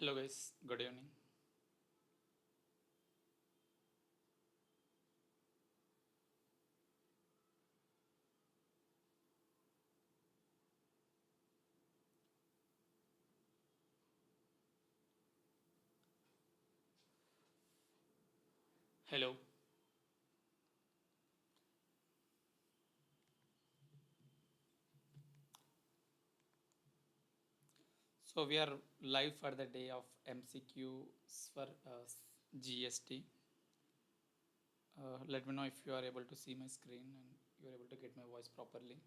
Hello guys, good evening. Hello. So we are live for the day of MCQs for GST. Let me know if you are able to see my screen and you are able to get my voice properly.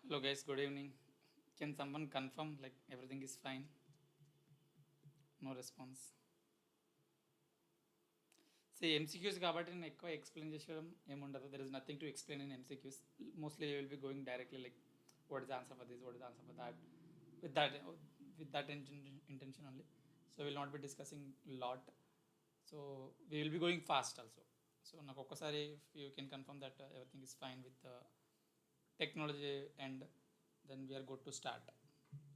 Hello guys, good evening. Can someone confirm like everything is fine? No response. See MCQs కాబట్టి నేను ఎక్కువ explain చేసడం ఏముండదు. There is nothing to explain in MCQs. Mostly you will be going directly like what is the answer for this, what is the answer for that. With that with that intention only. So we will not be discussing lot. So we will be going fast also. So నాకు ఒక్కసారి if you can confirm that everything is fine with the technology and then we are good to start.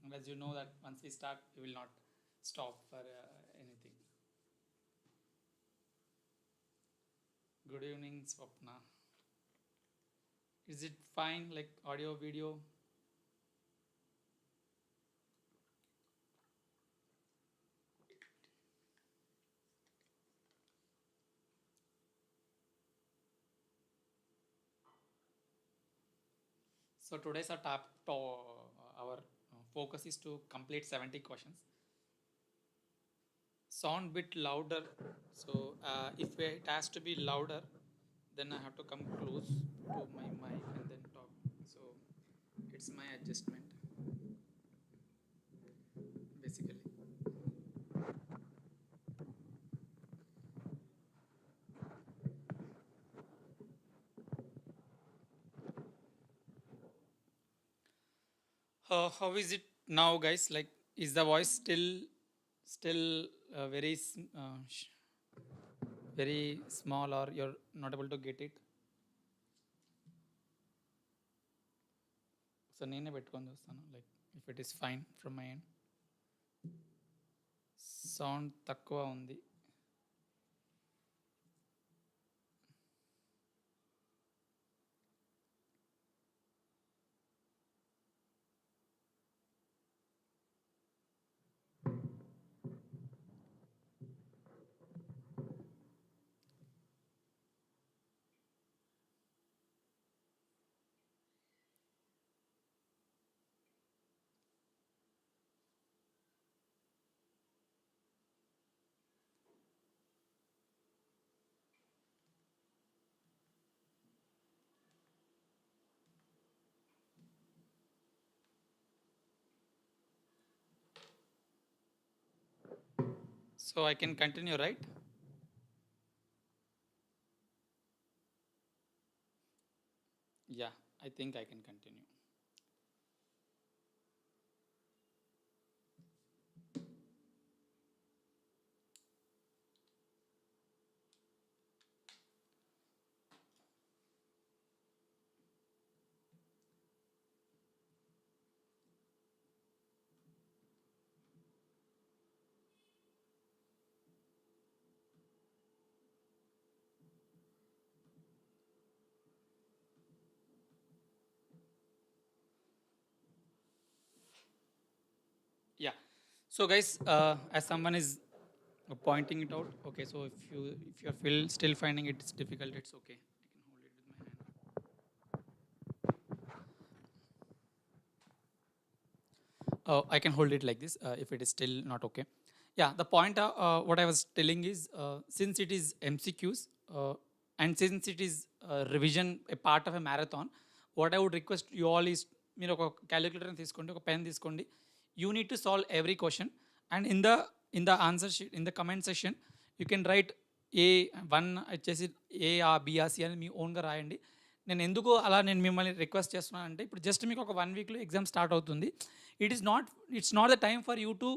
And as you know that once we start we will not stop for anything. Good evening Swapna. Is it fine like audio video? So today's our focus is to complete 70 questions. Sound bit louder. So if it has to be louder, then I have to come close to my mic and then talk. So it's my adjustment basically. How is it now, guys? Like, is the voice still very small, or you're not able to get it? So నేనే పెట్టుకొని చూస్తాను like if it is fine from my end. Sound తక్కువ ఉంది. So I can continue, right? Yeah, I think I can continue. Yeah. So guys, as someone is pointing it out, okay. So if you feel still finding it's difficult, it's okay. I can hold it with my hand. I can hold it like this if it is still not okay. Yeah, the point what I was telling is since it is MCQs and since it is revision a part of a marathon, what I would request you all is మీరు ఒక calculator తీసుకోండి, ఒక pen తీసుకోండి. You need to solve every question and in the answer sheet in the comment session you can write A1 వచ్చేసి A, B, C అని మీ ఓన్గా రాయండి. నేను ఎందుకు అలా నేను మిమ్మల్ని రిక్వెస్ట్ చేస్తున్నాను అంటే ఇప్పుడు జస్ట్ మీకు ఒక 1 వీక్లో ఎగ్జామ్ స్టార్ట్ అవుతుంది. It's not the time for you to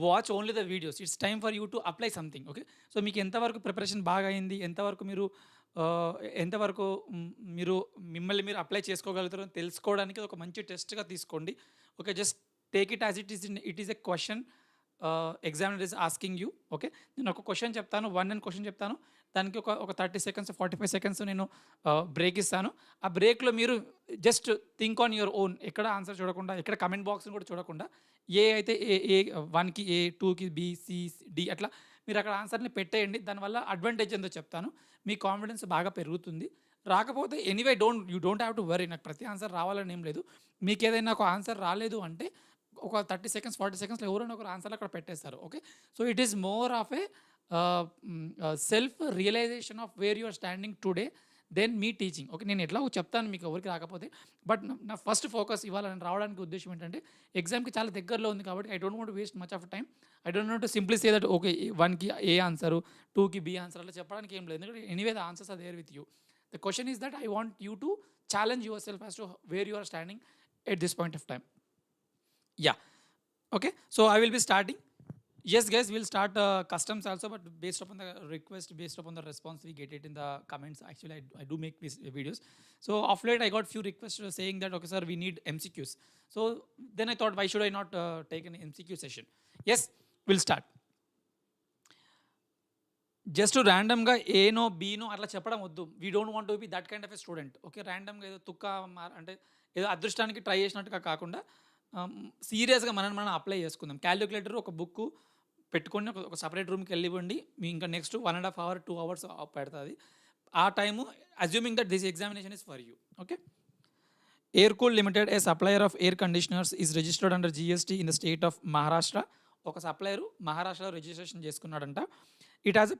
watch only the videos, it's time for you to apply something. Okay, so మీకు ఎంతవరకు ప్రిపరేషన్ బాగా అయింది, ఎంతవరకు మీరు మిమ్మల్ని మీరు అప్లై చేసుకోగలుగుతారో తెలుసుకోవడానికి ఒక మంచి టెస్ట్గా తీసుకోండి. Okay, just take it as it is a question examiner is asking you. Okay, నేను ఒక క్వశ్చన్ చెప్తాను, 1 అని క్వశ్చన్ చెప్తాను, దానికి ఒక 30 సెకండ్స్ 45 సెకండ్స్ నేను బ్రేక్ ఇస్తాను. ఆ బ్రేక్లో మీరు just think on your own, ఎక్కడ ఆన్సర్ చూడకుండా, ఎక్కడ కమెంట్ బాక్స్ని కూడా చూడకుండా, ఏ అయితే ఏ 1కి A, 2కి B, C, D అట్లా మీరు అక్కడ ఆన్సర్ని పెట్టేయండి. దానివల్ల అడ్వాంటేజ్ ఏందో చెప్తాను, మీ కాన్ఫిడెన్స్ బాగా పెరుగుతుంది. రాకపోతే anyway you don't have to worry, నాకు ప్రతి ఆన్సర్ రావాలని ఏం లేదు. మీకు ఏదైనా ఒక ఆన్సర్ రాలేదు అంటే ఒక 30 సెకండ్స్ 40 సెకండ్స్లో ఎవరైనా ఒకరు ఆన్సర్లు అక్కడ పెట్టేస్తారు. Okay, so it is more of a self realization of where you are standing today then me teaching. Okay, నేను ఎట్లా చెప్తాను మీకు ఎవరికి రాకపోతే, బట్ నా ఫస్ట్ ఫోకస్ ఇవాళ నేను రావడానికి ఉద్దేశం ఏంటంటే ఎగ్జామ్కి చాలా దగ్గరలో ఉంది కాబట్టి I don't want waste much of time. I don't want to simply say that okay 1కి A ఆన్సరు, 2కి B ఆన్సర్ అలా చెప్పడానికి ఏం లేదు. ఎందుకంటే anyway the answers are there with you. The question is that I want you to challenge yourself as to where you are standing at this point of time. Yeah, okay, so I will be starting. Yes guys, we'll start customs also, but based upon the request, based upon the response we get it in the comments. Actually I do make these videos, so of late I got few requests saying that okay sir we need MCQs. So then I thought why should I not take an MCQ session. Yes, we'll start. Just ర్యాండమ్గా ఏనో బీనో అట్లా చెప్పడం వద్దు. We don't want to be that kind of a student. Okay, ర్యాండమ్గా ఏదో అంటే ఏదో అదృష్టానికి try చేసినట్టుగా కాకుండా సీరియస్గా మనం అప్లై చేసుకుందాం. క్యాలిక్యులేటర్ ఒక బుక్ పెట్టుకొని ఒక సపరేట్ రూమ్కి వెళ్ళివ్వండి, మీ ఇంకా నెక్స్ట్ 1.5 hours 2 hours పెడుతుంది ఆ time, assuming that this examination is for you. Okay, Aircool limited a supplier of air conditioners is registered under GST in the state of Maharashtra. ఒక supplier మహారాష్ట్రలో registration చేసుకున్నాడంట. It has a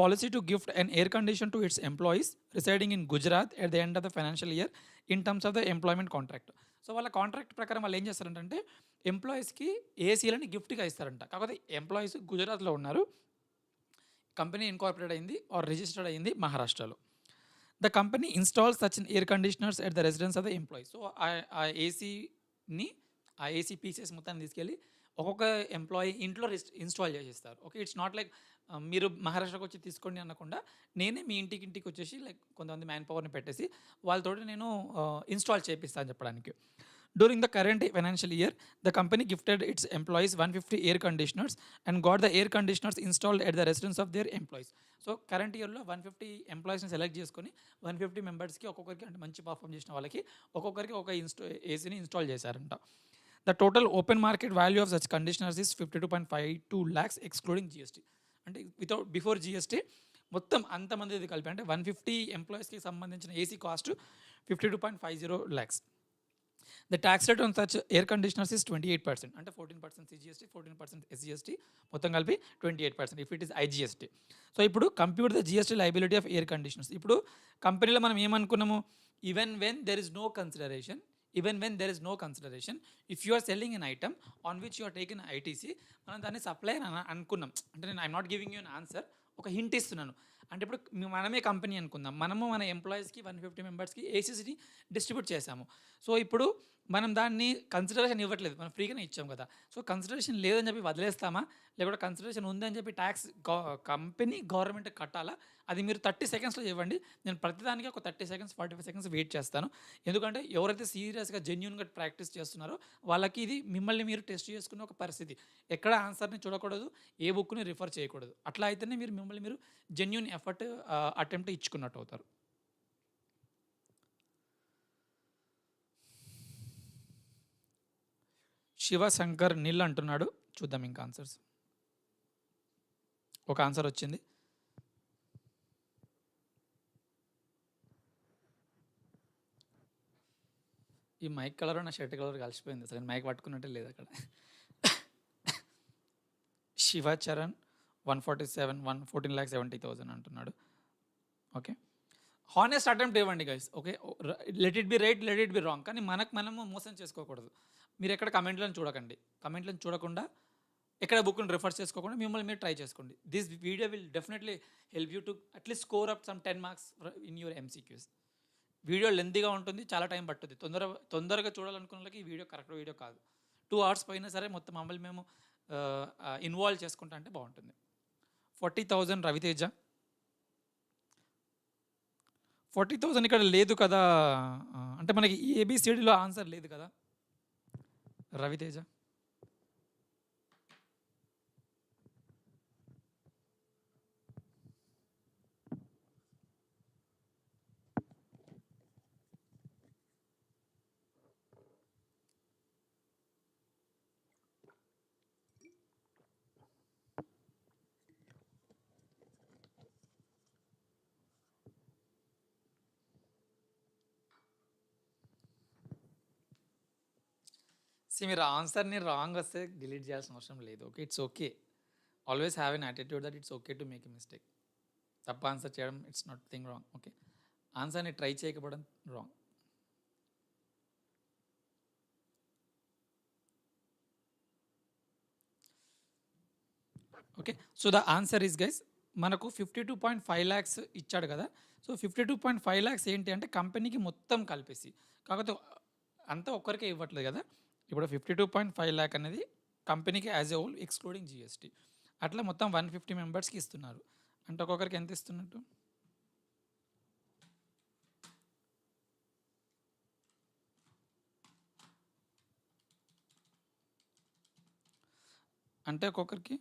policy to gift an air condition to its employees residing in Gujarat at the end of the financial year in terms of the employment contract. So వాళ్ళ contract ప్రకారం వాళ్ళు ఏం చేస్తారంటే ఎంప్లాయీస్కి ఏసీలని గిఫ్ట్గా ఇస్తారంట. కాకపోతే ఎంప్లాయీస్ గుజరాత్లో ఉన్నారు, కంపెనీ ఇన్కార్పొరేట్ అయింది ఆర్ రిజిస్టర్డ్ అయింది మహారాష్ట్రలో. The company install such air conditioners at the residence of the employees. So ఆ ఏసీ పీసెస్ మొత్తాన్ని తీసుకెళ్ళి ఒక్కొక్క ఎంప్లాయీ ఇంట్లో ఇన్స్టాల్ చేసేస్తారు. ఓకే, ఇట్స్ నాట్ లైక్ మీరు మహారాష్ట్రకు వచ్చి తీసుకోండి అనకుండా నేనే మీ ఇంటికి వచ్చేసి లైక్ కొంతమంది మ్యాన్ పవర్ని పెట్టేసి వాళ్ళతోటి నేను ఇన్స్టాల్ చేపిస్తాను చెప్పడానికి. During the current financial year the company gifted its employees 150 air conditioners and got the air conditioners installed at the residence of their employees. So current ఇయర్లో 150 ఎంప్లాయీస్ని సెలెక్ట్ చేసుకొని 150 మెంబర్స్కి ఒక్కొక్కరికి, అంటే మంచి పర్ఫామ్ చేసిన వాళ్ళకి ఒక్కొక్కరికి ఒక ఏసీని ఇన్స్టాల్ చేశారంట. The total open market value of such conditioners is 52.52 lakhs excluding GST. అంటే బిఫోర్ GST మొత్తం అంతమంది కలిపి అంటే 150 ఎంప్లాయీస్కి సంబంధించిన AC cost 52.50 lakhs. The tax rate on such air conditioners is 28%, అంటే 14% CGST 14% SGST, మొత్తం కలిపి 28% if it is IGST. So ఇప్పుడు compute the GST liability of air conditioners. ఇప్పుడు కంపెనీలో మనం ఏమనుకున్నాము, even when there is no consideration, if you are selling an item on which you are taking ITC, మనం దాన్ని supplier అని అనుకున్నాం. అంటే నేను I'm not giving you an answer, ఒక హింట్ ఇస్తున్నాను. అంటే ఇప్పుడు మనమే కంపెనీ అనుకుందాం, మనము మన ఎంప్లాయీస్కి 150 మెంబర్స్కి ఏసీసీని డిస్ట్రిబ్యూట్ చేసాము. సో ఇప్పుడు మనం దాన్ని కన్సిడరేషన్ ఇవ్వట్లేదు, మనం ఫ్రీగానే ఇచ్చాం కదా. సో కన్సిడరేషన్ లేదని చెప్పి వదిలేస్తామా, లేకపోతే కన్సిడరేషన్ ఉందని చెప్పి ట్యాక్స్ కంపెనీ గవర్నమెంట్ కట్టాలా, అది మీరు 30 సెకండ్స్లో ఇవ్వండి. నేను ప్రతిదానికి ఒక 30 సెకండ్స్ 45 సెకండ్స్ వెయిట్ చేస్తాను. ఎందుకంటే ఎవరైతే సీరియస్గా జెన్యూన్గా ప్రాక్టీస్ చేస్తున్నారో వాళ్ళకి ఇది మిమ్మల్ని మీరు టెస్ట్ చేసుకునే ఒక పరిస్థితి. ఎక్కడ ఆన్సర్ని చూడకూడదు, ఏ బుక్ని రిఫర్ చేయకూడదు. అట్లా అయితేనే మిమ్మల్ని మీరు జెన్యూన్ ఎఫర్ట్ అటెంప్ట్ ఇచ్చుకున్నట్టు అవుతారు. శివశంకర్ నిల్ అంటున్నాడు, చూద్దాం ఇంకా ఆన్సర్స్. ఒక ఆన్సర్ వచ్చింది. ఈ మైక్ కలర్ నా షర్ట్ కలర్ కలిసిపోయింది, అసలు మైక్ పట్టుకున్నట్టే లేదు అక్కడ. శివచరణ్ 14,70,000 అంటున్నాడు. ఓకే, హానెస్ట్ అటెంప్ట్ ఇవ్వండి guys. Okay, let it be right, let it be wrong, కానీ మనము మోసం చేసుకోకూడదు. మీరు ఎక్కడ కమెంట్లను చూడకండి, కమెంట్లను చూడకుండా ఎక్కడ బుక్ని రిఫర్ చేసుకోకుండా మిమ్మల్ని మీరు ట్రై చేసుకోండి. This video will definitely help you to at least score up some 10 marks in your MCQs. Video లెంతీగా ఉంటుంది, చాలా టైం పట్టుద్ది. తొందరగా చూడాలనుకున్న వాళ్ళకి ఈ వీడియో కరెక్ట్ వీడియో కాదు. 2 hours పోయినా సరే మొత్తం మమ్మల్ని మేము ఇన్వాల్వ్ చేసుకుంటా అంటే బాగుంటుంది. 40,000 రవితేజ. 40,000 ఇక్కడ లేదు కదా, అంటే మనకి ABCDలో ఆన్సర్ లేదు కదా రవితేజ. మీరు ఆన్సర్ని రాంగ్ వస్తే డిలీట్ చేయాల్సిన అవసరం లేదు. Okay, it's okay. Always have an attitude that it's okay to make a mistake. తప్ప ఆన్సర్ చేయడం it's not thing wrong. Okay, ఆన్సర్ని ట్రై చేయకపోవడం wrong. Okay, so the answer is guys, మనకు 52.5 lakhs ఇచ్చాడు కదా. సో 52.5 lakhs ఏంటి అంటే కంపెనీకి మొత్తం కలిపేసి, కాకపోతే అంతా ఒక్కరికే ఇవ్వట్లేదు కదా. ఇప్పుడు 52.5 lakh అనేది కంపెనీకి as a whole excluding GST, అట్లా మొత్తం 150 మెంబర్స్కి ఇస్తున్నారు. అంటే ఒక్కొక్కరికి ఎంత ఇస్తున్నట్టు, అంటే ఒక్కొక్కరికి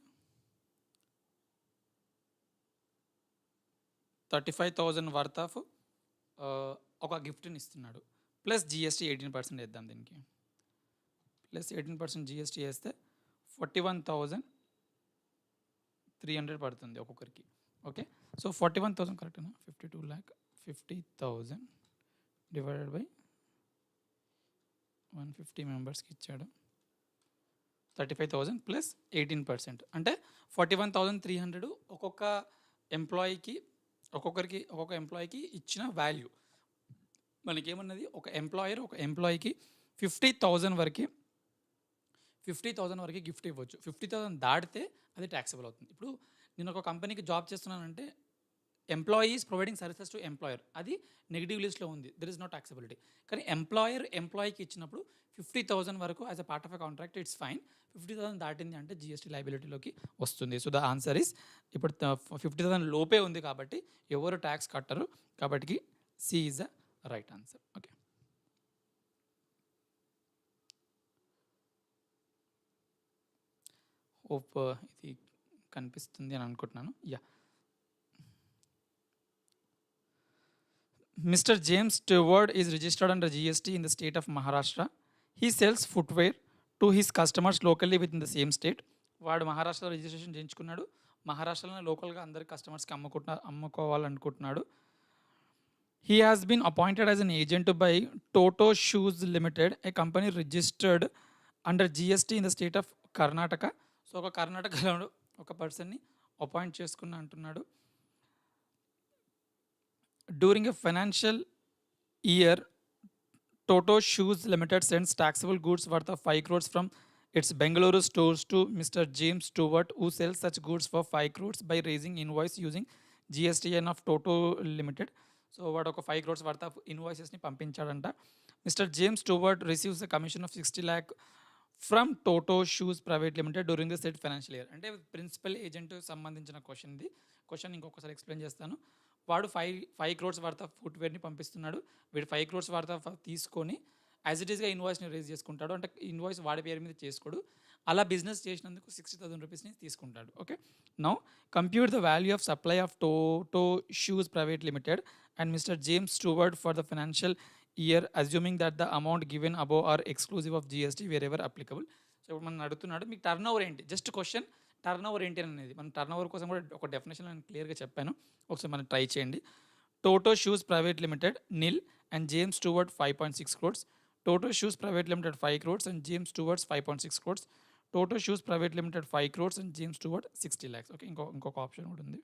35,000 వర్త్ ఆఫ్ ఒక గిఫ్ట్ని ఇస్తున్నాడు. ప్లస్ GST 18% వేద్దాం దీనికి, ప్లస్ 18% GST వేస్తే 41,300 పడుతుంది ఒక్కొక్కరికి. ఓకే, సో 41,000 కరెక్టేనా, 52 lakh 50,000 డివైడెడ్ బై 150 మెంబర్స్కి ఇచ్చాడు. 35,000 ప్లస్ 18% అంటే 41,300 ఒక్కొక్క ఎంప్లాయీకి ఇచ్చిన వాల్యూ. మనకేమన్నది, ఒక ఎంప్లాయీకి 50,000 వరకు గిఫ్ట్ ఇవ్వచ్చు. 50,000 దాటితే అది ట్యాక్సబుల్ అవుతుంది. ఇప్పుడు నేను ఒక కంపెనీకి జాబ్ చేస్తున్నానంటే employees providing services to employer, అది నెగిటివ్ లిస్ట్లో ఉంది, దెర్ ఇస్ నో ట్యాక్సబిలిటీ. కానీ ఎంప్లాయీకి ఇచ్చినప్పుడు 50,000 వరకు as a part of a contract it's fine. 50,000 దాటింది అంటే GST లయబిలిటీలోకి వస్తుంది. సో ద ఆన్సర్ ఈస్, ఇప్పుడు 50,000 లోపే ఉంది కాబట్టి ఎవరు ట్యాక్స్ కట్టరు, కాబట్టి C is the right answer. Okay, hope ఇది కనిపిస్తుంది అని అనుకుంటున్నాను. Yeah, Mr. James Stewart is registered under GST in the state of Maharashtra. He sells footwear to his customers locally within the same state. వాడు మహారాష్ట్రలో registration చేయించుకున్నాడు, మహారాష్ట్రలోనే లోకల్గా అందరి కస్టమర్స్కి అమ్ముకోవాలనుకుంటున్నాడు. He has been appointed as an agent by Toto Shoes Limited, a company registered under GST in the state of Karnataka. So ఒక కర్ణాటకలో ఒక పర్సన్ని appoint చేసుకున్న అంటున్నాడు. During a financial year, Toto Shoes Limited sends taxable goods worth of 5 crores from its Bengaluru stores to Mr. James Stewart, who sells such goods for 5 crores by raising invoice using GSTN of Toto Limited. So వాడు ఒక 5 crores worth of invoicesని పంపించాడంట. Mr. James Stewart receives a commission of 60 lakh from Toto Shoes Private Limited during the said financial year. అంటే principal agent సంబంధించిన question ఇది. Question ఇంకొకసారి explain చేస్తాను. వాడు 5 crores worth of ఫుట్వేర్ని పంపిస్తున్నాడు. వీడు 5 crores వర్త్ ఆఫ్ తీసుకొని as it ఈస్గా ఇన్వాయిస్ని రేజ్ చేసుకుంటాడు. అంటే ఇన్వాయిస్ వాడి పేరు మీద చేసుకోడు, అలా బిజినెస్ చేసినందుకు 60,000 రూపీస్ని తీసుకుంటాడు. Okay, now compute the value of supply of Toto Shoes Private Limited and Mr. James Stewart for the financial year, assuming that the amount given above are exclusive of GST wherever applicable. So ఇప్పుడు మనం అడుగుతున్నాడు, మీకు turn over ఏంటి, just question turn over ఏంటి అనేది. మనం turn over కోసం కూడా ఒక డెఫినేషన్ నేను క్లియర్గా చెప్పాను, ఒకసారి మనం ట్రై చేయండి. Toto Shoes Private Limited nil and James Stewart 5.6 crores. Toto Shoes Private Limited 5 crores and James Stewart's 5.6 crores. Toto Shoes Private Limited 5 crores and James Stewart 60 lakhs. Okay, ఇంకొక ఆప్షన్ కూడా ఉంది.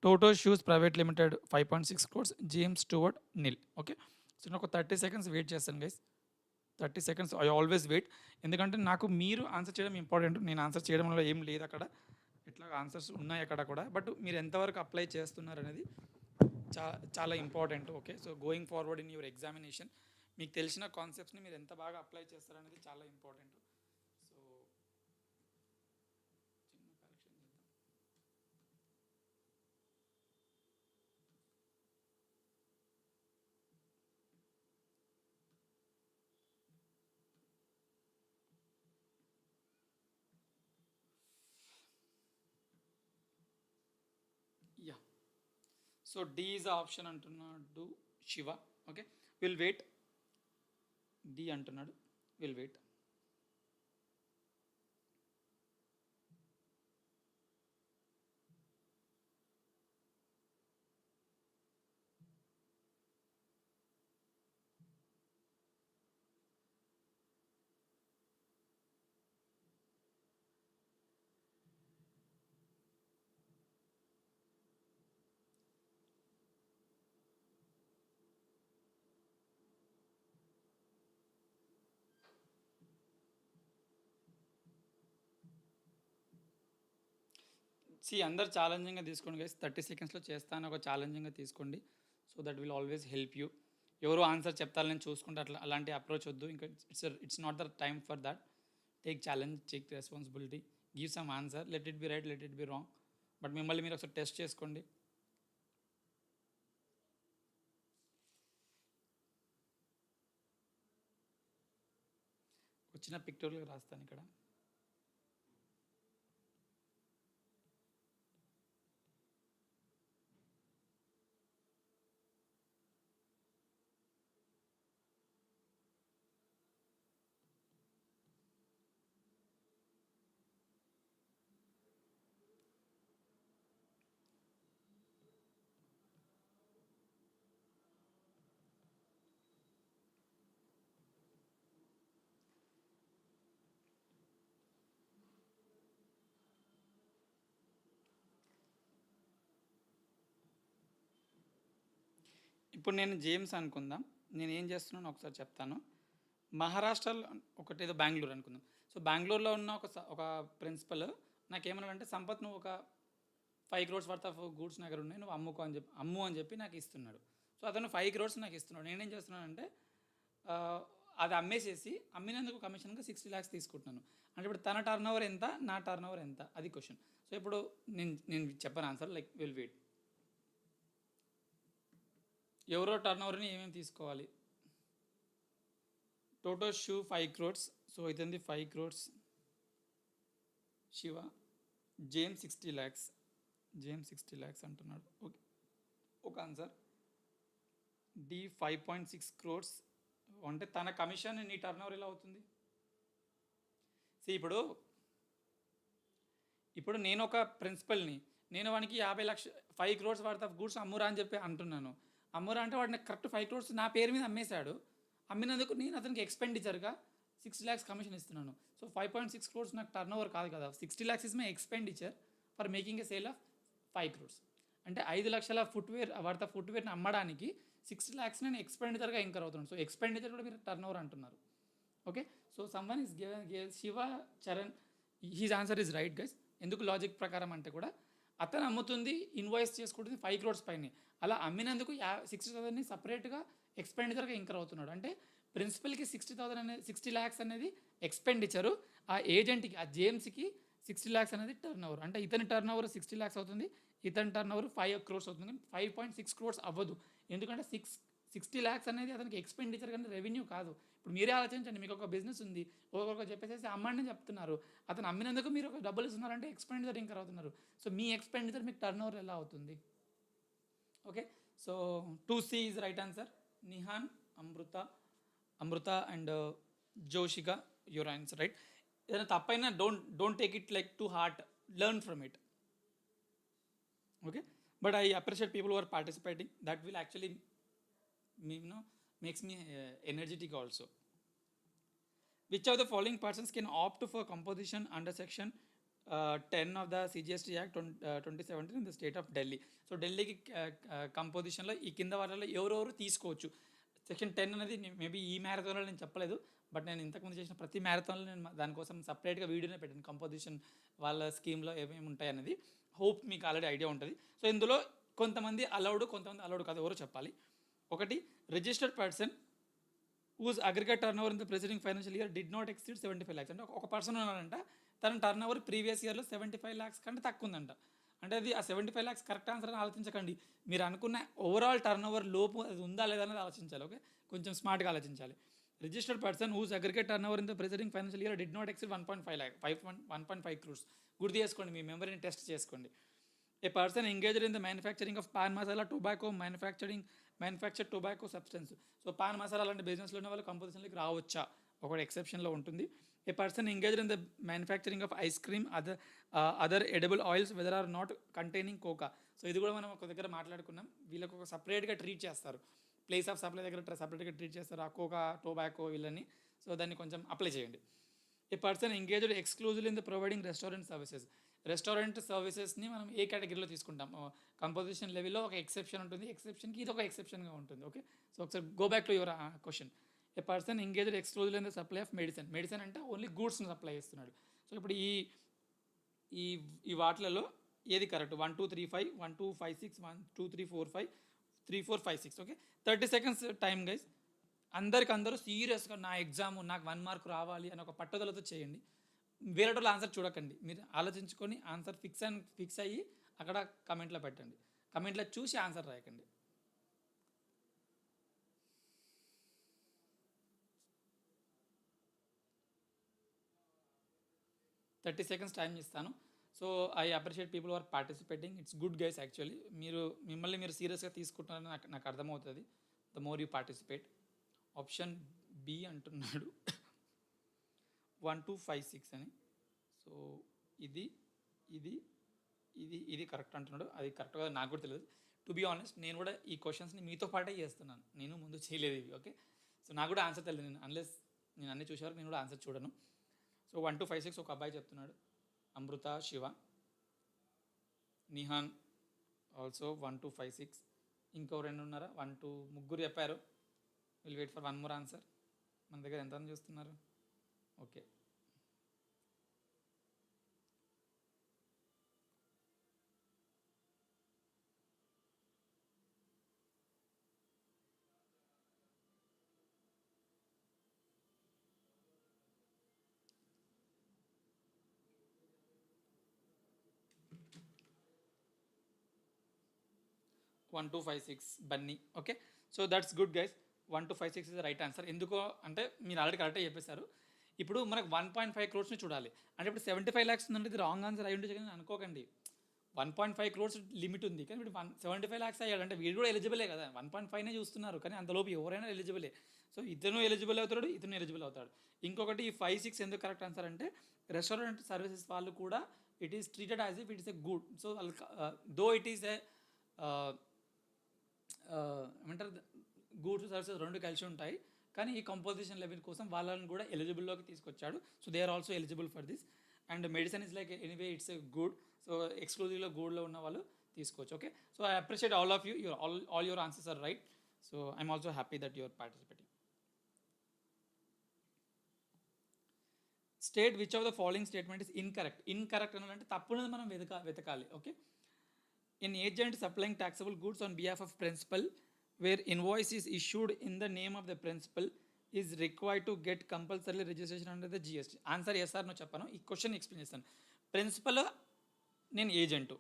Toto Shoes Private Limited 5.6 crores, James Stewart nil. Okay, so నేను ఒక 30 seconds wait చేస్తాను guys. 30 seconds I always wait, ఎందుకంటే నాకు మీరు answer చేయడం ఇంపార్టెంట్. నేను ఆన్సర్ చేయడంలో ఏం లేదు అక్కడ, ఇట్లా ఆన్సర్స్ ఉన్నాయి అక్కడ కూడా, బట్ మీరు ఎంతవరకు అప్లై చేస్తున్నారు అనేది చాలా important. Okay, so going forward in your examination మీకు తెలిసిన కాన్సెప్ట్స్ని మీరు ఎంత బాగా అప్లై చేస్తారనేది చాలా ఇంపార్టెంట్. సో చిన్న కరెక్షన్ చేద్దాం. Yeah, so D is option అంటున్నాడు Shiva. Okay, will wait. D అంటున్నాడు, విల్ వెయిట్. అందరు ఛాలెంజింగ్గా తీసుకోండి గైస్. 30 secondsలో చేస్తాను, ఒక ఛాలెంజింగ్గా తీసుకోండి. So that will always help you. ఎవరు ఆన్సర్ చెప్తారని చూసుకుంటే అలాంటి అప్రోచ్ వద్దు. ఇంకా it's not the time for that. Take challenge, take responsibility, give some answer. Let it be right, let it be wrong, but మిమ్మల్ని మీరు ఒకసారి టెస్ట్ చేసుకోండి. వచ్చిన పిక్టోరియల్ రాస్తాను ఇక్కడ. ఇప్పుడు నేను జేమ్స్ అనుకుందాం. నేను ఏం చేస్తున్నాను ఒకసారి చెప్తాను. మహారాష్ట్రలో ఒకటి ఏదో బెంగళూరు అనుకుందాం. సో బెంగళూరులో ఉన్న ఒక ప్రిన్సిపల్ నాకేమన్నాడంటే, సంపత్ నువ్వు ఒక 5 crores వర్త్ ఆఫ్ గూడ్స్ నా దగ్గర ఉన్నాయి, నువ్వు అమ్ము అని చెప్పి నాకు ఇస్తున్నాడు. సో అతను 5 crores నాకు ఇస్తున్నాడు. నేనేం చేస్తున్నానంటే అది అమ్మేసేసి అమ్మినందుకు కమిషన్గా 60 lakhs తీసుకుంటున్నాను. అంటే ఇప్పుడు తన టర్న్ ఓవర్ ఎంత, నా టర్న్ ఓవర్ ఎంత, అది క్వశ్చన్. సో ఇప్పుడు నేను చెప్పాను ఆన్సర్, లైక్ విల్ వెయిట్. ఎవరో టర్న్ ఓవర్ని ఏమేమి తీసుకోవాలి. టోటో షూ 5 crores, సో ఇదండి 5 crores. Shiva, James 60 lakhs, James 60 lakhs అంటున్నాడు. ఓకే, ఒక ఆన్సర్. డి 5.6 crores, అంటే తన కమిషన్ నీ టర్న్ ఓవర్ ఎలా అవుతుంది. ఇప్పుడు నేను ఒక ప్రిన్సిపల్ని, నేను వానికి 50 లక్షలు 5 crores వర్త్ ఆఫ్ గూడ్స్ అమ్మురా అని చెప్పి అంటున్నాను. అమ్మురా అంటే వాడిని కరెక్ట్ 5 crores నా పేరు మీద అమ్మేశాడు. అమ్మినందుకు నేను అతనికి ఎక్స్పెండిచర్గా 60 lakhs కమిషన్ ఇస్తున్నాను. సో 5.6 crores నాకు టర్న్ ఓవర్ కాదు కదా. 60 lakhs is my expenditure for making a sale of 5 crores. అంటే 5 లక్షల వర్త్ ఆఫ్ ఫుట్వేర్ని అమ్మడానికి 60 lakhs నేను ఎక్స్పెండిచర్గా ఇంకర్ అవుతున్నాను. సో ఎక్స్పెండిచర్ కూడా మీరు టర్న్ ఓవర్ అంటున్నారు. Okay, so someone is Shiva Charan, his answer is right guys. ఎందుకు లాజిక్ ప్రకారం అంటే కూడా అతను అమ్ముతుంది, ఇన్వాయిస్ చేసుకుంటుంది 5 crores పైన. అలా అమ్మినందుకు 60,000ని సపరేట్గా ఎక్స్పెండిచర్గా ఇంకర్ అవుతున్నాడు. అంటే ప్రిన్సిపల్కి 60 lakhs అనేది ఎక్స్పెండిచరు, ఆ ఏజెంట్కి, ఆ జేమ్స్కి 60 lakhs అనేది టర్న్ ఓవర్. అంటే ఇతని టర్న్ ఓవర్ 60 lakhs అవుతుంది, ఇతని టర్న్ ఓవర్ 5 crores అవుతుంది. 5.6 crores అవ్వదు, ఎందుకంటే 60 lakhs అనేది అతనికి ఎక్స్పెండిచర్ కానీ రెవెన్యూ కాదు. ఇప్పుడు మీరే ఆలోచించండి, మీకు ఒక బిజినెస్ ఉంది, ఒకరికి చెప్పేసి అమ్మండి చెప్తున్నారు, అతను అమ్మినందుకు మీరు ఒక డబ్బులు ఇస్తున్నారంటే ఎక్స్పెండిచర్ ఇంకర్ అవుతున్నారు. సో మీ ఎక్స్పెండిచర్ మీకు టర్న్ ఓవర్ ఎలా అవుతుంది. Okay, so 2C is right answer. Nihan, Amrutha and Joshika, your answer right. ఏదైనా తప్పైనా don't take it like to heart, learn from it. Okay, but I appreciate people who are participating. That will actually makes me energetic also. Which of the following persons can opt for composition under section 10 of the CGST Act 2017 in the state of Delhi? So ఢిల్లీకి కంపోజిషన్లో ఈ కింద వాటిలో ఎవరెవరు తీసుకోవచ్చు. Section 10 అనేది maybe ఈ మ్యారథాన్లో నేను చెప్పలేదు, బట్ నేను ఇంతకుముందు చేసిన ప్రతి మ్యారథాన్లో నేను దానికోసం సపరేట్గా వీడియోనే పెట్టాను, కంపోజిషన్ వాళ్ళ స్కీమ్లో ఏమేమి ఉంటాయి అనేది. హోప్ మీకు ఆల్రెడీ ఐడియా ఉంటుంది. సో ఇందులో కొంతమంది అలౌడ్, కొంతమంది అలౌడ్ కాదు. ఎవరో చెప్పాలి. ఒకటి, registered person whose aggregate turnover in the preceding financial year did not exceed 75 lakhs. అంటే ఒక పర్సన్ ఉన్నాడంట, తన టర్న్ ఓవర్ ప్రీవియస్ ఇయర్లో 75 lakhs కంటే తక్కువ ఉందంట. అంటే అది ఆ 75 lakhs కరెక్ట్ ఆన్సర్ అని ఆలోచించకండి. మీరు అనుకున్న ఓవరాల్ టర్న్ ఓవర్ లోపు అది ఉందా లేదా అనేది ఆలోచించాలి. ఓకే, కొంచెం స్మార్ట్గా ఆలోచించాలి. Registered person whose aggregate turnover in the preceding financial year did not exceed 1.5 crores. గుర్తు చేసుకోండి, మీ మెమరీని టెస్ట్ చేసుకోండి. A person engaged in the manufacturing of pan masala, tobacco, manufactured tobacco substance. So pan masala లాంటి బిజినెస్లో ఉన్న వాళ్ళు కంపోజిషన్లోకి రావచ్చా, ఒకటి ఎక్సెప్షన్లో ఉంటుంది. A person engaged in the manufacturing of ice cream, other edible oils whether or not containing cocoa. So ఇది కూడా మనం ఒక దగ్గర మాట్లాడుకున్నాం. వీళ్ళకి ఒక సపరేట్గా ట్రీట్ చేస్తారు, ప్లేస్ ఆఫ్ సప్లై దగ్గర సపరేట్గా ట్రీట్ చేస్తారు ఆ కోకా, టొబాకో వీళ్ళని. సో దాన్ని కొంచెం అప్లై చేయండి. A person engaged exclusive in the providing restaurant services. Restaurant సర్వీసెస్ని మనం ఏ కేటగిరీలో తీసుకుంటాం? కంపోజిషన్ లెవెల్లో ఒక ఎక్సెప్షన్ ఉంటుంది, ఎక్సెప్షన్కి ఇది ఒక ఎక్సెప్షన్గా ఉంటుంది. ఓకే, సో ఒకసారి go back to your question. A person engaged exclusive in the supply of medicine. Medicine అంటే ఓన్లీ గూడ్స్ని సప్లై చేస్తున్నాడు. సో ఇప్పుడు ఈ వాటిలలో ఏది correct? 1 2 3 5, 1 2 5 6, 1 2 3 4 5, 3 4 5 6. Okay, 30 seconds time guys. అందరూ సీరియస్గా నా ఎగ్జామ్ నాకు 1 mark రావాలి అని ఒక పట్టుదలతో చేయండి. వేరే వాళ్ళు ఆన్సర్ చూడకండి, మీరు ఆలోచించుకొని ఆన్సర్ ఫిక్స్ అయ్యి అక్కడ కమెంట్లో పెట్టండి. కమెంట్లో చూసి ఆన్సర్ రాయకండి. థర్టీ సెకండ్స్ టైం ఇస్తాను. So I appreciate people are participating. It's good guys. Actually మిమ్మల్ని మీరు సీరియస్గా తీసుకుంటున్నారని నాకు అర్థమవుతుంది. The more you participate. Option B అంటున్నాడు 1 2 5 6 అని. సో ఇది ఇది ఇది ఇది కరెక్ట్ అంటున్నాడు. అది కరెక్ట్గా నాకు కూడా తెలియదు. టు బీ ఆనెస్ట్, నేను కూడా ఈ క్వశ్చన్స్ని మీతో పాటే చేస్తున్నాను, నేను ముందు చేయలేదు ఇవి. ఓకే, సో నాకు కూడా ఆన్సర్ తెలియదు. నేను అన్నీ చూసేవారు, నేను కూడా ఆన్సర్ చూడను. సో 1 2 5 6 ఒక అబ్బాయి చెప్తున్నాడు, అమృత, శివ, నిహాన్ ఆల్సో 1 2 5 6. ఇంకో 2 ఉన్నారా? 1 2 ముగ్గురు చెప్పారు. Will wait for 1 more answer. మన దగ్గర ఎంతమంది చూస్తున్నారు? Okay, one two five six Bunny. Okay, so that's good guys. 1 2 5 6 is the right answer. ఎందుకో అంటే మీరు ఆల్రెడీ కరెక్ట్గా చెప్పేశారు. ఇప్పుడు మనకు 1.5 crores చూడాలి అంటే ఇప్పుడు 75 lakhs ఉందంటే ఇది రాంగ్ ఆన్సర్ అయ్యి ఉంటుంది కానీ అనుకోకండి. 1.5 crores లిమిట్ ఉంది కానీ ఇప్పుడు 75 lakhs అయ్యాడు అంటే వీడు కూడా ఎలిజిబులే కదా. 1.5నే చూస్తున్నారు కానీ అంతలోపు ఎవరైనా ఎలిజిబులే. సో ఇతను ఎలిజిబుల్ అవుతాడు, ఇతను ఎలిజిబుల్ అవుతాడు. ఇంకొకటి ఈ 5 6 ఎందుకు కరెక్ట్ ఆన్సర్ అంటే రెస్టారెంట్ సర్వీసెస్ వాళ్ళు కూడా it is treated as if it is a good. So though it is a ఏమంటారు, గూడ్స్ సర్వీసెస్ రెండు కలిసి ఉంటాయి కానీ ఈ కంపోజిషన్ లెవెల్ కోసం వాళ్ళని కూడా ఎలిజిబుల్లోకి తీసుకొచ్చాడు. So they are also eligible for this. And medicine is like anyway it's a good. So ఎక్స్క్లూజివ్లో గూడ్లో ఉన్న వాళ్ళు తీసుకోవచ్చు. Okay, so I appreciate all of you. All your answers are right. So I'm also happy that your participating. State which of the following statement is incorrect. Incorrect అనంటే తప్పునది మనం వెతకాలి. Okay, an agent supplying taxable goods on behalf of principal where invoice is issued in the name of the principal is required to get compulsory registration under the GST. Answer yes or no చెప్పాను. ఈ question explain చేస్తాను. Principal నేను agent.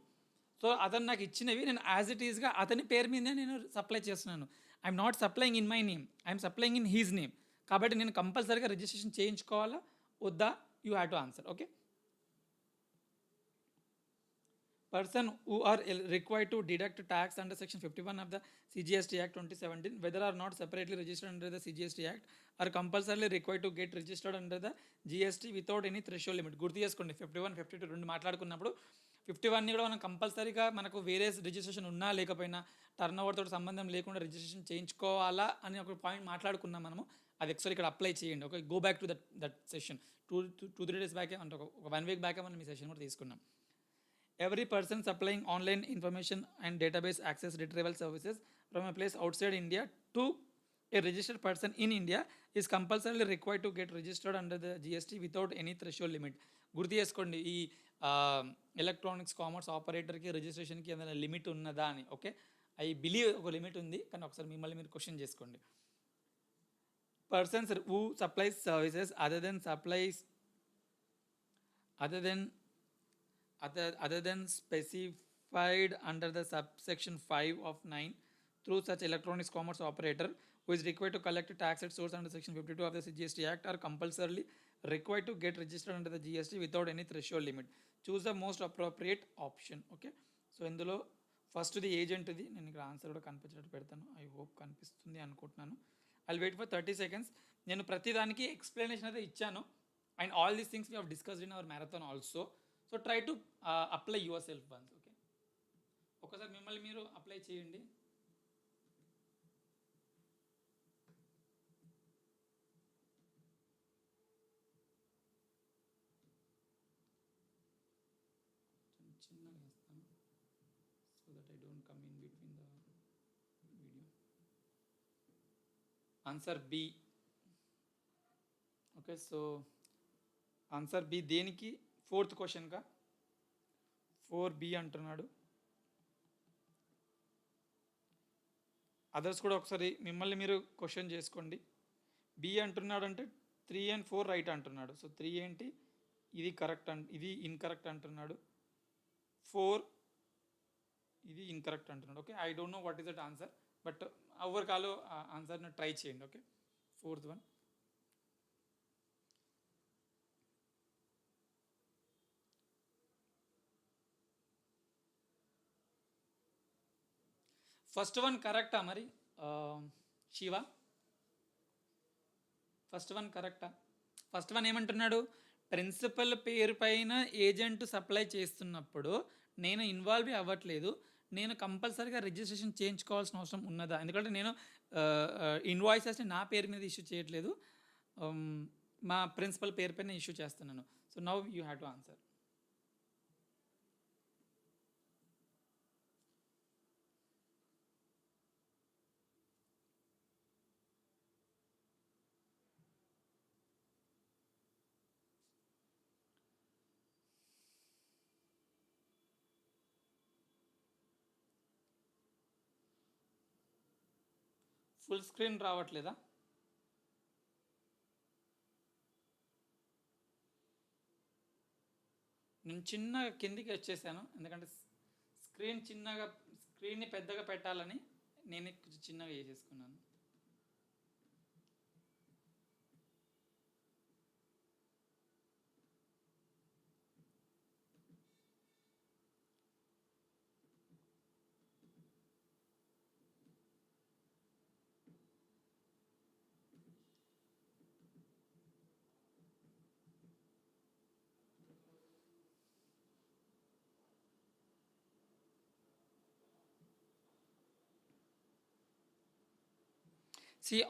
So అతను నాకు ఇచ్చినవి నేను as it ఈస్గా అతని పేరు మీదే నేను సప్లై చేస్తున్నాను. I'm not supplying in my name, I'm supplying in he's name. కాబట్టి నేను కంపల్సరీగా రిజిస్ట్రేషన్ చేయించుకోవాలా వద్దా? You have to answer. Okay, person who are required to deduct tax under section 51 of the CGST Act 2017 whether or not separately registered under the CGST Act are compulsorily required to get registered under the GST without any threshold limit. గుర్తు చేసుకోండి, 51 52 రెండు మాట్లాడుకున్నప్పుడు 51ని కూడా మనం కంపల్సరీగా మనకు వేరే registration ఉన్నా లేకపోయినా టర్న్ ఓవర్ తోటి సంబంధం లేకుండా రిజిస్ట్రేషన్ చేయించుకోవాలా అని ఒక పాయింట్ మాట్లాడుకున్నాం మనము. అది ఒకసారి ఇక్కడ అప్లై చేయండి. Okay, go back to that session. 2-3 days బ్యాకే అంటే ఒక 1 week బ్యాకే మనం మీ సెషన్ కూడా తీసుకున్నాం. Every person supplying online information and database access retrieval services from a place outside India to a registered person in India is compulsorily required to get registered under the GST without any threshold limit. గుర్తు చేసుకోండి, ఈ electronics commerce ఆపరేటర్కి రిజిస్ట్రేషన్కి ఏదైనా limit ఉన్నదా అని. Okay, I believe ఒక limit ఉంది, కానీ ఒకసారి మిమ్మల్ని మీరు క్వశ్చన్ చేసుకోండి. Persons who supplies services other than specified under the subsection 5 of 9 through such electronics commerce operator who is required to collect tax at source under section 52 of the GST Act are compulsorily required to get registered under the GST without any threshold limit. Choose the most appropriate option. Okay, so ఇందులో ఫస్ట్ది ఏజెంట్ది నేను ఇక్కడ answer కూడా కనిపించేటట్టు పెడతాను. I hope కనిపిస్తుంది అనుకుంటున్నాను. I wait for 30 seconds. నేను ప్రతిదానికి ఎక్స్ప్లెనేషన్ అయితే ఇచ్చాను, and all these things we have discussed in our marathon also. So try to apply yourself once. Okay, ఒకసారి మిమ్మల్ని మీరు అప్లై చేయండి. చిన్నగా వేస్తాను so that I don't come in between the video. Answer B. Okay, so answer B దేనికి? 4th క్వశ్చన్గా 4B అంటున్నాడు. Others కూడా ఒకసారి మిమ్మల్ని మీరు క్వశ్చన్ చేసుకోండి. బి అంటున్నాడు అంటే 3 and 4 రైట్ అంటున్నాడు. సో 3 ఏంటి, ఇది కరెక్ట్ ఇది ఇన్కరెక్ట్ అంటున్నాడు. 4 ఇది ఇన్కరెక్ట్ అంటున్నాడు. Okay, I don't know what is that answer, but ఎవరు కాలో ఆన్సర్ని ట్రై చేయండి. Okay, 4th one. First one కరెక్టా మరి శివ? ఫస్ట్ వన్ కరెక్టా? ఫస్ట్ వన్ ఏమంటున్నాడు, ప్రిన్సిపల్ పేరు పైన ఏజెంట్ సప్లై చేస్తున్నప్పుడు నేను ఇన్వాల్వ్ అవ్వట్లేదు, నేను కంపల్సరీగా రిజిస్ట్రేషన్ చేయించుకోవాల్సిన అవసరం ఉన్నదా? ఎందుకంటే నేను ఇన్వాయిసెస్ని నా పేరు మీద ఇష్యూ చేయట్లేదు, మా ప్రిన్సిపల్ పేరు పైన ఇష్యూ చేస్తున్నాను. So now you have to answer. Full screen రావట్లేదా? నేను చిన్నగా కిందికి వచ్చేసాను, ఎందుకంటే స్క్రీన్ని పెద్దగా పెట్టాలని నేను కొంచెం చిన్నగా చేసేసుకున్నాను.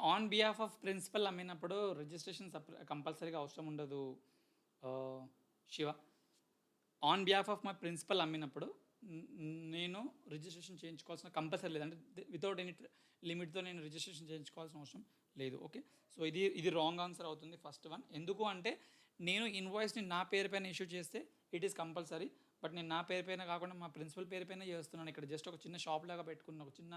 ఆన్ బిహాఫ్ ఆఫ్ ప్రిన్సిపల్ అమ్మినప్పుడు రిజిస్ట్రేషన్ కంపల్సరీగా అవసరం ఉండదు Shiva. On behalf of my principal అమ్మినప్పుడు నేను రిజిస్ట్రేషన్ చేయించుకోవాల్సిన కంపల్సరీ లేదు, అంటే వితౌట్ ఎనీ లిమిట్తో నేను రిజిస్ట్రేషన్ చేయించుకోవాల్సిన అవసరం లేదు. ఓకే, సో ఇది రాంగ్ ఆన్సర్ అవుతుంది ఫస్ట్ వన్. ఎందుకు అంటే నేను ఇన్వాయిస్ని నా పేరు పైన ఇష్యూ చేస్తే ఇట్ ఈస్ కంపల్సరీ, బట్ నేను నా పేరు పైన కాకుండా మా ప్రిన్సిపల్ పేరు పైన చేస్తున్నాను. ఇక్కడ జస్ట్ ఒక చిన్న షాప్ లాగా పెట్టుకున్నాను, ఒక చిన్న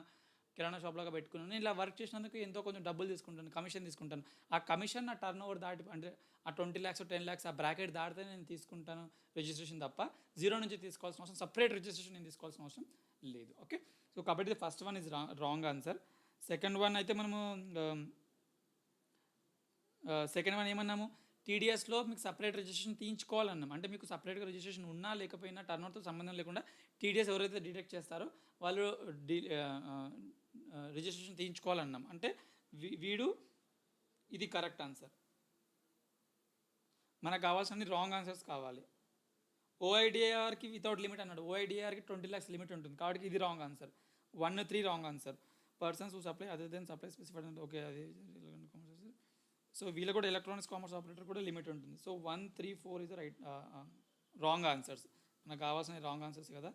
కిరాణా షాప్ లాగా పెట్టుకున్నాను. నేను ఇలా వర్క్ చేసినందుకు ఎంతో కొంచెం డబ్బులు తీసుకుంటాను, కమిషన్ తీసుకుంటాను. ఆ కమిషన్ నా టర్న్ ఓవర్ దాటి, అంటే ఆ 20 lakhs 10 lakhs ఆ బ్రాకెట్ దాటితే నేను తీసుకుంటాను రిజిస్ట్రేషన్ తప్ప, 0 నుంచి తీసుకోవాల్సిన అవసరం, సపరేట్ రిజిస్ట్రేషన్ నేను తీసుకోవాల్సిన అవసరం లేదు. ఓకే, సో కాబట్టి first one is wrong answer. Second one అయితే మనము సెకండ్ వన్ ఏమన్నాము, టీడీఎస్లో మీకు సపరేట్ రిజిస్ట్రేషన్ తీయించుకోవాలన్నాం. అంటే మీకు సపరేట్గా రిజిస్ట్రేషన్ ఉన్నా లేకపోయినా టర్నోవర్తో సంబంధం లేకుండా టీడీఎస్ ఎవరైతే డిడక్ట్ చేస్తారో వాళ్ళు రిజిస్ట్రేషన్ తీయించుకోవాలన్నాం. అంటే వీడు ఇది కరెక్ట్ ఆన్సర్. మనకు కావాల్సిన రాంగ్ ఆన్సర్స్ కావాలి. ఓఐడిఆర్కి వితౌట్ లిమిట్ అన్నాడు, ఓఐడిఆర్కి 20 lakhs లిమిట్ ఉంటుంది, కాబట్టి ఇది wrong answer. 1, 3 wrong answer. Persons who supply other than supply specified, okay అది సో వీళ్ళు కూడా ఎలక్ట్రానిక్స్ కామర్స్ ఆపరేటర్ కూడా లిమిట్ ఉంటుంది. So 1, 3, 4 is right wrong answers. మనకు కావాల్సిన రాంగ్ ఆన్సర్స్ కదా,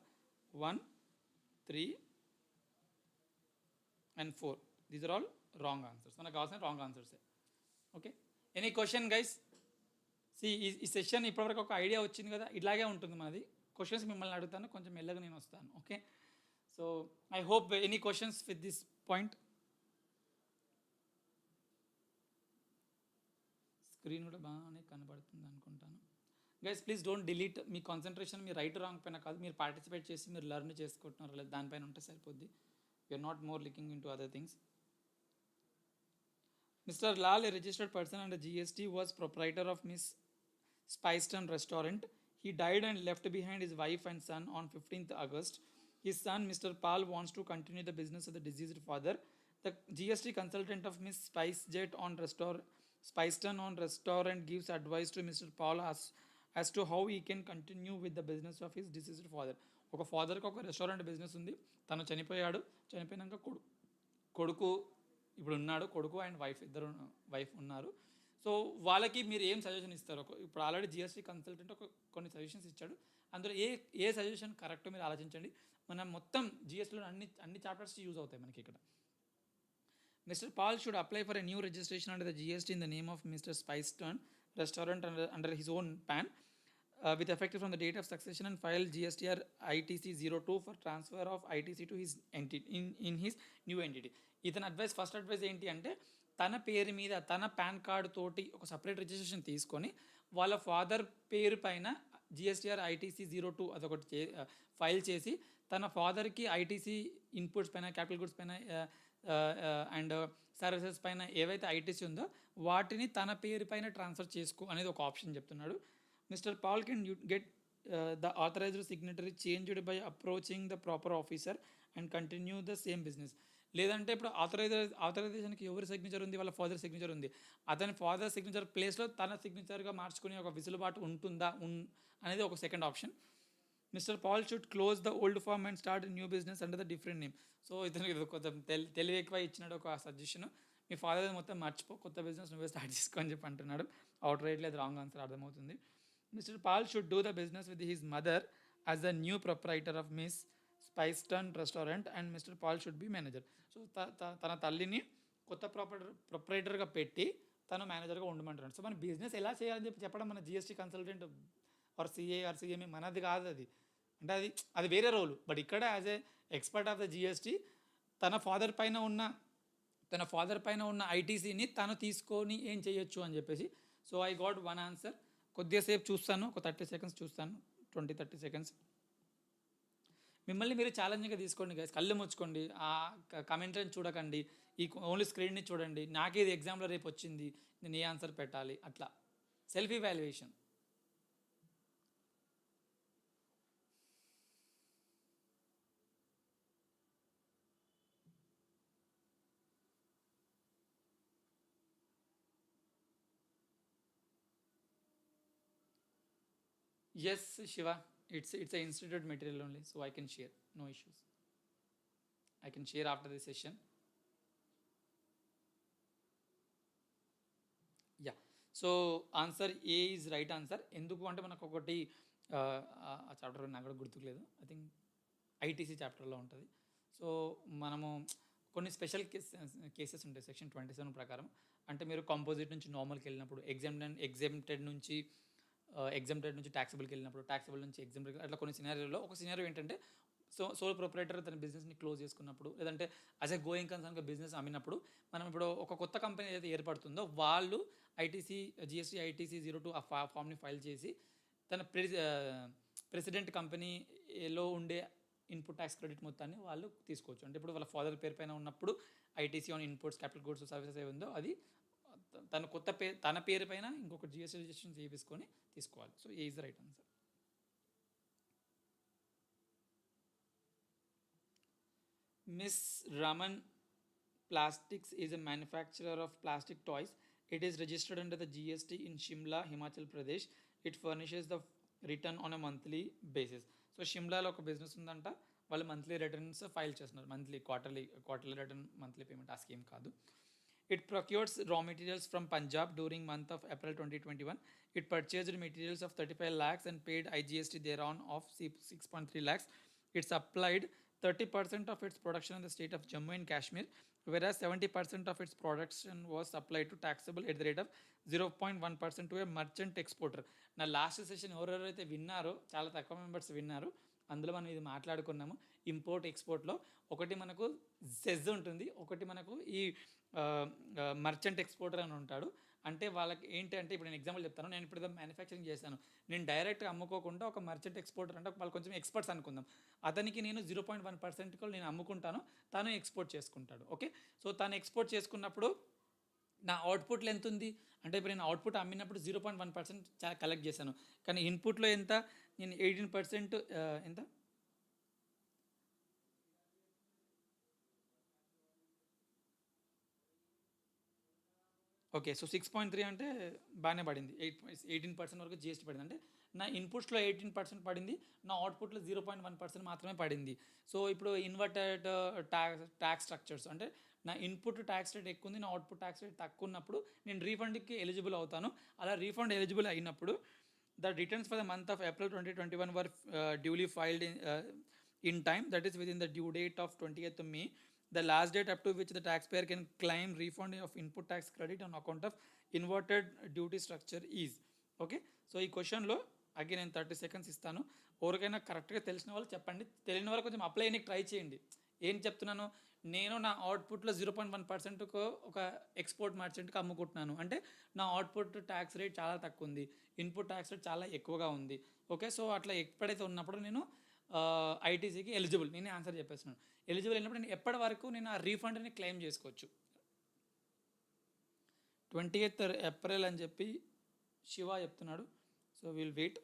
1, 3 and 4, these are all wrong answers. మనకు కావాల్సిన రాంగ్ ఆన్సర్సే. Okay, any question guys? ఈ సెషన్ ఇప్పటివరకు ఒక ఐడియా వచ్చింది కదా, ఇలాగే ఉంటుంది మనది. క్వశ్చన్స్ మిమ్మల్ని అడుగుతాను, కొంచెం మెల్లగా నేను వస్తాను. Okay, so I hope any questions with this point. Screen కూడా బాగానే కనబడుతుంది అనుకుంటాను. Guys please don't delete. Me concentration me right wrong పైన కాదు, మీరు పార్టిసిపేట్ చేసి మీరు లెర్న్ చేసుకుంటున్నారు లేదా దానిపైన ఉంటే సరిపోద్ది. You're not more looking into other things. Mr. Lal, a registered person under GST, was proprietor of Miss Spicetown restaurant. He died and left behind his wife and son on 15th August. His son, Mr. Pal, wants to continue the business of the deceased father. The GST consultant of Miss Spicetown on restaurant gives advice to Mr. Paul as to how he can continue with the business of his deceased father. ఒక ఫాదర్కి ఒక restaurant business ఉంది, తను చనిపోయినాక కొడుకు ఇప్పుడు ఉన్నాడు, కొడుకు అండ్ వైఫ్ ఉన్నారు. సో వాళ్ళకి మీరు ఏం సజెషన్ ఇస్తారు? ఇప్పుడు ఆల్రెడీ జిఎస్టీ కన్సల్టెంట్ కొన్ని సజెషన్స్ ఇచ్చాడు, అందులో ఏ సజెషన్ కరెక్ట్ మీరు ఆలోచించండి. మనం మొత్తం జిఎస్టీలో అన్ని చాప్టర్స్ యూజ్ అవుతాయి మనకి ఇక్కడ. Mister Paul should apply for a new registration under the GST in the name of mister spice turn restaurant under his own PAN with effect from the date of succession and file GSTR ITC 02 for transfer of ITC to his entity in his new entity. ఇతని first advice ఏంటి అంటే, తన పేరు మీద తన pan card తోటి ఒక separate registration తీసుకొని వాళ్ళ ఫాదర్ పేరు పైన GSTR ITC 02 అదొకటి ఫైల్ చేసి తన ఫాదర్కి ఐటీసీ ఇన్పుట్స్ పైన, క్యాపిటల్ గుడ్స్ పైన అండ్ సర్వీసెస్ పైన ఏవైతే ఐటీసీ ఉందో వాటిని తన పేరు పైన ట్రాన్స్ఫర్ చేసుకో అనేది ఒక ఆప్షన్ చెప్తున్నాడు. Mr. Paul can get the authorized signatory changed by approaching the proper officer and continue the same business. లేదంటే ఇప్పుడు ఆథరైజేషన్కి ఎవరి సిగ్నేచర్ ఉంది? వాళ్ళ ఫాదర్ సిగ్నేచర్ ఉంది. అతని ఫాదర్ సిగ్నేచర్ ప్లేస్లో తన సిగ్నేచర్గా మార్చుకునే ఒక వెసులుబాటు ఉంటుందా అనేది ఒక second option. Mister Paul should close the old firm and start new business under the different name. So ఇతనికి కొంచెం తెలివి ఎక్కువ ఇచ్చినాడు ఒక సజెషన్. మీ ఫాదర్ మొత్తం మర్చిపో, కొత్త బిజినెస్ నువ్వే స్టార్ట్ చేసుకో అని చెప్పి అంటున్నాడు. అవుట్ రైట్లీ అది రాంగ్ ఆన్సర్ అర్థమవుతుంది. Mr. Paul should do the business with his mother as the new proprietor of Miss Spicetown restaurant and Mr. Paul should be manager. So తన తల్లిని కొత్త ప్రొపరైటర్గా పెట్టి తను మేనేజర్గా ఉండమంటున్నాడు. సో మన బిజినెస్ ఎలా చేయాలని చెప్పడం మన జిఎస్టీ కన్సల్టెంట్ ఆర్ సిఏ మనది కాదు అది, అంటే అది వేరే రోల్. బట్ ఇక్కడ as a expert of the GST తన ఫాదర్ పైన ఉన్న ఐటీసీని తను తీసుకొని ఏం చేయొచ్చు అని చెప్పేసి. So I got one answer. కొద్దిసేపు చూస్తాను, ఒక 30 seconds చూస్తాను, 20-30 seconds. మిమ్మల్ని మీరు ఛాలెంజింగ్గా తీసుకోండి గైస్. కళ్ళు ముచ్చుకోండి, ఆ కమెంట్ని చూడకండి, ఈ ఓన్లీ స్క్రీన్ని చూడండి. నాకేది ఎగ్జామ్లో రేపు వచ్చింది, నేను ఏ ఆన్సర్ పెట్టాలి, అట్లా self evaluation. Yes, Shiva, it's an institute material only, so I can share, no issues. I can share after this session. Yeah, so answer A is right answer. ఎందుకు అంటే మనకు ఒకటి ఆ చాప్టర్ నాకు కూడా గుర్తుకులేదు, ఐ థింక్ ఐటీసీ చాప్టర్లో ఉంటుంది. So మనము కొన్ని స్పెషల్ కేసెస్ ఉంటాయి సెక్షన్ 27 ప్రకారం. అంటే మీరు కాంపోజిట్ నుంచి నార్మల్కి వెళ్ళినప్పుడు, ఎగ్జామ్టెడ్ నుంచి ట్యాక్సిబుల్కి వెళ్ళినప్పుడు, ట్యాక్సిబుల్ నుంచి ఎగ్జామ్టెడ్, అట్లా కొన్ని సినారియోలో ఒక సినారియో ఏంటంటే సోల్ ప్రొపరేటర్ తన బిజినెస్ని క్లోజ్ చేసుకున్నప్పుడు, లేదంటే యాజ్ ఎ గోయింగ్ కన్సర్న్గా బిజినెస్ అమ్మినప్పుడు, మనం ఇప్పుడు ఒక కొత్త కంపెనీ ఏదైతే ఏర్పడుతుందో వాళ్ళు GST ITC 02 ఆ ఫామ్ని ఫైల్ చేసి తన ప్రెసిడెంట్ కంపెనీలో ఉండే ఇన్పుట్ ట్యాక్స్ క్రెడిట్ మొత్తాన్ని వాళ్ళు తీసుకోవచ్చు. అంటే ఇప్పుడు వాళ్ళ ఫాదర్ పేరు పైన ఉన్నప్పుడు ITC on inputs, capital goods, services ఏవి ఉందో అది తన పేరు పైన ఇంకొక జిఎస్టీ రిజిస్ట్రేషన్ చేయించుకొని తీసుకోవాలి. So A is the right answer. Miss Raman Plastics is a manufacturer of plastic toys. It is registered under the GST in Shimla, Himachal Pradesh. It furnishes the return on a monthly basis. So షిమ్లాలో ఒక business ఉందంట, వాళ్ళు monthly returns file చేస్తున్నారు, quarterly return, monthly payment, ఆ scheme కాదు. It procures raw materials from Punjab during month of April 2021. It purchased materials of 35 lakhs and paid IGST thereon of 6.3 lakhs. It supplied 30% of its production in the state of Jammu and Kashmir, whereas 70% of its production was supplied to taxable at the rate of 0.1% to a merchant exporter. నా last session ఎవరెవరైతే విన్నారో చాలా తక్కువ members విన్నారు, అందులో మనం ఇది మాట్లాడుకున్నాము. ఇంపోర్ట్ ఎక్స్పోర్ట్లో ఒకటి మనకు సెజ్ ఉంటుంది, ఒకటి మనకు ఈ మర్చెంట్ ఎక్స్పోర్టర్ అని ఉంటాడు. అంటే వాళ్ళకి ఏంటి అంటే, ఇప్పుడు నేను ఎగ్జాంపుల్ చెప్తాను. నేను ఇప్పుడు మ్యానుఫ్యాక్చరింగ్ చేశాను, నేను డైరెక్ట్గా అమ్ముకోకుండా ఒక మర్చెంట్ ఎక్స్పోర్టర్ అంటే వాళ్ళు కొంచెం ఎక్స్పర్ట్స్ అనుకుందాం, అతనికి నేను 0.1% నేను అమ్ముకుంటాను, తను ఎక్స్పోర్ట్ చేసుకుంటాడు. ఓకే, సో తను ఎక్స్పోర్ట్ చేసుకున్నప్పుడు నా అవుట్పుట్లో ఎంత ఉంది అంటే, ఇప్పుడు నేను అవుట్పుట్ అమ్మినప్పుడు 0.1% కలెక్ట్ చేశాను, కానీ ఇన్పుట్లో ఎంత, నేను 18% ఎంత, ఓకే. సో 6.3 అంటే బాగానే పడింది. 18% వరకు జిఎస్టీ పడింది. అంటే నా ఇన్పుట్స్లో 18% పడింది, నా అవుట్పుట్లో 0.1% మాత్రమే పడింది. సో ఇప్పుడు ఇన్వర్టెడ్ ట్యాక్స్ స్ట్రక్చర్స్ అంటే, నా ఇన్పుట్ ట్యాక్స్ రేట్ ఎక్కువ ఉంది, నా అవుట్పుట్ ట్యాక్స్ రేట్ తక్కువ ఉన్నప్పుడు నేను రీఫండ్కి ఎలిజిబుల్ అవుతాను. అలా రీఫండ్ ఎలిజిబుల్ అయినప్పుడు the returns for the month of April 2021 were duly filed in time, that is within the due date of 20th May, the last date up to which the taxpayer can claim refund of input tax credit on account of inverted duty structure is. Okay, so ఈ క్వశ్చన్లో again నేను 30 seconds ఇస్తాను. ఎవరికైనా కరెక్ట్గా తెలిసిన వాళ్ళు చెప్పండి, తెలియని వాళ్ళు కొంచెం అప్లై అయ్యి ట్రై చేయండి. ఏం చెప్తున్నాను, నేను నా అవుట్పుట్లో 0.1%కు ఒక ఎక్స్పోర్ట్ మర్చెంట్కి అమ్ముకుంటున్నాను అంటే నా అవుట్పుట్ ట్యాక్స్ రేట్ చాలా తక్కువ ఉంది, ఇన్పుట్ ట్యాక్స్ రేట్ చాలా ఎక్కువగా ఉంది. ఓకే, సో అట్లా ఎప్పుడైతే ఉన్నప్పుడు నేను ఐటీసీకి ఎలిజిబుల్, నేనే ఆన్సర్ చెప్పేస్తున్నాను. ఎలిజిబుల్ అయినప్పుడు నేను ఎప్పటి వరకు నేను ఆ రీఫండ్ని క్లెయిమ్ చేసుకోవచ్చు. 20th April అని చెప్పి శివ చెప్తున్నాడు. So will wait.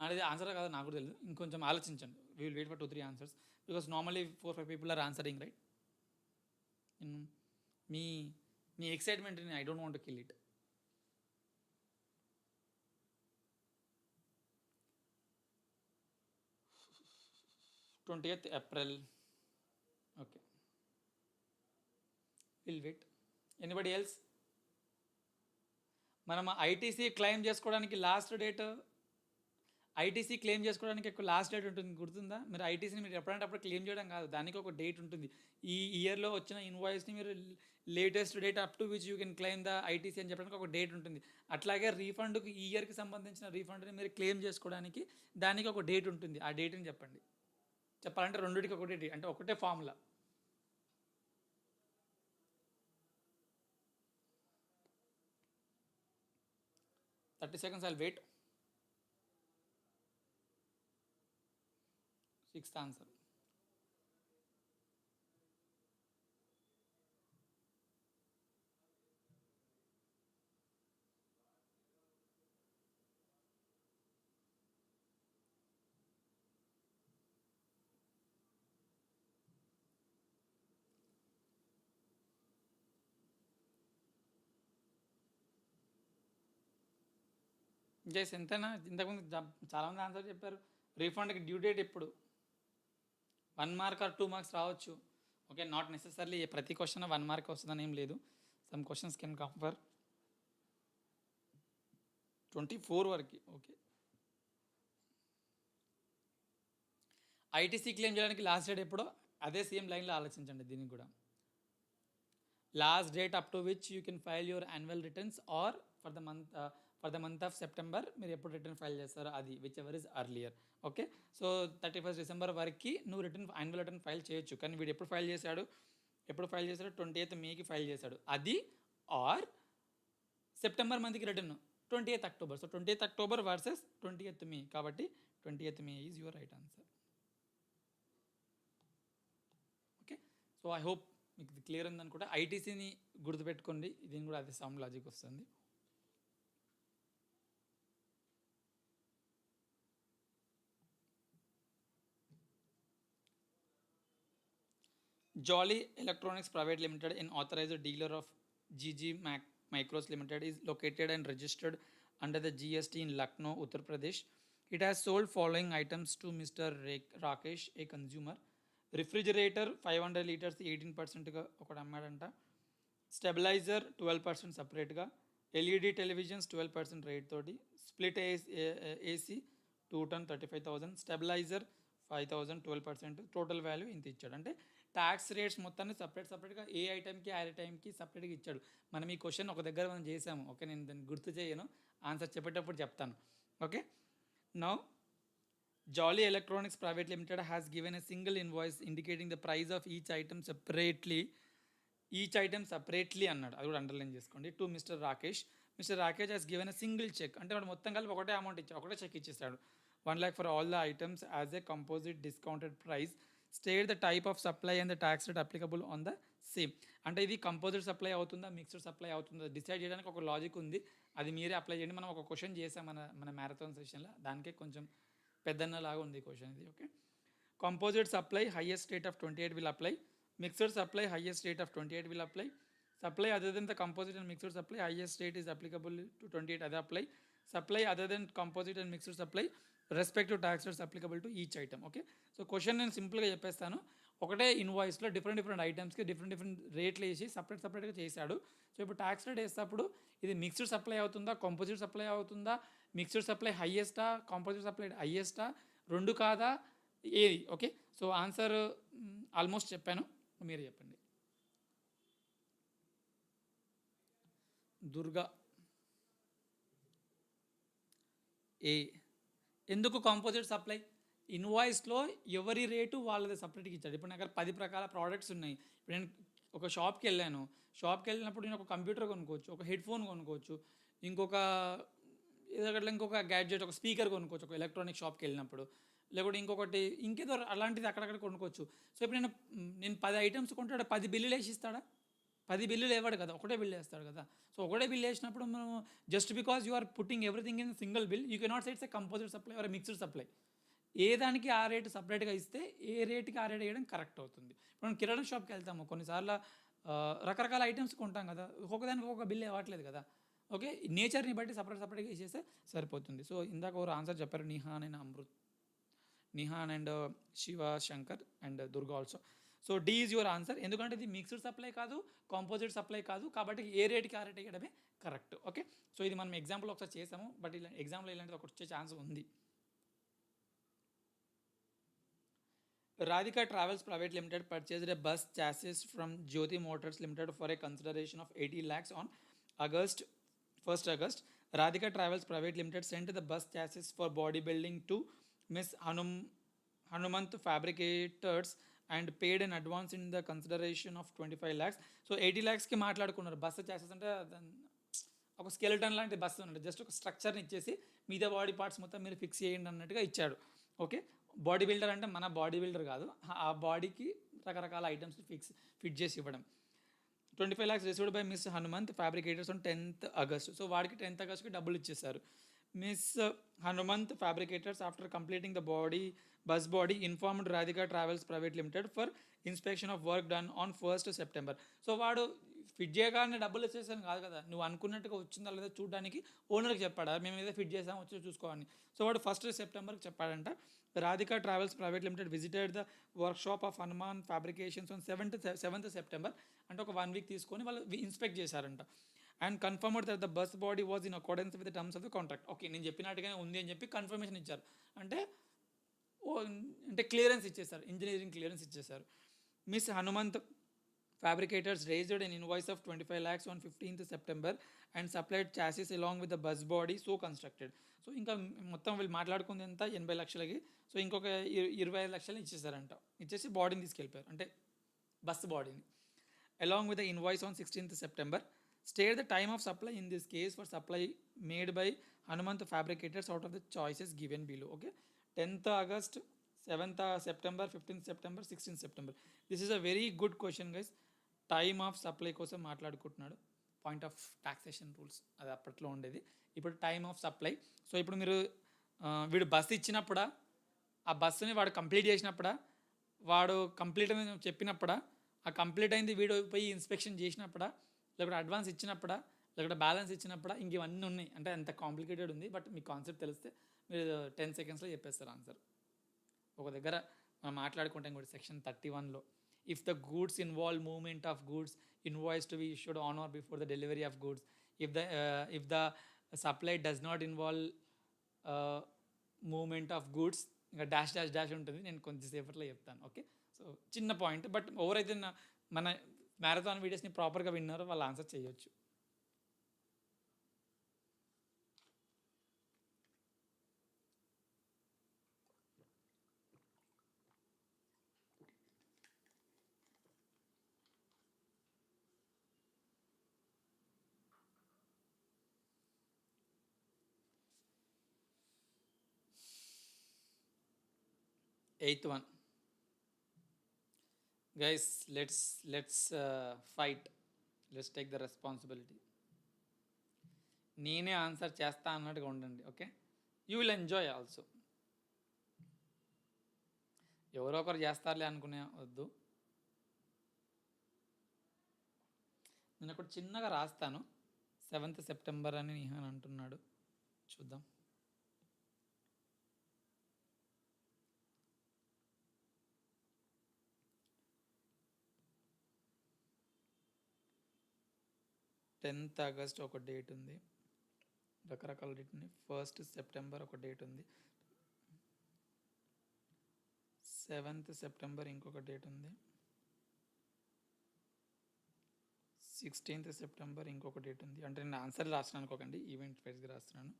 అనేది ఆన్సర్ కాదు, నాకు కూడా తెలియదు, ఇంకొంచెం ఆలోచించండి. We will wait for 2-3 answers because normally 4-5 people are answering, right? మీ మీ ఎక్సైట్మెంట్ని I don't want to kill it. April. Okay, will wait. Anybody else? మనం ఐటీసీ క్లెయిమ్ చేసుకోవడానికి లాస్ట్ డేట్, ఐటీసీ క్లెయిమ్ చేసుకోవడానికి ఎక్కువ లాస్ట్ డేట్ ఉంటుంది, గుర్తుందా? మీరు ఐటీసీని మీరు ఎప్పుడంటే అప్పుడు క్లెయిమ్ చేయడం కాదు, దానికి ఒక డేట్ ఉంటుంది. ఈ ఇయర్లో వచ్చిన ఇన్వాయిస్ని మీరు latest date up to which you can claim the ITC అని చెప్పడానికి ఒక డేట్ ఉంటుంది. అట్లాగే రీఫండ్కి ఈ ఇయర్కి సంబంధించిన రీఫండ్ని మీరు క్లెయిమ్ చేసుకోవడానికి దానికి ఒక డేట్ ఉంటుంది. ఆ డేట్ని చెప్పండి. చెప్పాలంటే రెండింటికి ఒకటే డేట్, అంటే ఒకటే formula. Thirty seconds I'll wait. Sixth answer. జస్ ఎంతైనా ఇంతకుముందు చాలామంది ఆన్సర్ చెప్పారు. రీఫండ్కి డ్యూ డేట్ ఎప్పుడు? 1 mark or 2 marks రావచ్చు. ఓకే, నాట్ నెసెసర్లీ ప్రతి క్వశ్చన్ 1 mark వస్తుందని ఏం లేదు. Some questions can come for 24 వరకు. ఓకే, ఐటీసీ క్లెయిమ్ చేయడానికి లాస్ట్ డేట్ ఎప్పుడో అదే సేమ్ లైన్లో ఆలోచించండి. దీనికి కూడా last date up to which you can file your annual returns or for the month of September మీరు ఎప్పుడు రిటర్న్ ఫైల్ చేస్తారో అది, whichever is earlier. Okay, so 31st December వరకు నువ్వు యాన్యువల్ రిటర్న్ ఫైల్ చేయొచ్చు. కానీ వీడు ఎప్పుడు ఫైల్ చేశాడు 20th May ఫైల్ చేశాడు. అది ఆర్ సెప్టెంబర్ మంత్కి return 20th October. So 20th October versus 20th May, కాబట్టి 20th May is your right answer. Okay, so I hope మీకు ఇది క్లియర్ ఉందనుకుంటే. ఐటీసీని గుర్తుపెట్టుకోండి, దీని కూడా అదే సమ్ లాజిక్ వస్తుంది. Jolly Electronics Private Limited, an authorized dealer of GG Micros Limited, is located and registered under the GST in Lucknow, Uttar Pradesh. It has sold following items to Mr. Rakesh, a consumer. Refrigerator 500 litres 18%గా ఒకటి అమ్మాడంట. Stabiliser 12% సపరేట్గా, LED televisions 12% rate తోటి, split AC 2 ton 35,000, stabiliser 5,000 12%, total value ఇంత ఇచ్చాడు. అంటే tax rates మొత్తాన్ని సపరేట్గా ఏ ఐటెంకి ఆ ఐటెంకి సపరేట్గా ఇచ్చాడు. మనం ఈ క్వశ్చన్ ఒక దగ్గర మనం చేసాము. ఓకే, నేను దాన్ని గుర్తు చేయను, ఆన్సర్ చెప్పేటప్పుడు చెప్తాను. Okay, now Jolly Electronics Private Limited has given a single invoice indicating the price of each item separately అన్నాడు. అది కూడా అండర్లైన్ చేసుకోండి. To mister Rakesh has given a single check. అంటే వాడు మొత్తం కలిపి ఒకటే అమౌంట్ ఇచ్చాడు, ఒకటే చెక్ ఇచ్చేస్తాడు. 1 lakh for all the items as a composite discounted price. State the type of supply and the tax rate applicable on the same. అంటే ఇది కంపోజిట్ సప్లై అవుతుందా, మిక్స్డ్ సప్లై అవుతుందా డిసైడ్ చేయడానికి ఒక లాజిక్ ఉంది. అది మీరే అప్లై చేయండి. మనం ఒక క్వశ్చన్ చేసాం మన మ్యారథాన్ సెషన్లో, దానికే కొంచెం పెద్దన్నలాగా ఉంది క్వశ్చన్ ఇది. Okay, composite supply highest rate of 28 will apply. Mixed supply highest rate of 28 will apply. Supply other than the composite and mixed supply highest rate is applicable to 28, అదే apply. Supply other than composite and mixed supply respective tax rates applicable to each item. Okay, so question నేను సింపుల్గా చెప్పేస్తాను. ఒకటే ఇన్వాయిస్లో different ఐటమ్స్కి different రేట్లు వేసి సపరేట్గా చేశాడు. So ఇప్పుడు ట్యాక్స్ రేట్ వేసేటప్పుడు ఇది మిక్స్డ్ సప్లై అవుతుందా, కంపోజిట్ సప్లై అవుతుందా, మిక్స్డ్ సప్లై హైయెస్టా, కంపోజిట్ సప్లై హైయెస్టా, రెండు కాదా, ఏది? ఓకే, సో ఆన్సర్ ఆల్మోస్ట్ చెప్పాను, మీరు చెప్పండి. దుర్గా ఏ. ఎందుకు కాంపోజిట్ సప్లై? ఇన్వాయిస్లో ఎవరి రేటు వాళ్ళది సపరేట్గా ఇచ్చాడు. ఇప్పుడు నాకు 10 రకాల ప్రోడక్ట్స్ ఉన్నాయి. ఇప్పుడు నేను ఒక షాప్కి వెళ్ళినప్పుడు నేను ఒక కంప్యూటర్ కొనుక్కోవచ్చు, ఒక హెడ్ ఫోన్ కొనుక్కోవచ్చు, ఇంకొక గ్యాడ్జెట్, ఒక స్పీకర్ కొనుక్కోవచ్చు ఒక ఎలక్ట్రానిక్ షాప్కి వెళ్ళినప్పుడు, లేకపోతే ఇంకేదో అలాంటిది అక్కడక్కడ కొనుక్కోవచ్చు. సో ఇప్పుడు నేను 10 ఐటమ్స్ కొంటాడు, 10 బిల్లులు వేసి ఇస్తాడా? 10 బిల్లులు ఇవ్వడు కదా, ఒకటే బిల్ వేస్తాడు కదా. సో ఒకటే బిల్ వేసినప్పుడు మనం just because you are putting everything in single bill, you cannot say it's a composite supply or mixed supply. ఏ దానికి ఆ రేటు సపరేట్గా ఇస్తే ఏ రేటుకి ఆ రేట్ వేయడం కరెక్ట్ అవుతుంది. ఇప్పుడు మనం కిరాణా షాప్కి వెళ్తాము, కొన్నిసార్లు రకరకాల ఐటమ్స్ కొంటాం కదా, ఒక్కొక్కదానికి ఒక బిల్ ఇవ్వట్లేదు కదా. ఓకే, నేచర్ని బట్టి సపరేట్గా ఇచ్చేస్తే సరిపోతుంది. సో ఇందాక ఒక ఆన్సర్ చెప్పారు, Nihan and Shiva Shankar and Durga also. So D is your answer. ఎందుకంటే ఇది మిక్స్డ్ సప్లై కాదు, కాంపోజిట్ సప్లై కాదు, కాబట్టి ఏ రేట్కి ఆ రేట్ వేయడమే కరెక్ట్. ఓకే, సో ఇది మనం ఎగ్జాంపుల్ ఒకసారి చేసాము, బట్ ఇలా ఎగ్జాంపుల్ ఇలాంటిది ఒకటి వచ్చే ఛాన్స్ ఉంది. Radhika Travels Private Limited purchased a bus chassis from Jyoti Motors Limited for a consideration of 80 lakhs on 1st August. Radhika Travels Private Limited sent the bus chassis for bodybuilding to Miss Hanumanth Fabricators and paid an advance in the consideration of 25 lakhs. So 80 lakhsకి మాట్లాడుకున్నారు. Bus chassis అంటే ఒక skeleton లాంటి bus ఉన్నట్టు, just ఒక స్ట్రక్చర్ని ఇచ్చేసి మిగతా body parts మొత్తం మీరు ఫిక్స్ చేయండి అన్నట్టుగా ఇచ్చాడు. ఓకే, బాడీ బిల్డర్ అంటే మన బాడీ బిల్డర్ కాదు, ఆ బాడీకి రకరకాల ఐటమ్స్ ఫిట్ చేసి ఇవ్వడం. 25 lakhs received by miss Hanumant fabricators on 10th August. So వాడికి 10th Augustకి డబ్బులు ఇచ్చేసారు. Miss Hanumant fabricators after completing the bus body informed Radhika travels private limited for inspection of work done on 1st September. So వాడు fit చేయగానే డబ్బులు వచ్చేసాను కాదు కదా, నువ్వు అనుకున్నట్టుగా వచ్చిందా లేదా చూడడానికి ఓనర్కి చెప్పాడా, మేము ఏదో ఫిట్ చేసాము వచ్చి చూసుకోవాలని. సో వాడు 1st Septemberకి చెప్పాడంట. Radhika travels private limited visited the work shop of Hanuman fabrications on 7th September. అంటే ఒక 1 week తీసుకొని వాళ్ళు ఇన్స్పెక్ట్ చేశారంట. And confirmed that the bus body was in accordance with the terms of the contract. Okay, నేను చెప్పినట్టుగానే ఉంది అని చెప్పి కన్ఫర్మేషన్ ఇచ్చారు. అంటే క్లియరెన్స్ ఇచ్చేసారు, ఇంజనీరింగ్ క్లియరెన్స్ ఇచ్చేసారు. Miss Hanumanth Fabricators raised an invoice of 25 lakhs on 15th September and supplied chassis along with the bus body so constructed. So ఇంకా మొత్తం వీళ్ళు మాట్లాడుకుంది ఎంత 80 లక్షలకి. సో ఇంకొక 25 లక్షలు ఇచ్చేసారంట, ఇచ్చేసి బాడీని తీసుకెళ్ళిపోయారు, అంటే బస్ బాడీని. Along with the invoice on 16th September. State the time of supply in this case for supply made by Hanumanth Fabricators out of the choices given below. Okay, 10th August, 7th September, 15th September, 16th September. This is a very good question guys. Time of supply కోసం మాట్లాడుకుంటున్నాడు. Point of taxation rules అది అప్పట్లో ఉండేది, ఇప్పుడు time of supply. So ఇప్పుడు మీరు వీడు bus ఇచ్చినప్పుడా, ఆ బస్సుని వాడు కంప్లీట్ చేసినప్పుడా, వాడు కంప్లీట్ అని చెప్పినప్పుడా, ఆ కంప్లీట్ అయింది వీడు పోయి ఇన్స్పెక్షన్ చేసినప్పుడా, లేకపోతే అడ్వాన్స్ ఇచ్చినప్పుడా, లేకపోతే బ్యాలెన్స్ ఇచ్చినప్పుడు ఇంక ఇవన్నీ ఉన్నాయి అంటే అంత కాంప్లికేటెడ్ ఉంది, బట్ మీ కాన్సెప్ట్ తెలిస్తే మీరు 10 సెకండ్స్లో చెప్పేస్తారు ఆన్సర్. ఒక దగ్గర మనం మాట్లాడుకుంటాం కూడా సెక్షన్ 31లో, if the goods involve movement of goods invoice to be issued on or before the delivery of goods, if the supply does not involve movement of goods, ఇంకా డాష్ డాష్ డాష్ ఉంటుంది, నేను కొంచెంసేపట్లో చెప్తాను. Okay, so చిన్న point, but ఎవరైతే మన marathon వీడియోస్ని ప్రాపర్గా విన్నారో వాళ్ళు ఆన్సర్ చేయొచ్చు. Eighth one, guys, let's fight, let's take the responsibility. నేనే ఆన్సర్ చేస్తా అన్నట్టుగా ఉండండి. Okay, you will enjoy also. ఎవరో ఒకరు చేస్తారులే అనుకునే వద్దు. నేను ఒకటి చిన్నగా రాస్తాను, 7th సెప్టెంబర్ అని నిహాన్ అంటున్నాడు, చూద్దాం. August 10th ఒక డేట్ ఉంది, రకరకాల డేట్ ఉంది. 1st సెప్టెంబర్ ఒక డేట్ ఉంది, 7th సెప్టెంబర్ ఇంకొక డేట్ ఉంది, 16th సెప్టెంబర్ ఇంకొక డేట్ ఉంది. అంటే నేను ఆన్సర్ రాస్తున్నాను అనుకోకండి, ఈవెంట్ వైజ్గా రాస్తున్నాను.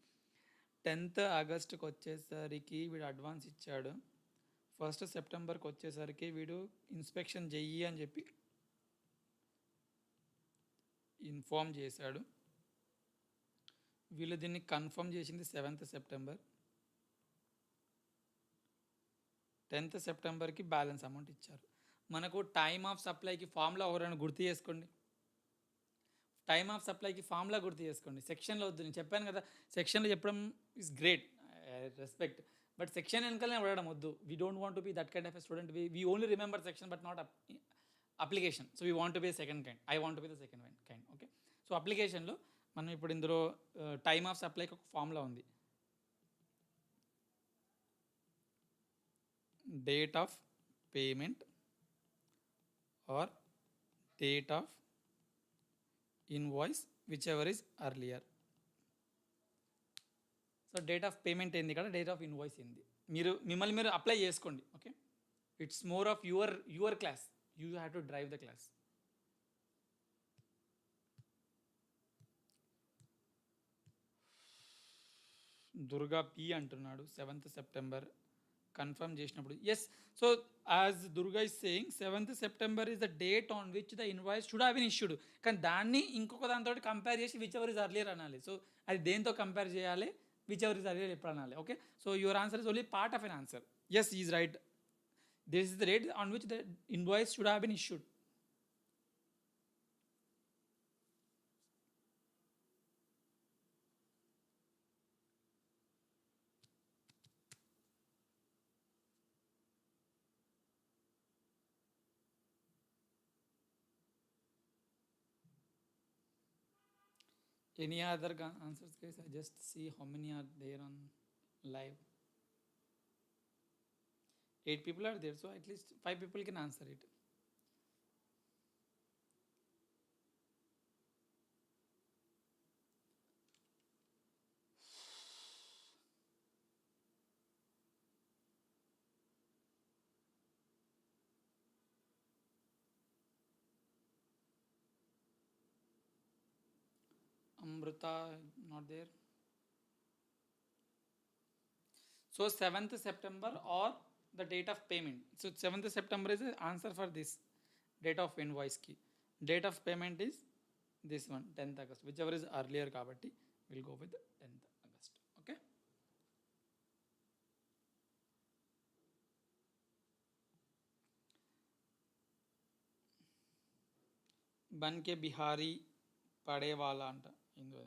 10th ఆగస్ట్కి వచ్చేసరికి వీడు అడ్వాన్స్ ఇచ్చాడు, 1st సెప్టెంబర్కి వచ్చేసరికి వీడు ఇన్స్పెక్షన్ చెయ్యి అని చెప్పి ఇన్ఫామ్ చేశాడు. వీళ్ళు దీన్ని కన్ఫర్మ్ చేసింది 7th September. 10th సెప్టెంబర్కి balance amount ఇచ్చారు. మనకు టైమ్ ఆఫ్ సప్లైకి ఫార్ములా ఎవరైనా గుర్తు చేసుకోండి. టైమ్ ఆఫ్ సప్లైకి ఫార్ములా గుర్తు చేసుకోండి. సెక్షన్లో వద్దు, నేను చెప్పాను కదా, సెక్షన్లో చెప్పడం is great, respect, but section వెనకాలనే పడడం వద్దు. We don't want to be that kind of a student. We only remember section but not application. So we want to be second kind, I want to be the second kind. Okay, so అప్లికేషన్లో మనం ఇప్పుడు ఇందులో time of సప్లైకి ఒక formula ఉంది, date of payment or date of invoice which ever is earlier. So date of payment ఏంది కదా, date of invoice ఏంది, మిమ్మల్ని మీరు అప్లై చేసుకోండి. Okay, it's more of your class, you have to drive the class. Durga P అంటున్నాడు 7th September confirm చేసినప్పుడు. Yes, so as Durga is saying 7th September is the date on which the invoice should have been issued. కానీ దాన్ని ఇంకొక దాంతో compare చేసి whichever is earlier అనాలి. So అది దేంతో కంపేర్ చేయాలి, విచ్ ఎవర్ ఇస్ అర్లియర్ ఎప్పుడు అనాలి. Okay, so your answer is only part of an answer. Yes, is right, this is the date on which the invoice should have been issued. Any other answers, guys? I just see how many are there on live. 8 people are there, so at least 5 people can answer it. Amrita, not there. So 7th September or the date of payment. So 7th September is the answer for this date of invoice key. Date of payment is this one, 10th August, whichever is earlier kabatti we'll go with 10th August. Okay, Banke Bihari Padewala anta indu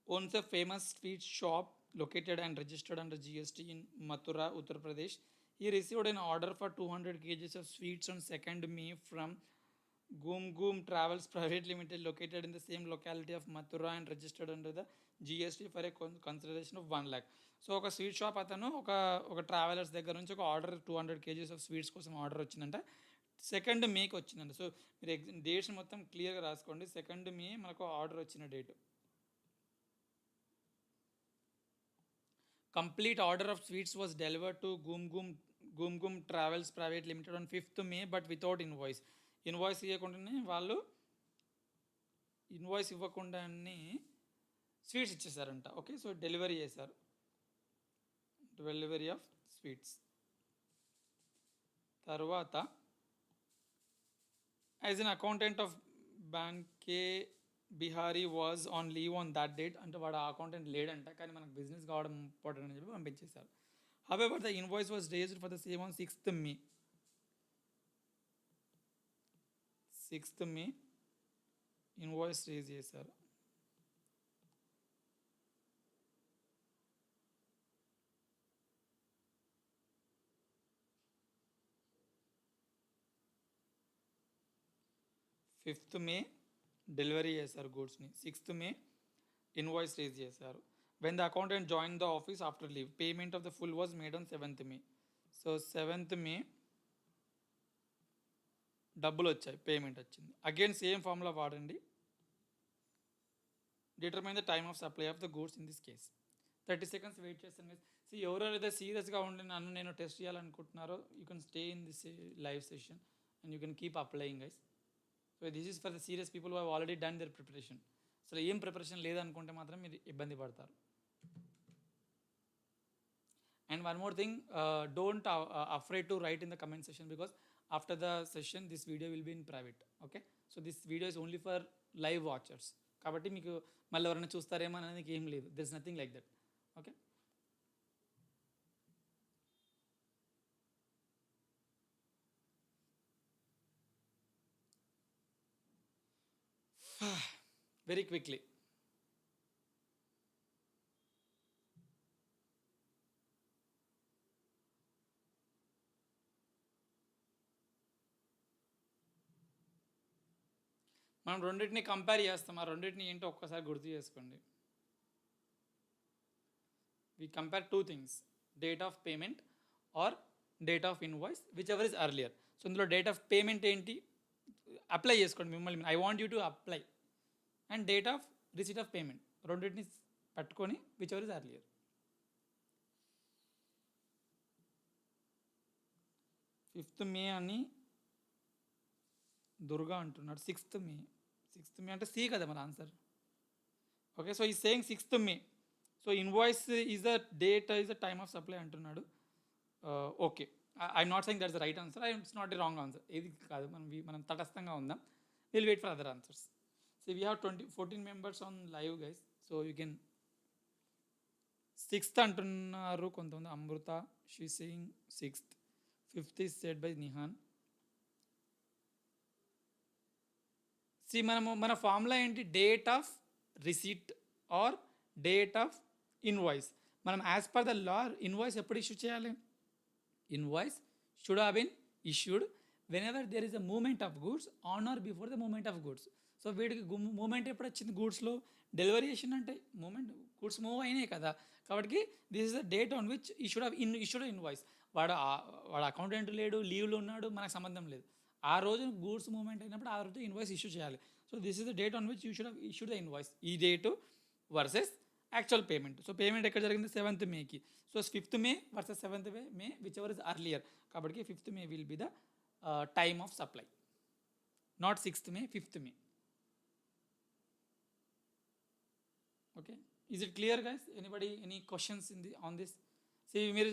owns a famous sweet shop located and registered under GST in Mathura, Uttar Pradesh. He received an order for 200 kgs of sweets on 2nd May from Goom Goom Travels Private Limited located in the same locality of Mathura and registered under the GST for a consideration of 1 lakh. So ఒక sweet shop అతను ఒక travellers దగ్గర నుంచి ఒక order 200 kgs of sweets కోసం order వచ్చిందంట. 2nd మేకి వచ్చిందంట. So మీరు డేట్స్ మొత్తం క్లియర్గా రాసుకోండి. 2nd మే మనకు ఆర్డర్ వచ్చిన date. Complete order of sweets was delivered to Goom Goom Travels Private Limited on 5th May but without invoice. Invoice ఇవ్వకుండానే వాళ్ళు ఇన్వాయిస్ ఇవ్వకుండానే స్వీట్స్ ఇచ్చేసారంట. ఓకే, సో డెలివరీ చేశారు. Delivery of sweets. తర్వాత యాజ్ అన్ అకౌంటెంట్ ఆఫ్ బ్యాంకే Bihari was on leave on that date. అంటే వాడు accountant లేడంట, కానీ మనకు బిజినెస్ కావడం ఇంపార్టెంట్ అని చెప్పి పంపించేశారు. However the invoice was raised for the same on 6th May. 6th May invoice raise చేశారు. ఫిఫ్త్ మే డెలివరీ చేశారు గూడ్స్ని. 6th May ఇన్వాయిస్ రేజ్ చేశారు. When the accountant join the office after leave payment of the full was made on 7th May. So 7th May డబ్బులు వచ్చాయి, payment వచ్చింది. Again same formula వాడండి. Determine the time of supply of the goods in this case. 30 seconds wait చేస్తాను guys. So ఎవరైతే సీరియస్గా ఉండి నన్ను నేను టెస్ట్ చేయాలనుకుంటున్నారో you can stay in this live session and you can keep applying guys. So this is for the serious people who have already done there preparation. అసలు ఏం preparation లేదనుకుంటే మాత్రం మీరు ఇబ్బంది పడతారు. And one more thing, don't afraid to write in the comment section because after the session this video will be in private. Okay, so this video is only for live watchers. కాబట్టి మీకు మళ్ళీ ఎవరైనా చూస్తారేమో అనేది ఏం లేదు. there is nothing like that. Okay, very quickly. మనం రెండింటిని compare చేస్తాం. ఆ రెండింటిని ఏంటో ఒక్కసారి గుర్తు చేసుకోండి. We compare 2 things, date of payment or date of invoice whichever is earlier. So ఇందులో డేట్ ఆఫ్ పేమెంట్ ఏంటి అప్లై చేసుకోండి మిమ్మల్ని. I want you to apply. And date of receipt of payment రెండింటిని పట్టుకొని whichever is earlier. Fifth May అని దుర్గా అంటున్నాడు. 6th May. 6th May అంటే C కదా మన answer. Okay, so he saying 6th May. So invoice is the date is the time of supply అంటున్నాడు. Okay, I'm not saying that's the right answer, it's not the wrong answer. ఇది కాదు, మనం తటస్థంగా ఉందాం. Will wait for other answers. So we have 14 members on live guys. So you can 6th అంటున్నారు కొంతమంది. Amrita she saying 6th. 5th is said by Nihan. మన formula ఏంటి? Date of receipt or date of invoice. మనం as per the law invoice ఎప్పుడు issue చేయాలి? Invoice should have been issued whenever there is a moment of goods on or before the moment of goods. So వీడికి moment ఎప్పుడు వచ్చింది గూడ్స్లో? Delivery చేసిందంటే moment goods move అయినాయి కదా. కాబట్టి this is the date on which he should have issued invoice. వాడు accountant లేడు, లీవ్లో ఉన్నాడు, మనకు సంబంధం లేదు. ఆ రోజు గూడ్స్ మూవ్మెంట్ అయినప్పుడు ఆ రోజు ఇన్వాయిస్ ఇష్యూ చేయాలి. So this is the date on which you should have issued the invoice. ఈ date versus actual payment. So payment ఎక్కడ జరిగింది? 7th Mayకి. So 5th May versus 7th May whichever is earlier. కాబట్టి 5th May will be the time of supply, not 6th May, 5th May. Okay, is it clear guys? Anybody any questions on this? So మీరు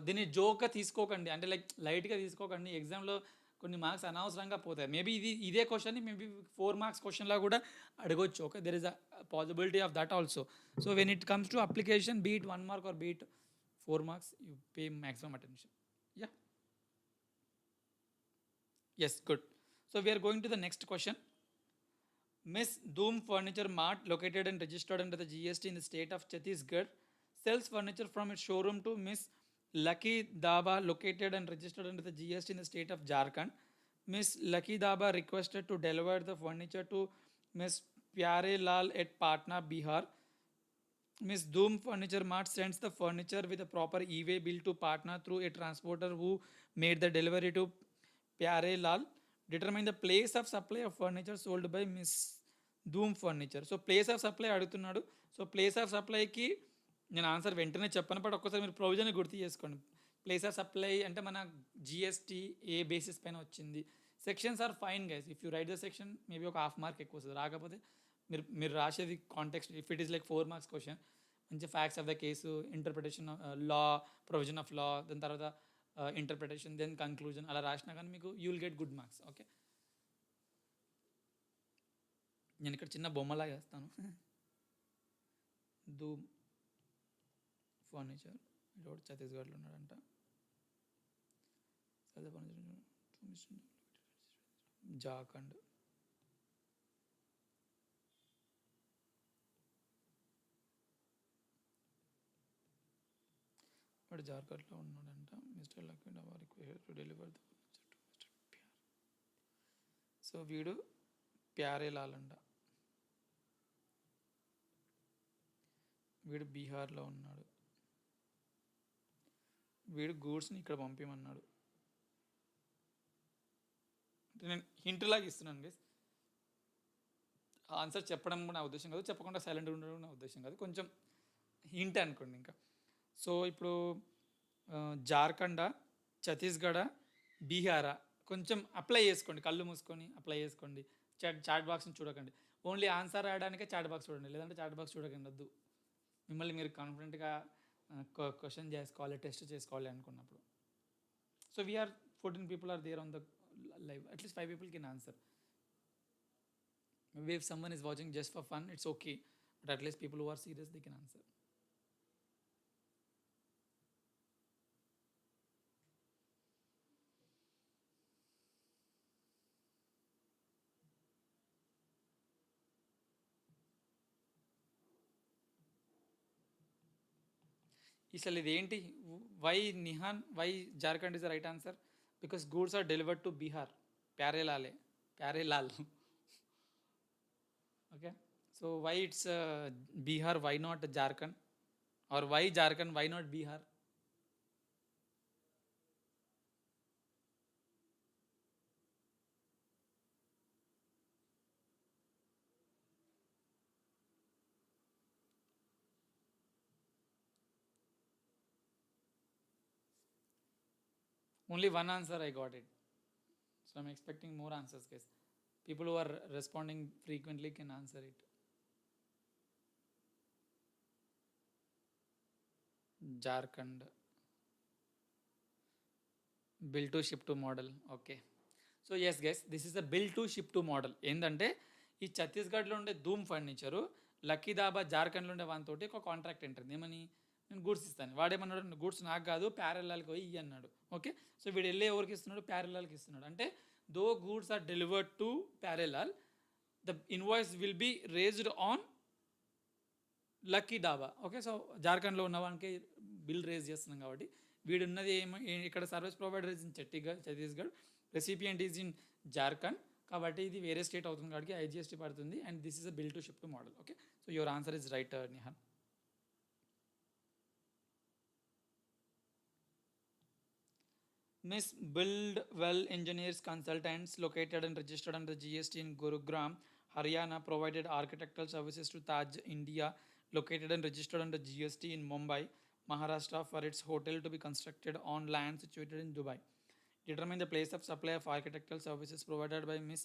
దీన్ని జోక్గా తీసుకోకండి, అంటే లైట్గా తీసుకోకండి. ఎగ్జామ్లో కొన్ని మార్క్స్ అనవసరంగా పోతాయి. మేబీ ఇదే క్వశ్చన్ని మేబీ 4 marks క్వశ్చన్లా కూడా అడగొచ్చు. Okay, there is a possibility of that also. So when it comes to application, be it 1 mark or be it 4 marks, you pay maximum attention. Yeah, yes, good. So we're going to the next question. Miss Doom Furniture Mart, located and registered under the GST in the state of Chhattisgarh, sells furniture from its showroom to Miss Lucky Daba, located and registered under the GST in the state of Jharkhand. Miss Lucky Daba requested to deliver the furniture to Miss Pyare Lal at Patna, Bihar. Miss Doom Furniture Mart sends the furniture with a proper e-way bill to Patna through a transporter who made the delivery to Pyare Lal. Determine the place of supply of furniture sold by Miss Doom Furniture. So place of supply అడుగుతున్నాడు. So place of సప్లైకి నేను answer వెంటనే చెప్పను, but ఒక్కసారి మీరు provision గుర్తు చేసుకోండి. Place of supply అంటే మన జిఎస్టీ ఏ బేసిస్ పైన వచ్చింది. Sections are fine guys. If you write the section maybe ఒక హాఫ్ మార్క్ ఎక్కువ వస్తుంది. రాకపోతే మీరు రాసేది context. If it is like 4 marks question, మంచి facts of the case, interpretation law, provision of law, దాని తర్వాత ఇంటర్ప్రిటేషన్, దెన్ కంక్లూజన్, అలా రాసినా కానీ మీకు you will get good marks. Okay, నేను ఇక్కడ చిన్న బొమ్మలా వేస్తాను. ధూమ్ ఫర్నిచర్ రోడ్ ఛత్తీస్గఢ్లో ఉన్నాడంట. జార్ఖండ్. వాడు జార్ఖండ్లో ఉన్నాడంట. Mister lucky Dhaba request to deliver the furniture to mister Pyar. So వీడు ప్యారే లాల్ అంట. వీడు బీహార్లో ఉన్నాడు. వీడు గూడ్స్ని ఇక్కడ పంపించమన్నాడు. అంటే నేను హింట్ లాగా ఇస్తున్నాను గైస్. ఆన్సర్ చెప్పడం కూడా నా ఉద్దేశం కాదు, చెప్పకుండా సైలెంట్గా ఉండడం నా ఉద్దేశం కాదు, కొంచెం హింట్ అనుకోండి. ఇంకా సో ఇప్పుడు జార్ఖండ్, ఛత్తీస్గఢ, బీహారా, కొంచెం అప్లై చేసుకోండి, కళ్ళు మూసుకొని అప్లై చేసుకోండి. చాట్ బాక్స్ని చూడకండి. ఓన్లీ ఆన్సర్ రాయడానికే చాట్ బాక్స్ చూడండి, లేదంటే చాట్ బాక్స్ చూడకండి. వద్దు. మిమ్మల్ని మీరు కాన్ఫిడెంట్గా క్వశ్చన్ చేసుకోవాలి, టెస్ట్ చేసుకోవాలి అనుకున్నప్పుడు. So we're 14 people are there on the live. At least 5 people can answer. Maybe if someone is watching just for fun, it's okay. But at least people who are serious, they can answer. అసలు ఇదేంటి? Why Nihan, why Jharkhand is the right answer? Because goods are delivered to Bihar. Pyarelal. Okay, so why it's Bihar, why not Jharkhand? Or why Jharkhand, why not Bihar? Only one answer I got it. So I'm expecting more answers, guys. People who are responding frequently can answer it. Jharkhand. Bill to ship to model. Okay. So yes guys, this is the bill to ship to model. ఏంటంటే ఈ ఛత్తీస్గఢ్లో ఉండే ధూమ్ furniture lucky dhaba జార్ఖండ్లో ఉండే వానితోటి ఒక contract enter. ఏమని? నేను goods ఇస్తాను. వాడేమన్నాడు? గూడ్స్ నాకు కాదు, ప్యారలాల్కి పోయి ఇయ్యి అన్నాడు. ఓకే, సో వీడు వెళ్ళి ఎవరికి ఇస్తున్నాడు? ప్యారలాల్కి ఇస్తున్నాడు. అంటే though goods are delivered to Pyarelal, the invoice will be raised on lucky Dhaba. Okay, so జార్ఖండ్లో ఉన్న వానికి బిల్ రేజ్ చేస్తున్నాం కాబట్టి వీడున్నది ఇక్కడ service provider is in Chhattisgarh, recipient is in Jharkhand, కాబట్టి ఇది వేరే స్టేట్ అవుతుంది కాబట్టి ఐజిఎస్టీ పడుతుంది. And this is a bill to ship to model. Okay, so your answer is right Nihan. Miss Buildwell Engineers Consultants, located and registered under GST in Gurugram, Haryana, provided architectural services to Taj India, located and registered under GST in Mumbai, Maharashtra, for its hotel to be constructed on land situated in Dubai. Determine the place of supply of architectural services provided by Miss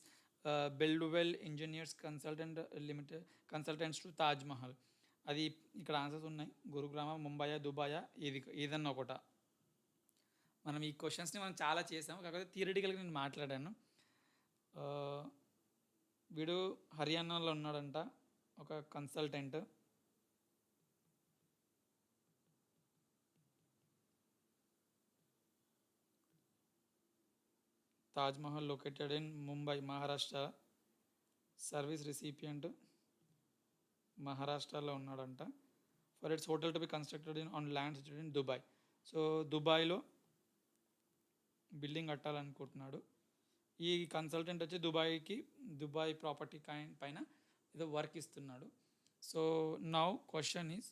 Buildwell Engineers Consultants to Taj Mahal. అది ఇక్కడ answers ఉన్నాయి. గురుగ్రామ, Mumbai, Dubai, ఏదన్నా ఒకట. మనం ఈ క్వశ్చన్స్ని మనం చాలా చేసాము, కాకపోతే థియరిటికల్గా నేను మాట్లాడాను. వీడు హర్యానాలో ఉన్నాడంట, ఒక consultant. Taj Mahal located in Mumbai, Maharashtra. Service recipient మహారాష్ట్రలో ఉన్నాడంట. For it's hotel to be constructed in on land situated in Dubai. So దుబాయ్లో బిల్డింగ్ కట్టాలనుకుంటున్నాడు. ఈ కన్సల్టెంట్ వచ్చి దుబాయ్ ప్రాపర్టీ పైన ఏదో వర్క్ ఇస్తున్నాడు. So now question is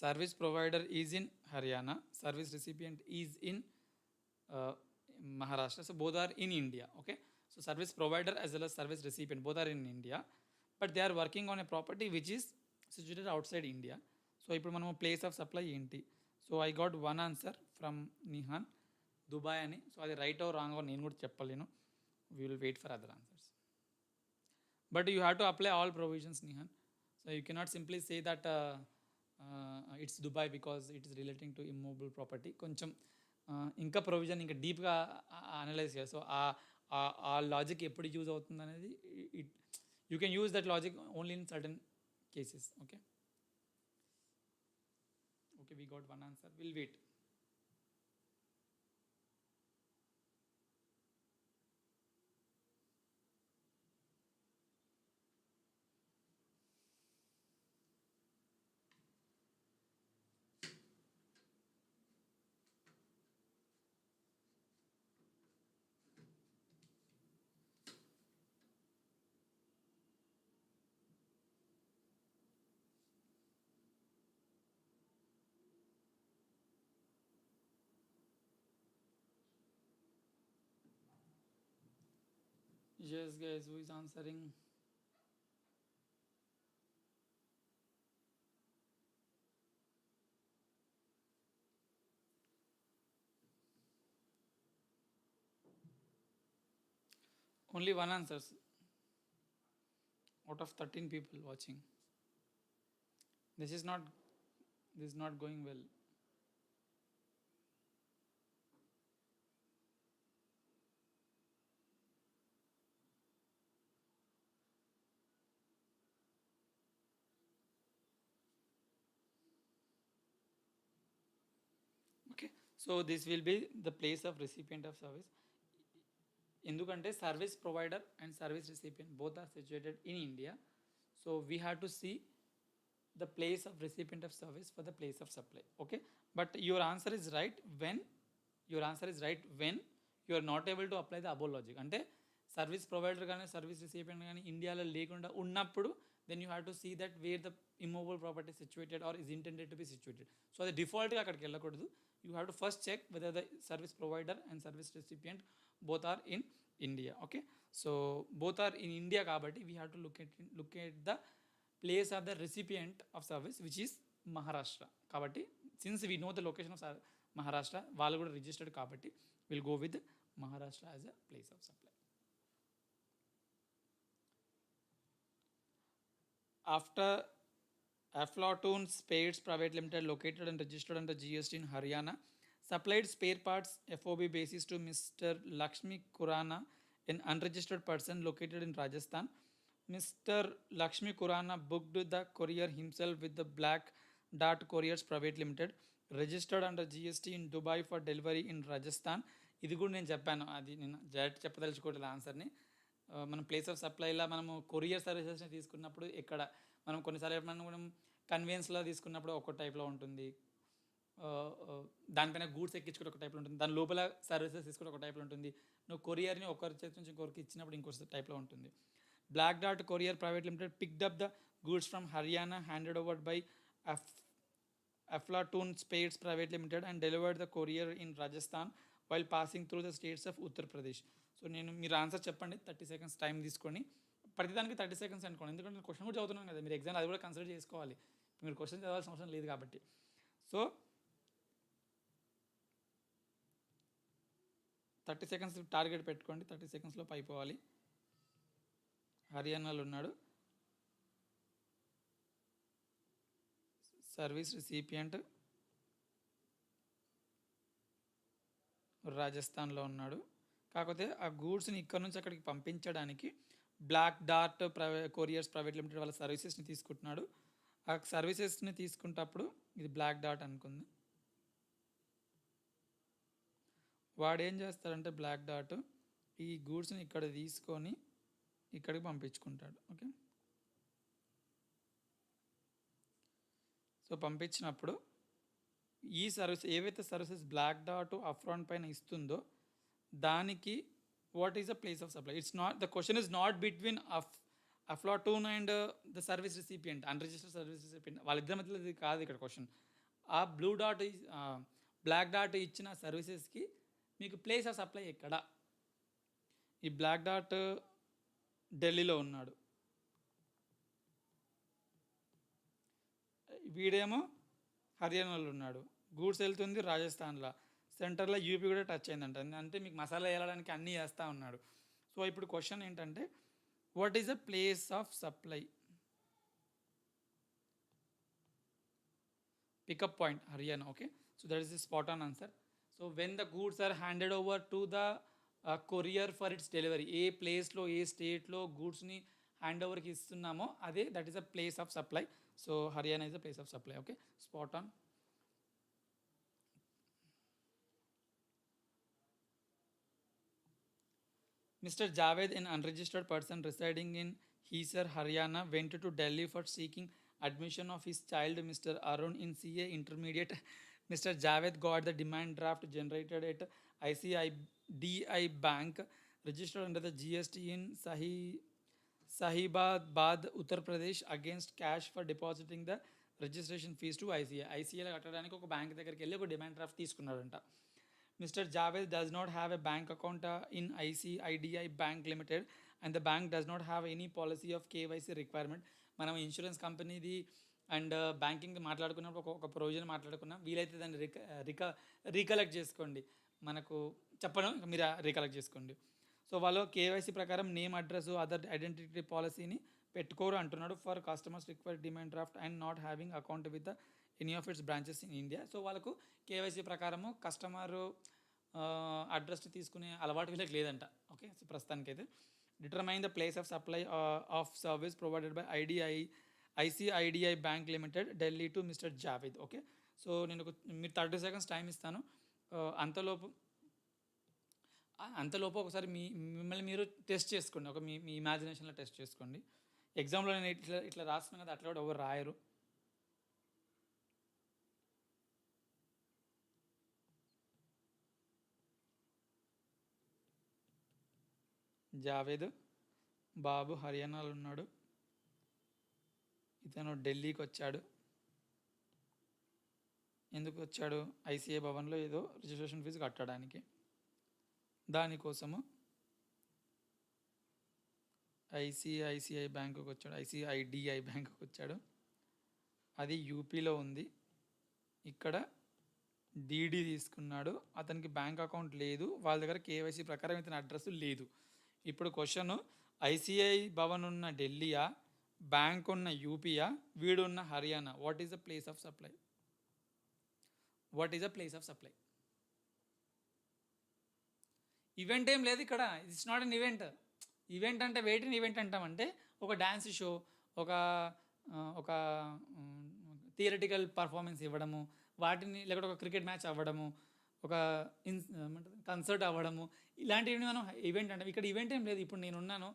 service provider is in Haryana, service recipient is in Maharashtra. So both are in India. Okay. So service provider as well as service recipient both are in India, but they are working on a property which is situated outside India. So ఇప్పుడు మనం place of supply ఏంటి? So I got one answer from Nihan, Dubai అని. So అది right or wrong నేను కూడా చెప్పలేను. We will wait for other answers. But you have to apply all provisions, Nihan. So you cannot simply say that it's Dubai because it is relating to immovable property. కొంచెం ఇంకా provision ఇంకా డీప్గా analyse చేయాలి. So ఆ logic ఎప్పుడు use అవుతుంది అనేది you can use that logic only in certain cases. Okay okay, we got one answer. Will wait. Yes guys, who is answering? Only one answers out of 13 people watching. This is not going well. Okay, so this will be the place of recipient of service. ఎందుకంటే service provider and service recipient both are situated in India. So we have to see the place of recipient of service for the place of supply. Okay, but your answer is right when you are not able to apply the above logic. అంటే service provider కానీ service recipient కానీ ఇండియాలో లేకుండా ఉన్నప్పుడు then you have to see that where the immovable property is situated or is intended to be situated. So అది డిఫాల్ట్గా అక్కడికి వెళ్ళకూడదు. You have to first check whether the service provider and service recipient both are in India. Okay, so both are in India కాబట్టి we have to look at the place of the recipient of service which is Maharashtra. కాబట్టి since we know the location of Maharashtra, వాళ్ళు కూడా registered కాబట్టి we'll go with Maharashtra as a place of supply. After Aflatun Spares Private Limited, located and registered under GST in Haryana, supplied spare parts FOB basis to Mr. Lakshmi Kurana, an unregistered person located in Rajasthan. Mr. Lakshmi Kurana booked the courier himself with the Black Dart Couriers Private Limited, registered under GST in Dubai for delivery in Rajasthan. ఇది కూడా నేను చెప్పాను, అది నేను direct చెప్పదలుచుకోవట్లేదు ఆన్సర్ని. మనం place of సప్లైలో మనము courier సర్వీసెస్ని తీసుకున్నప్పుడు ఇక్కడ మనం కొన్నిసార్లు మనం కన్వీనియన్స్లో తీసుకున్నప్పుడు ఒక టైప్లో ఉంటుంది, దానిపైన గూడ్స్ ఎక్కించుకుంటే ఒక టైప్లో ఉంటుంది, దాని లోపల సర్వీసెస్ తీసుకుంటే ఒక టైప్లో ఉంటుంది, నువ్వు కొరియర్ని ఒకరి చేతి నుంచి ఇంకొకరికి ఇచ్చినప్పుడు ఇంకో టైప్లో ఉంటుంది. Black Dart Courier Private Limited picked up the goods from Haryana, handed over by Aflatun Spares Private Limited and delivered the courier in Rajasthan while passing through the states of Uttar Pradesh. So నేను మీరు answer చెప్పండి, 30 seconds time తీసుకొని, ప్రతిదానికి 30 seconds అనుకోండి, ఎందుకంటే నేను question కూడా చదువుతున్నాను కదా, మీరు ఎగ్జామ్ అది కూడా కన్సిడర్ చేసుకోవాలి. మీరు క్వశ్చన్ చదవాల్సిన అవసరం లేదు కాబట్టి. సో 30 seconds టార్గెట్ పెట్టుకోండి, 30 secondsలో అయిపోవాలి. హర్యానాలో ఉన్నాడు, సర్వీస్ రిసిపియంట్ రాజస్థాన్లో ఉన్నాడు. కాకపోతే ఆ గూడ్స్ని ఇక్కడ నుంచి అక్కడికి పంపించడానికి Black Dart Couriers Private Limited వాళ్ళ సర్వీసెస్ని తీసుకుంటున్నాడు. ఆ సర్వీసెస్ని తీసుకుంటప్పుడు ఇది బ్లాక్ డాట్ అనుకుంది. వాడు ఏం చేస్తాడంటే బ్లాక్ డాట్ ఈ గూడ్స్ని ఇక్కడ తీసుకొని ఇక్కడికి పంపించుకుంటాడు. ఓకే, సో పంపించినప్పుడు ఈ సర్వీస్ ఏవైతే సర్వీసెస్ బ్లాక్ డాట్ అఫ్రాన్ పైన ఇస్తుందో దానికి what is the place of supply. It's not, the question is not between Aflatoon and the service recipient, unregistered service recipient, వాళ్ళిద్దరి మధ్యలో ఇది కాదు ఇక్కడ క్వశ్చన్. ఆ బ్లాక్ డాట్ ఇచ్చిన సర్వీసెస్కి మీకు ప్లేస్ ఆఫ్ సప్లై ఎక్కడ? ఈ బ్లాక్ డాట్ ఢిల్లీలో ఉన్నాడు, వీడేమో హర్యానాలో ఉన్నాడు, గూడ్స్ వెళ్తుంది రాజస్థాన్లో, సెంటర్లో యూపీ కూడా టచ్ అయిందంట. అంటే మీకు మసాలా వేయడానికి అన్నీ వేస్తూ ఉన్నాడు. సో ఇప్పుడు క్వశ్చన్ ఏంటంటే what is the place of supply? Pickup point Haryana. Okay, so that is the spot on answer. So when the goods are handed over to the courier for its delivery, ఏ ప్లేస్లో ఏ స్టేట్లో గూడ్స్ని hand ఓవర్కి ఇస్తున్నామో అదే, that is the place of supply. So Haryana is the place of supply. Okay, spot on. Mr. Javed, an unregistered person residing in Hisar, Haryana, went to Delhi for seeking admission of his child, Mr. Arun, in CA Intermediate. Mr. Javed got the demand draft generated at ICIDI Bank, registered under the GST in Sahibabad, Uttar Pradesh, against cash for depositing the registration fees to ICI. ICI కట్టడానికి ఒక bank దగ్గరికి వెళ్ళి ఒక demand draft తీసుకున్నాడంట. Mr. Javed does not have a bank account in ICIDI Bank Limited, and the bank does not have any policy of KYC requirement. మనం insurance కంపెనీది and banking మాట్లాడుకున్నప్పుడు ఒక ప్రొవిజన్ మాట్లాడుకున్నాం. వీలైతే దాన్ని రీకలెక్ట్ చేసుకోండి, మనకు చెప్పను, మీరు రీకలెక్ట్ చేసుకోండి. సో వాళ్ళు కేవైసీ ప్రకారం నేమ్, అడ్రస్, అదర్ ఐడెంటిటీ పాలసీని పెట్టుకోరు అంటున్నాడు. For customers require demand draft and not having account with the any of it's branches in India. So వాళ్ళకు కేవైసీ ప్రకారము కస్టమర్ అడ్రస్ తీసుకునే అలవాటు వీళ్ళకి లేదంట. ఓకే, సో ప్రస్తుతానికైతే determine the place of supply of service provided by ICIDI bank limited, Delhi to mister Javed. Okay, so నేను మీరు 30 seconds time ఇస్తాను. అంతలోపు ఒకసారి మిమ్మల్ని మీరు టెస్ట్ చేసుకోండి, మీ ఇమాజినేషన్లో టెస్ట్ చేసుకోండి. ఎగ్జామ్లో నేను ఇట్లా రాస్తున్నాను కదా, అట్లా కూడా ఎవరు రాయరు. జావేద్ బాబు హర్యానాలో ఉన్నాడు, ఇతను ఢిల్లీకి వచ్చాడు. ఎందుకు వచ్చాడు? ఐసిఐ భవన్లో ఏదో రిజిస్ట్రేషన్ ఫీజు కట్టడానికి. దానికోసము ఐసిఐసిఐ బ్యాంకుకి వచ్చాడు, ICIDI బ్యాంకుకి వచ్చాడు. అది యూపీలో ఉంది. ఇక్కడ డీడీ తీసుకున్నాడు, అతనికి బ్యాంక్ అకౌంట్ లేదు, వాళ్ళ దగ్గర కేవైసీ ప్రకారం ఇతని అడ్రస్ లేదు. ఇప్పుడు క్వశ్చన్, ఐసిఐ భవన్ ఉన్న ఢిల్లీయా, బ్యాంక్ ఉన్న యూపీయా, వీడున్న Haryana, what is the place of supply? What is the place of supply? Event ఏం లేదు ఇక్కడ, it's not an event. Event అంటే వెయిటింగ్ ఈవెంట్ అంటామంటే ఒక డ్యాన్స్ షో, ఒక థియరటికల్ పర్ఫార్మెన్స్ ఇవ్వడము, వాటిని లేకపోతే ఒక క్రికెట్ మ్యాచ్ అవ్వడము, ఒక కన్సర్ట్ అవ్వడము, ఇలాంటివి మనం ఈవెంట్ అంటే. ఇక్కడ ఈవెంట్ ఏం లేదు. ఇప్పుడు నేను ఉన్నాను,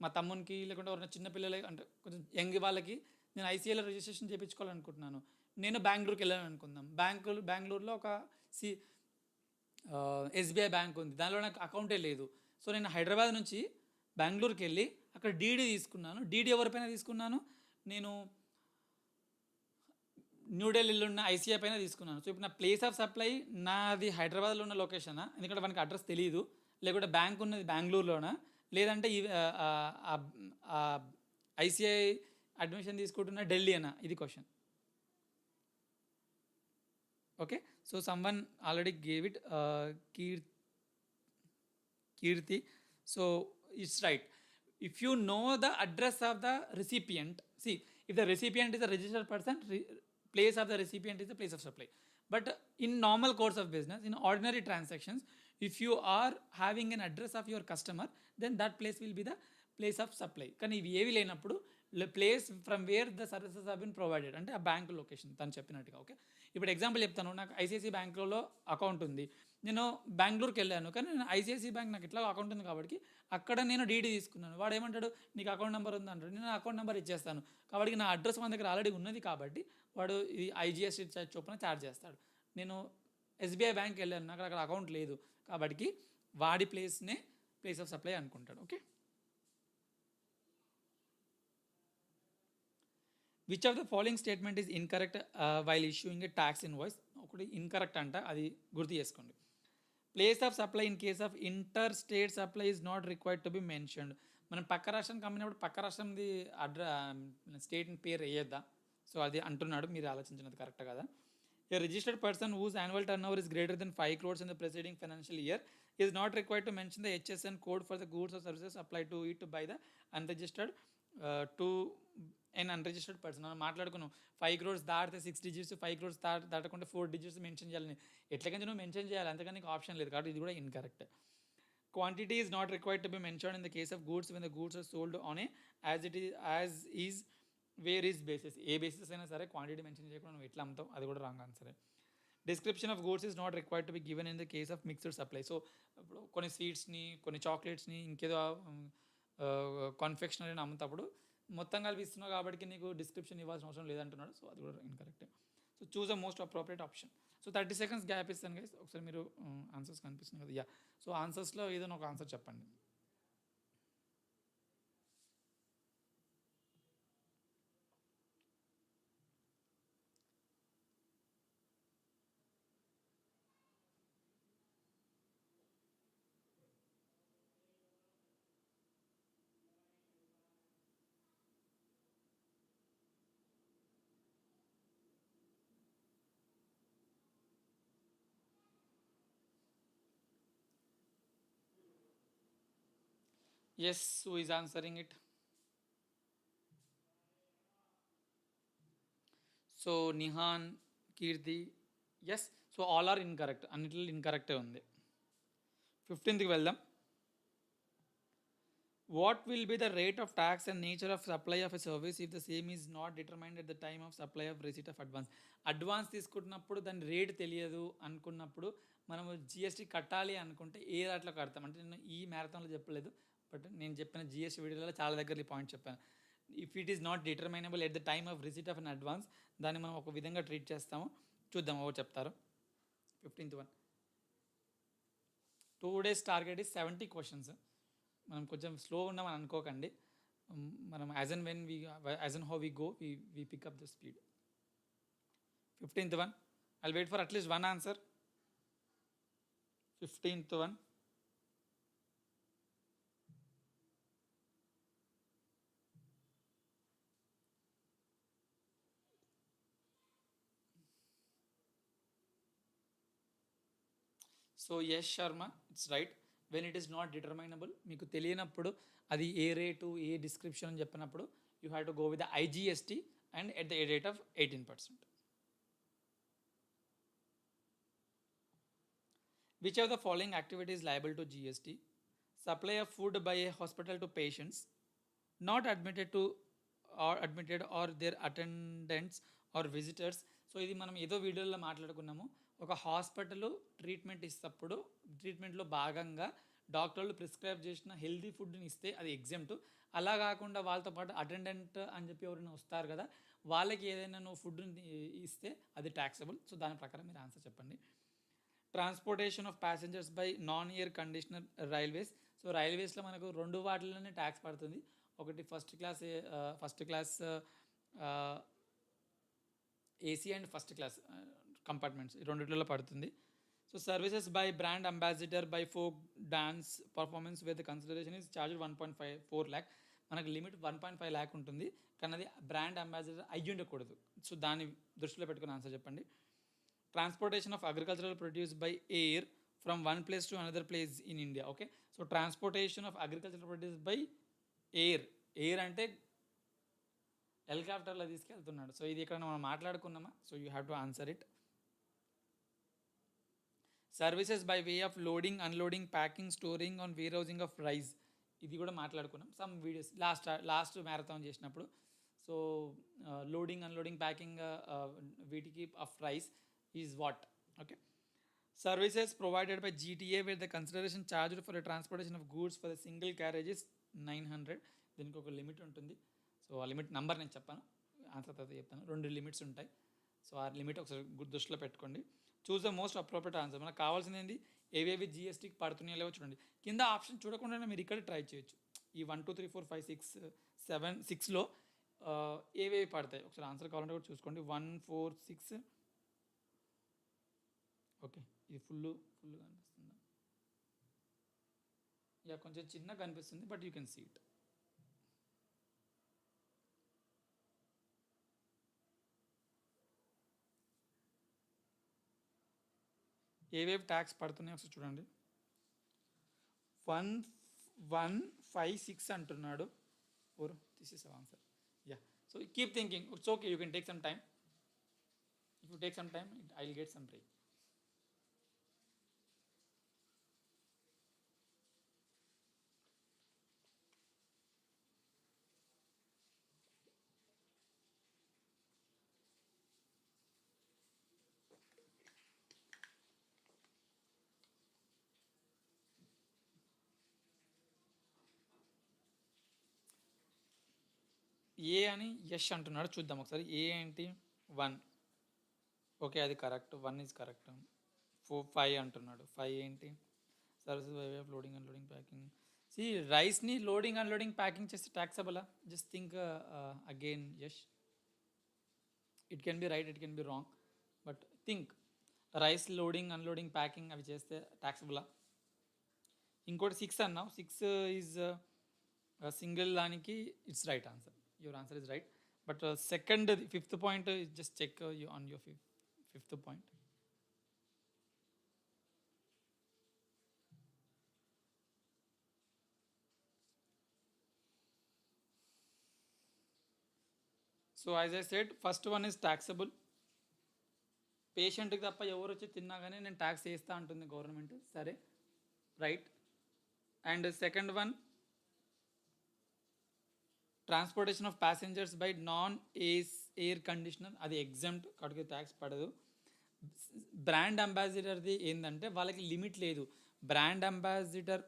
మా తమ్మునికి లేకుంటే ఎవరైనా చిన్నపిల్లలకి అంటే కొంచెం యంగ్ వాళ్ళకి నేను ఐసీఐలో రిజిస్ట్రేషన్ చేయించుకోవాలనుకుంటున్నాను. నేను బెంగళూరుకి వెళ్ళాను అనుకుందాం. బెంగళూరులో ఒక ఎస్బీఐ బ్యాంక్ ఉంది, దానిలో నాకు అకౌంటే లేదు. సో నేను హైదరాబాద్ నుంచి బెంగళూరుకి వెళ్ళి అక్కడ డీడీ తీసుకున్నాను. డీడీ ఎవరిపైన తీసుకున్నాను? నేను న్యూఢిల్లీలో ఉన్న ఐసీఐ పైన తీసుకున్నాను. సో ఇప్పుడు నా ప్లేస్ ఆఫ్ సప్లై నాది హైదరాబాద్లో ఉన్న లొకేషనా, ఎందుకంటే మనకి అడ్రస్ తెలియదు, లేకుంటే బ్యాంక్ ఉన్నది బెంగళూరులోనా, లేదంటే ఐసీఐ అడ్మిషన్ తీసుకుంటున్న ఢిల్లీ అనా, ఇది question. Okay, so someone already gave it, Keerthi. So it's right. If you know the address of the recipient, see, if the recipient is a registered person, place of the recipient is the place of supply. But in normal course of business, in ordinary transactions, if you are having an address of your customer, then that place will be the place of supply. కానీ ఇవి ఏవి లేనప్పుడు place from where the services have been provided అంటే ఆ bank location తను చెప్పినట్టుగా. Okay, ఇప్పుడు example చెప్తాను. నాకు ఐసిఐసి బ్యాంకులో అకౌంట్ ఉంది, నేను బెంగళూరుకి వెళ్ళాను, కానీ నేను ఐసిఐసి బ్యాంక్ నాకు ఇట్లా అకౌంట్ ఉంది కాబట్టి అక్కడ నేను డీడీ తీసుకున్నాను. వాడు ఏమంటాడు, నీకు అకౌంట్ నెంబర్ ఉంది అంటాడు, నేను అకౌంట్ నెంబర్ ఇచ్చేస్తాను. కాబట్టి నా అడ్రస్ మన దగ్గర ఆల్రెడీ ఉన్నది కాబట్టి వాడు ఇది IGST చొప్పున ఛార్జ్ చేస్తాడు. నేను ఎస్బీఐ బ్యాంక్కి వెళ్ళాను, నాకు అక్కడ అకౌంట్ లేదు కాబట్టి వాడి ప్లేస్నే ప్లేస్ ఆఫ్ సప్లై అనుకుంటాడు. Okay, which of the following statement is incorrect while issuing A tax invoice. ఒకటి ఇన్కరెక్ట్ అంట, అది గుర్తు చేసుకోండి. Place of supply in case of inter state supply is not required to be mentioned. మనం పక్క రాష్ట్రానికి అమ్మినప్పుడు పక్క రాష్ట్రంది స్టేట్ పేరు వేయద్దా? సో అది అంటున్నాడు, మీరు ఆలోచించినది కరెక్ట్ కదా. A registered person whose annual turnover is greater than 5 crores in the preceding financial year is not required to mention the HSN code for the goods or services applied to it by the unregistered to an unregistered person. మనం మాట్లాడుకున్నాం 5 crores దాటితే 6 digits, 5 crores దాటకుంటే 4 digits mention చేయాలని. ఎట్లకంటే నువ్వు mention చేయాలి, అంతకని నీకు option లేదు, కాబట్టి ఇది కూడా incorrect. Quantity is not required to be mentioned in the case of goods when the goods are sold on a as is where is basis. A basis అయినా సరే క్వాంటిటీ మెన్షన్ చేయకుండా నువ్వు ఎట్లా అమ్ముతావు, అది కూడా రాంగ్ ఆన్సరే. Description of goods is not required to be given in the case of mixed supply. So ఇప్పుడు కొన్ని స్వీట్స్ని, కొన్ని చాక్లెట్స్ని, ఇంకేదో కాన్ఫెక్షనరీని అమ్ముతప్పుడు మొత్తం కలిపి ఇస్తున్నావు కాబట్టి నీకు డిస్క్రిప్షన్ ఇవ్వాల్సిన అవసరం లేదంటున్నాడు. సో అది కూడా incorrect. So choose the most appropriate option. So 30 seconds gap ఇస్తాను గైస్, ఒకసారి మీరు ఆన్సర్స్ కనిపిస్తుంది కదా. యా, సో ఆన్సర్స్లో ఏదైనా ఒక ఆన్సర్ చెప్పండి. Yes, who is answering it? So Nihan, Keerthi, S. So all are incorrect, అన్నిట్లో ఇన్కరెక్టే ఉంది. 15th వెళ్దాం. What will be the rate of tax and nature of supply of a service if the same is not determined at the time of supply of receipt of advance. Advance తీసుకుంటున్నప్పుడు దాని rate తెలియదు అనుకున్నప్పుడు మనము GST కట్టాలి అనుకుంటే ఏ దాంట్లో కడతాం అంటే, నేను ఈ మ్యారథాన్లో చెప్పలేదు, బట్ నేను చెప్పిన జిఎస్టీ వీడియోలో చాలా దగ్గర ఈ పాయింట్ చెప్పాను. If it is not determinable at the time of receipt of an advance, దాన్ని మనం ఒక విధంగా ట్రీట్ చేస్తాము. చూద్దాం ఎవరు చెప్తారు. 15th one. 2 days target is 70 questions. మనం కొంచెం స్లో ఉన్నామని అనుకోకండి. మనం as and when as and how we go we pick up the speed. 15th one. I'll wait for at least one answer. 15th one. So Yash Sharma, it's right. When it is not determinable, మీకు తెలియనప్పుడు అది ఏ rate ఏ description అని చెప్పినప్పుడు you have to go with the IGST and at the rate of 18%. Which of the following activity is liable to GST? Supply of food by a hospital to patients not admitted or their attendants or visitors. So ఇది మనం ఏదో వీడియోలో మాట్లాడుకున్నాము. ఒక hospital treatment ఇస్తప్పుడు ట్రీట్మెంట్లో భాగంగా డాక్టర్లు prescribe చేసిన healthy ఫుడ్ని ఇస్తే అది ఎగ్జామ్ట్. అలా కాకుండా వాళ్ళతో పాటు అటెండెంట్ అని చెప్పి ఎవరైనా వస్తారు కదా, వాళ్ళకి ఏదైనా నువ్వు ఫుడ్ని ఇస్తే అది ట్యాక్సబుల్. సో దాని ప్రకారం మీరు ఆన్సర్ చెప్పండి. Transportation of passengers by non air conditioner railways. So రైల్వేస్లో మనకు 2 వాటిలోనే ట్యాక్స్ పడుతుంది. ఒకటి first class AC and first class compartments, ఈ రెండిట్లో పడుతుంది. So services by brand ambassador by folk dance performance with consideration is charge 1.4 lakh. మనకు limit 1.5 lakh ఉంటుంది, కానీ అది బ్రాండ్ అంబాసిడర్ అయ్యి ఉండకూడదు. సో దాన్ని దృష్టిలో పెట్టుకుని ఆన్సర్ చెప్పండి. Transportation of agricultural produce by air from one place to another place in India. Okay, so transportation of agricultural produce by air అంటే హెలికాప్టర్లో తీసుకెళ్తున్నాడు. సో ఇది ఇక్కడ మనం మాట్లాడుకున్నామా? So you have to answer it. Services by way of loading, unloading, packing, storing on warehousing of rice, ఇది కూడా మాట్లాడుకున్నాం సమ్ వీడియోస్ లాస్ట్ మ్యారథాన్ చేసినప్పుడు. సో లోడింగ్, అన్లోడింగ్, ప్యాకింగ్ వీటికి of rice is what? Okay. Services provided by GTA with the consideration charged for the transportation of goods for the single carriage is 900. దీనికి ఒక limit ఉంటుంది. So ఆ limit number నేను చెప్పాను, answer తర్వాత చెప్తాను. 2 limits ఉంటాయి. సో ఆ లిమిట్ ఒకసారి దృష్టిలో పెట్టుకోండి. Choose the most appropriate answer. మనకు కావాల్సింది ఏంది, ఏవేవి జిఎస్టీకి పడుతున్నాయో లేవో చూడండి. కింద ఆప్షన్ చూడకుండానే మీరు ఇక్కడ ట్రై చేయొచ్చు. ఈ 1 2 3 4 5 6 7 6లో ఏవేవి పడతాయి ఒకసారి ఆన్సర్ కావాలంటే కూడా చూసుకోండి. 1 4 6. ఓకే, ఇది ఫుల్గా కనిపిస్తుందా? యా, కొంచెం చిన్నగా కనిపిస్తుంది, but you can see it. ఏవేవి ట్యాక్స్ పడుతున్నాయి ఒకసారి చూడండి. 1 1 5 6 అంటున్నాడు. Or this is answer. Yeah, so keep thinking. It's okay, you can take some time. If you take some time, I will get some break. A అని యష్ అంటున్నాడు, చూద్దాం ఒకసారి. ఏ ఏంటి? 1. ఓకే, అది కరెక్ట్. 1 is correct. 5 అంటున్నాడు. 5 ఏంటి? Services by way of loading unloading packing. C, రైస్ని loading unloading packing చేస్తే ట్యాక్సబులా? Just think again Yash. It can be right, it can be wrong, but think. Rice loading unloading packing అవి చేస్తే ట్యాక్సబులా? ఇంకోటి 6 అన్నావు. 6 ఈజ్ సింగిల్ దానికి it's right answer. Your answer is right. But second 5th point just check on your 5th point. So as I said, first one is taxable. పేషెంట్కి తప్ప ఎవరు వచ్చి తిన్నా కానీ నేను ట్యాక్స్ వేస్తా అంటుంది గవర్నమెంట్. సరే, right. And second one, transportation of passengers by non air conditioner, అది ఎగ్జామ్ట్, కాడికి ట్యాక్స్ పడదు. బ్రాండ్ అంబాసిడర్ది ఏంటంటే వాళ్ళకి లిమిట్ లేదు. Brand ambassador,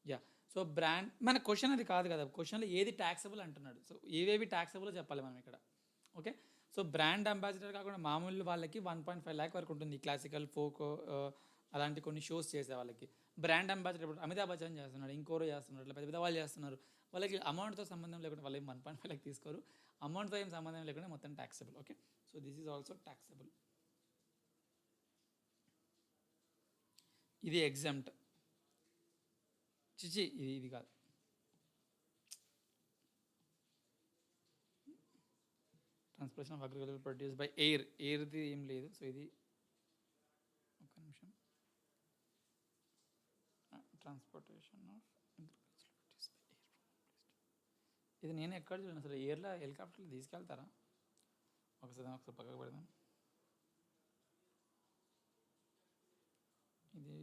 yeah. So brand, మన క్వశ్చన్ అది కాదు కదా, క్వశ్చన్లో ఏది ట్యాక్సబుల్ అంటున్నాడు. సో ఏవేవి ట్యాక్సబుల్ చెప్పాలి మనం ఇక్కడ. ఓకే, సో బ్రాండ్ అంబాసిడర్ కాకుండా మామూలు వాళ్ళకి 1.5 lakh వరకు ఉంటుంది. క్లాసికల్, ఫోక్ అలాంటి కొన్ని షోస్ చేసే వాళ్ళకి. బ్రాండ్ అంబాసిడర్ ఇప్పుడు అమితాబ్ బచ్చన్ చేస్తున్నాడు, ఇంకోరు చేస్తున్నాడు, ఇట్లా పెద్ద పెద్ద వాళ్ళు చేస్తున్నారు. వాళ్ళకి అమౌంట్తో సంబంధం లేకుండా వాళ్ళు 1.5 lakh తీసుకోరు. అమౌంట్తో ఏం సంబంధం లేకుండా మొత్తం taxable. Okay, so this is also taxable. ఇది ఎగ్జామ్ట్. చిచి, ఇది కాదు. Transportation of agriculture produce by air, ఎయిర్ది ఏం లేదు. సో ఇది ఒక నిమిషం. Transportation of agriculture produce by air. ఇది నేను ఎక్కడ చూడండి అసలు, ఎయిర్లో హెలికాప్టర్లో తీసుకెళ్తారా? ఒకసారి పక్కకు పెడదాం. ఇది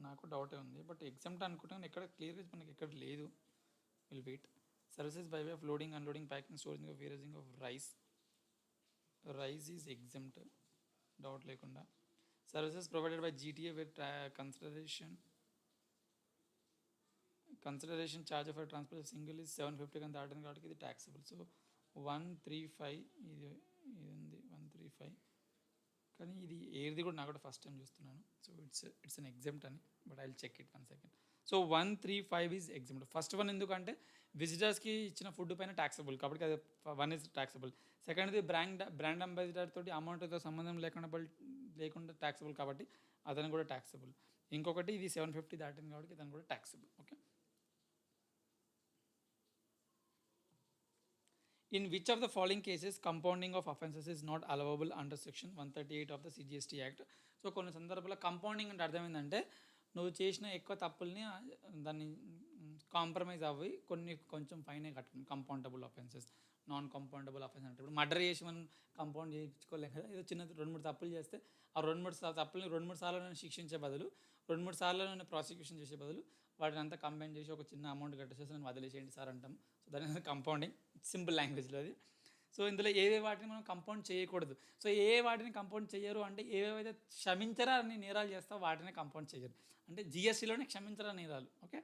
నాకు డౌటే ఉంది, బట్ ఎగ్జామ్ట్ అనుకుంటాను. ఎక్కడ క్లియర్గా మనకి ఎక్కడ లేదు. Will wait. Services by way of loading unloading packing storing of warehousing of rice. Rice is exempt, doubt లేకుండా. Services provided by GTA with consideration charge for transport single is 750 కానీ దాటిన కాబట్టి ఇది ట్యాక్సబుల్. సో 135 ఇది ఉంది 135. కానీ ఇది ఏది కూడా నాకు కూడా ఫస్ట్ టైం చూస్తున్నాను. సో ఇట్స్ అన్ ఎగ్జామ్ట్ అని, but I will check it 1 second. So 135 is exempt. First one ఎందుకంటే విజిటర్స్కి ఇచ్చిన ఫుడ్ పైన ట్యాక్సబుల్ కాబట్టి అది 1 ఈజ్ ట్యాక్సబుల్. సెకండ్ది బ్రాండ్ అంబాసిడర్ తోటి అమౌంట్తో సంబంధం లేకుండా ట్యాక్సబుల్ కాబట్టి అతను కూడా ట్యాక్సబుల్. ఇంకొకటి ఇది 750 దాటింది కాబట్టి అతను కూడా taxable. Okay, in which of the following cases compounding of offences is not allowable under section 138 of the CGST Act? So కొన్ని సందర్భాల్లో కంపౌండింగ్ అంటే అర్థం ఏంటంటే నువ్వు చేసిన ఎక్కువ తప్పుల్ని దాన్ని కాంప్రమైజ్ అవ్వి కొంచెం ఫైనే కట్టుకుని. Compoundable offences, non compoundable offence అంటే ఇప్పుడు మర్డర్ చేసి మనం కంపౌండ్ చేయించుకోలేం కదా. ఏదో చిన్న 2-3 తప్పులు చేస్తే ఆ 2-3 తప్పుల్ని 2-3 సార్లు శిక్షించే బదులు 2-3 సార్లు ప్రాసిక్యూషన్ చేసే బదులు వాటిని అంతా కంబైన్ చేసి ఒక చిన్న అమౌంట్ కట్టేసేసి నేను వదిలేసేయండి సార్ అంటాం. సో దాని కంపౌండింగ్, సింపుల్ లాంగ్వేజ్లో అది. సో ఇందులో ఏవే వాటిని మనం కంపౌండ్ చేయకూడదు. సో ఏ వాటిని కంపౌండ్ చేయరు అంటే ఏవేవైతే క్షమించరా అని నేరాలు చేస్తావు వాటిని కంపౌండ్ చేయరు. అంటే జిఎస్టీలోనే క్షమించరా నేరాలు. Okay,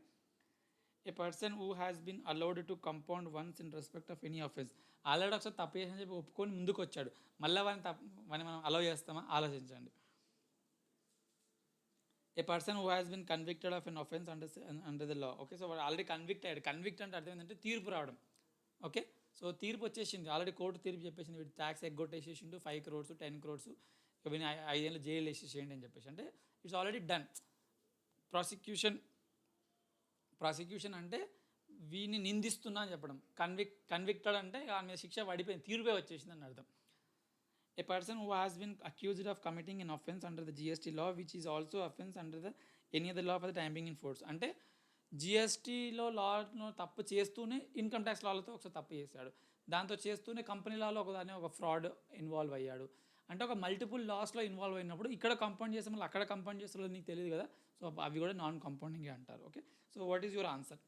a person who has been allowed to compound once in respect of any offence. Already ఒకసారి తప్పు చేసిన చెప్పి ఒప్పుకొని ముందుకు వచ్చాడు, మళ్ళీ వాడిని మనం అలౌ చేస్తామా? ఆలోచించండి. A person who has been convicted of an offence under the law. Okay, so వాడు ఆల్రెడీ కన్విక్ట్ అయ్యాడు. కన్విక్ట్ అంటే అర్థం ఏంటంటే తీర్పు రావడం. ఓకే, సో తీర్పు వచ్చేసింది, ఆల్రెడీ కోర్టు తీర్పు చెప్పేసింది, వీడు ట్యాక్స్ ఎగ్గొట్టేసేసిండు 5 crores 10 crores, వీని 5 ఏళ్ళు జైలు వేసేసేయండి అని చెప్పేసి. అంటే ఇట్స్ ఆల్రెడీ డన్. ప్రాసిక్యూషన్ అంటే వీని నిందిస్తున్నా అని చెప్పడం. కన్విక్టెడ్ అంటే ఆమె మీద శిక్ష పడిపోయింది, తీర్పే వచ్చేసింది అని అర్థం. A person who has been accused of committing an offence under the GST law which is also offence under the any other law for the time being in force. అంటే జిఎస్టీలో లాను తప్పు చేస్తూనే ఇన్కమ్ ట్యాక్స్ లాలతో ఒకసారి తప్పు చేశాడు, దాంతో చేస్తూనే company లాలో ఒక fraud involve అయ్యాడు. అంటే ఒక మల్టిపుల్ లాస్లో ఇన్వాల్వ్ అయినప్పుడు ఇక్కడ కంపౌండ్ చేసే మళ్ళీ అక్కడ కంపౌండ్ చేసే నీకు తెలియదు కదా, సో అవి కూడా నాన్ కంపౌండింగ్ అంటారు. Okay, so what is your answer?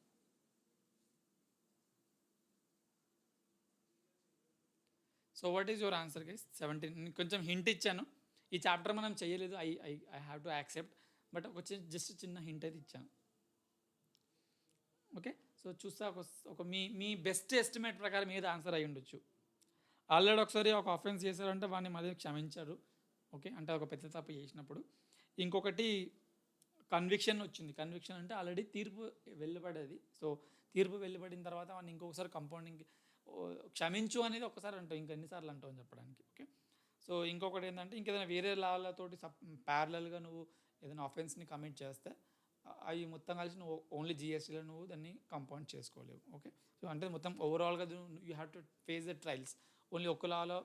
So what is your answer guys? 17. కొంచెం హింట్ ఇచ్చాను, ఈ చాప్టర్ మనం చేయలేదు, I I I have to accept, but just చిన్న హింట్ అయితే ఇచ్చాను. ఓకే, సో చూస్తా ఒక మీ బెస్ట్ ఎస్టిమేట్ ప్రకారం ఏది ఆన్సర్ అయి ఉండొచ్చు. ఆల్రెడీ ఒకసారి ఒక ఆఫెన్స్ చేశారంటే వాడిని మళ్ళీ క్షమించారు. ఓకే, అంటే ఒక పెద్ద తప్పు చేసినప్పుడు. ఇంకొకటి కన్విక్షన్ వచ్చింది. కన్విక్షన్ అంటే ఆల్రెడీ తీర్పు వెళ్ళబడేది. సో తీర్పు వెళ్ళబడిన తర్వాత వాడిని ఇంకొకసారి కంపౌండింగ్ క్షమించు అనేది ఒకసారి అంటావు, ఇంకా ఎన్నిసార్లు అంటావు అని చెప్పడానికి. ఓకే, సో ఇంకొకటి ఏంటంటే ఇంకేదైనా వేరే లాలతోటి ప్యారలల్గా నువ్వు ఏదైనా ఆఫెన్స్ని కమిట్ చేస్తే అవి మొత్తం కలిసి నువ్వు ఓన్లీ జిఎస్టీలో నువ్వు దాన్ని కంపౌండ్ చేసుకోలేవు. ఓకే, సో అంటే మొత్తం ఓవరాల్గా you have to face the trials. Only ఒక లాలో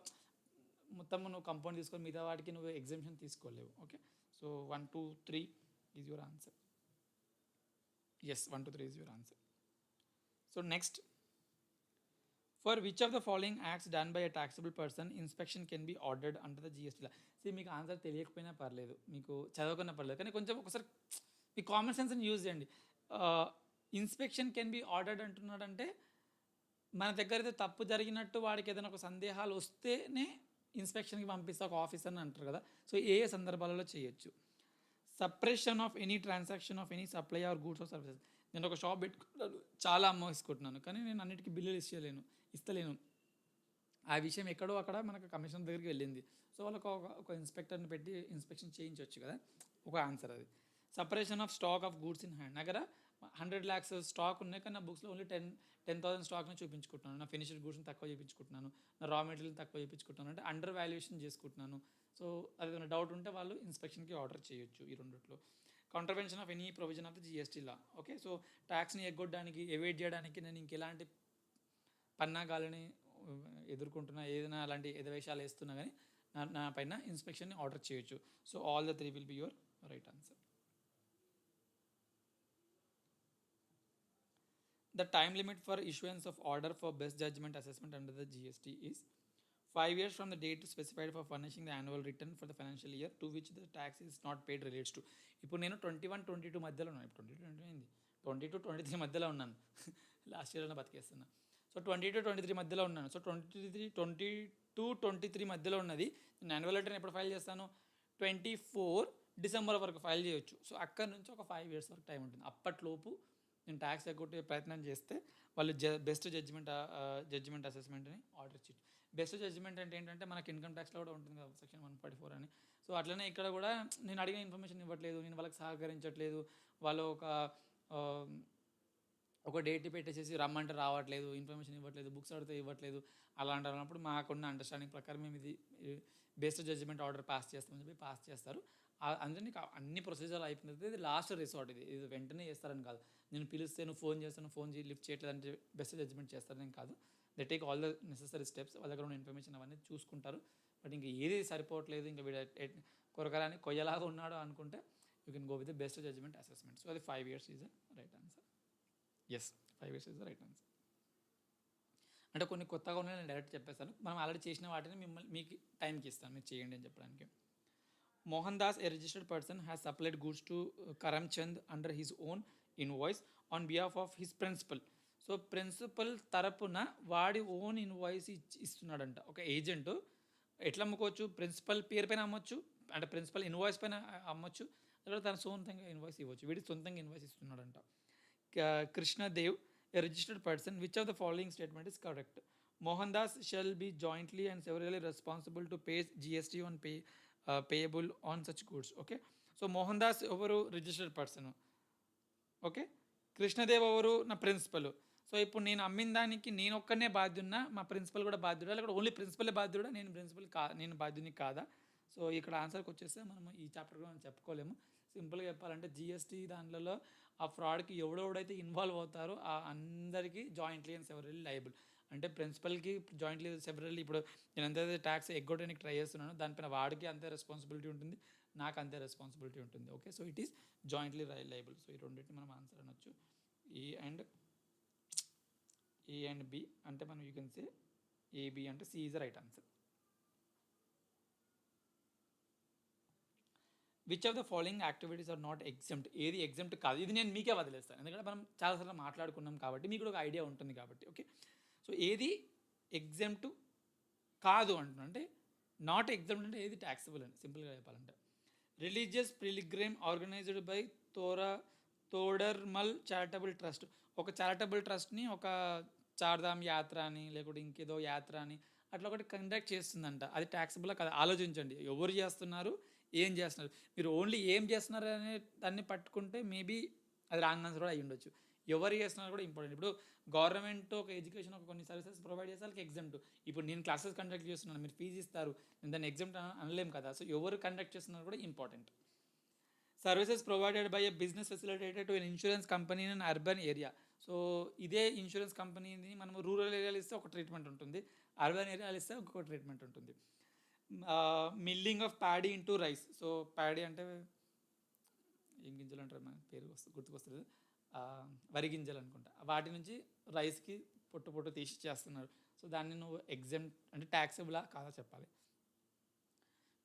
మొత్తం నువ్వు కంపౌండ్ తీసుకొని మిగతా వాటికి నువ్వు ఎగ్జామ్షన్ తీసుకోలేవు. Okay, so 1 2 3 is your answer. Yes, 1 2 3 is your answer. So next, for which of the following acts done by a taxable person inspection can be ordered under the GST law. So మీకు answer తెలియకపోయినా పర్లేదు, మీకు చదవకున్నా పర్లేదు, కానీ కొంచెం ఒకసారి మీ common సెన్స్ని use చేయండి. ఇన్స్పెక్షన్ కెన్ బి ఆర్డర్డ్ అంటున్నాడంటే మన దగ్గర అయితే తప్పు జరిగినట్టు వాడికి ఏదైనా ఒక సందేహాలు వస్తేనే ఇన్స్పెక్షన్కి పంపిస్తే ఒక ఆఫీసర్ని అంటారు కదా. సో ఏ సందర్భాలలో చేయొచ్చు? Suppression of any transaction of any supply or goods or services. నేను ఒక షాప్ పెట్టుకుంటాను, చాలా అమ్మేసుకుంటున్నాను, కానీ నేను అన్నిటికీ బిల్లులు ఇస్తలేను. ఆ విషయం ఎక్కడో అక్కడ మనకు కమిషన్ దగ్గరికి వెళ్ళింది. సో వాళ్ళకు ఒక ఇన్స్పెక్టర్ని పెట్టి ఇన్స్పెక్షన్ చేయించవచ్చు కదా, ఒక ఆన్సర్ అది. Separation of stock of goods in hand. దగ్గర 100 lakhs స్టాక్ ఉన్నాయి, కానీ నా బుక్స్లో ఓన్లీ 10,000 స్టాక్ని చూపించుకుంటున్నాను, నా ఫినిష్డ్ గూడ్స్ని తక్కువ చూపించుకుంటున్నాను, నా రా మెటీరియల్ తక్కువ చూపించుకుంటున్నాను, అంటే అండర్ వాల్యుయేషన్ చేసుకుంటున్నాను. సో అది డౌట్ ఉంటే వాళ్ళు ఇన్స్పెక్షన్కి ఆర్డర్ చేయొచ్చు. ఈ రెండిట్లో contravention of any provision of the GST law. Okay, so ట్యాక్స్ని ఎగ్గొట్టడానికి ఎవేట్ చేయడానికి నేను ఇంకెలాంటి పన్నాగాలని ఎదుర్కొంటున్నా, ఏదైనా అలాంటి ఎదవేషాలు వేస్తున్నా కానీ నా పైన ఇన్స్పెక్షన్ని ఆర్డర్ చేయొచ్చు. So all the 3 will be your right answer. The time limit for issuance of order for best judgment assessment under the GST is 5 years from the date specified for furnishing the annual return for the financial year to which the tax is not paid relates to. ఇప్పుడు నేను 21-22 మధ్యలో ఉన్నాను. ఇప్పుడు 22-23 మధ్యలో ఉన్నాను. Last ఇయర్లో బతికేస్తున్నా. So 22-23 మధ్యలో ఉన్నాను. సో 22-23 మధ్యలో ఉన్నది. నేను యాన్యువల్ రిటర్న్ ఎప్పుడు ఫైల్ చేస్తాను? 24 డిసెంబర్ వరకు ఫైల్ చేయొచ్చు. సో అక్కడ నుంచి ఒక 5 years వరకు టైం ఉంటుంది. అప్పట్లోపు నేను ట్యాక్స్ ఎగ్గొట్టే ప్రయత్నం చేస్తే వాళ్ళు బెస్ట్ జడ్జిమెంట్ అసెస్మెంట్ని ఆర్డర్ చేయొచ్చు. బెస్ట్ జడ్జిమెంట్ అంటే ఏంటంటే మనకి ఇన్కమ్ ట్యాక్స్లో కూడా ఉంటుంది కదా, సెక్షన్ 144 అని. సో అట్లనే ఇక్కడ కూడా నేను అడిగిన ఇన్ఫర్మేషన్ ఇవ్వట్లేదు, నేను వాళ్ళకి సహకరించట్లేదు, వాళ్ళు ఒక డేట్ పెట్టేసేసి రమ్మంటే రావట్లేదు, ఇన్ఫర్మేషన్ ఇవ్వట్లేదు, బుక్స్ అడిగితే ఇవ్వట్లేదు, అలాంటి అన్నప్పుడు మాకున్న అండర్స్టాండింగ్ ప్రకారం మేము ఇది బెస్ట్ జడ్జిమెంట్ ఆర్డర్ పాస్ చేస్తామని చెప్పి పాస్ చేస్తారు. అందుకని అన్ని ప్రొసీజర్ అయిపోయిన తర్వాత ఇది లాస్ట్ రిసార్ట్. ఇది వెంటనే చేస్తారని కాదు, నేను పిలిస్తే నువ్వు ఫోన్ చేస్తాను, ఫోన్ చేసి లిఫ్ట్ చేయట్లేదు అంటే బెస్ట్ జడ్జిమెంట్ చేస్తారని కాదు. They take all the necessary steps, వాళ్ళ దగ్గర ఉన్న ఇన్ఫర్మేషన్ అవన్నీ చూసుకుంటారు. బట్ ఇంకా ఏది సరిపోవట్లేదు, ఇంకా వీడు కొరకరాని కొయ్యలాగా ఉన్నాడు అనుకుంటే you can go with the best judgement assessment. So అది 5 years is the right answer. Yes, 5 years is the right answer. అంటే కొన్ని కొత్తగా ఉన్నాయి, నేను డైరెక్ట్ చెప్పేస్తాను. మనం ఆల్రెడీ చేసిన వాటిని మీకు టైంకి ఇస్తాను, మీరు చేయండి అని చెప్పడానికి. Mohan Das, a registered person, has supplied goods to Karam Chand under his own invoice on behalf of his principal. So principal తరపున వాడి ఓన్ ఇన్వాయిస్ ఇస్తున్నాడంట ఒక ఏజెంట్. ఎట్లా అమ్ముకోవచ్చు? ప్రిన్సిపల్ పేరు పైన అమ్మొచ్చు, అంటే ప్రిన్సిపల్ ఇన్వాయిస్ పైన అమ్మొచ్చు, లేదా తన సొంతంగా ఇన్వాయిస్ ఇవ్వచ్చు. వీడి సొంతంగా ఇన్వాయిస్ ఇస్తున్నాడంట. Krishnadev, a registered person, which of the following statement is correct? Mohan Das shall be jointly and severally responsible to pay GST on payable on such goods. Okay, so Mohan Das ఎవరు? Registered person. ఓకే, కృష్ణదేవ్ ఎవరు? నా principal. So ఇప్పుడు నేను అమ్మిన దానికి నేను ఒక్కనే బాధ్యున్నా, మా ప్రిన్సిపల్ కూడా బాధ్యుడా, లేకపోతే ఓన్లీ ప్రిన్సిపలే బాధ్యుడా, నేను బాధ్యుని కాదా? సో ఇక్కడ ఆన్సర్కి వచ్చేస్తే మనం ఈ చాప్టర్ కూడా మనం చెప్పుకోలేము. సింపుల్గా చెప్పాలంటే GST దాంట్లో ఆ ఫ్రాడ్కి ఎవడెవడైతే ఇన్వాల్వ్ అవుతారో ఆ అందరికీ జాయింట్లీ అండ్ సెవరల్లీ లయబుల్. అంటే ప్రిన్సిపల్కి జాయింట్లీ సెవరల్లీ, ఇప్పుడు నేను ఎంతైతే ట్యాక్స్ ఎగ్గొట్టడానికి ట్రై చేస్తున్నానో దానిపైన వాడికి అంతే రెస్పాన్సిబిలిటీ ఉంటుంది, నాకు అంతే రెస్పాన్సిబిలిటీ ఉంటుంది. Okay, so it is jointly liable. So ఈ రెండింటిని మనం ఆన్సర్ అనొచ్చు. ఏ అండ్ బి అంటే మనం యూ కెన్ సే AB అంటే C is the right answer. Which of the following activities are not exempt? ఏది ఎగ్జెంప్ట్ కాదు, ఇది నేను మీకే వదిలేస్తాను, ఎందుకంటే మనం చాలాసార్లు మాట్లాడుకున్నాం కాబట్టి మీకు కూడా ఒక ఐడియా ఉంటుంది కాబట్టి. ఓకే, సో ఏది ఎగ్జెంప్ట్ కాదు అంటున్నా, అంటే నాట్ ఎగ్జామ్ట్ అంటే ఏది ట్యాక్సిబుల్ అని సింపుల్గా చెప్పాలంటే. Religious pilgrim organised by Todarmal charitable trust. ఒక చారిటబుల్ ట్రస్ట్ని ఒక చార్ధామ్ యాత్ర అని లేకపోతే ఇంకేదో యాత్ర అని అట్లా ఒకటి కండక్ట్ చేస్తుందంట, అది ట్యాక్సిబుల్ కదా? ఆలోచించండి, ఎవరు చేస్తున్నారు, ఏం చేస్తున్నారు. మీరు ఓన్లీ ఏం చేస్తున్నారు అనే దాన్ని పట్టుకుంటే మేబీ అది రాంగ్ ఆన్సర్ కూడా అయ్యి ఉండొచ్చు. ఎవరు చేస్తున్నారు కూడా ఇంపార్టెంట్. ఇప్పుడు గవర్నమెంట్ ఒక ఎడ్యుకేషన్ ఒక కొన్ని సర్వీసెస్ ప్రొవైడ్ చేస్తే వాళ్ళకి ఎగ్జామ్ట్. ఇప్పుడు నేను క్లాసెస్ కండక్ట్ చేస్తున్నాను, మీరు ఫీజు ఇస్తారు, నేను దాన్ని ఎగ్జామ్ట్ అనలేం కదా. సో ఎవరు కండక్ట్ చేస్తున్నారు కూడా important. Services provided by a business facilitated to an insurance company in urban area. So ఇదే ఇన్సూరెన్స్ కంపెనీని మనం రూరల్ ఏరియాలో ఇస్తే ఒక ట్రీట్మెంట్ ఉంటుంది, అర్బన్ ఏరియాలో ఇస్తే ఇంకొక ట్రీట్మెంట్ ఉంటుంది. Milling of paddy into rice. So paddy అంటే ఏం గింజలు అంటారు, మన పేరు గుర్తుకొస్తుంది, వరి గింజలు అనుకుంటా, వాటి నుంచి రైస్కి పొట్టు తీసి చేస్తున్నారు. సో దాన్ని నువ్వు ఎగ్జామ్ట్ అంటే ట్యాక్సబులా కాదా చెప్పాలి.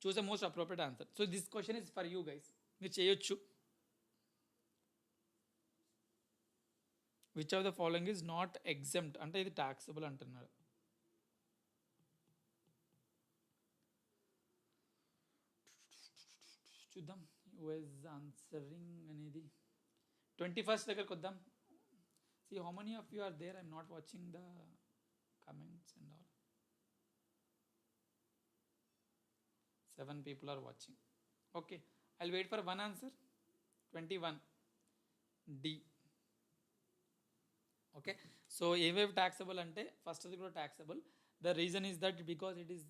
Choose the most appropriate answer. So this question is for you guys, మీరు చేయొచ్చు. Which of the following is not exempt అంటే ఇది ట్యాక్సబుల్ అంటున్నారు. చూద్దాం హూ ఇస్ ఆన్సరింగ్ అనేది. 21st దగ్గరకు వద్దాం. See how many of you are there? I'm not watching the comments and all. 7 people are watching. Okay, I'll wait for one answer. 21 D. Okay, so ఏవేవి taxable అంటే first అది కూడా taxable. The reason is that because it is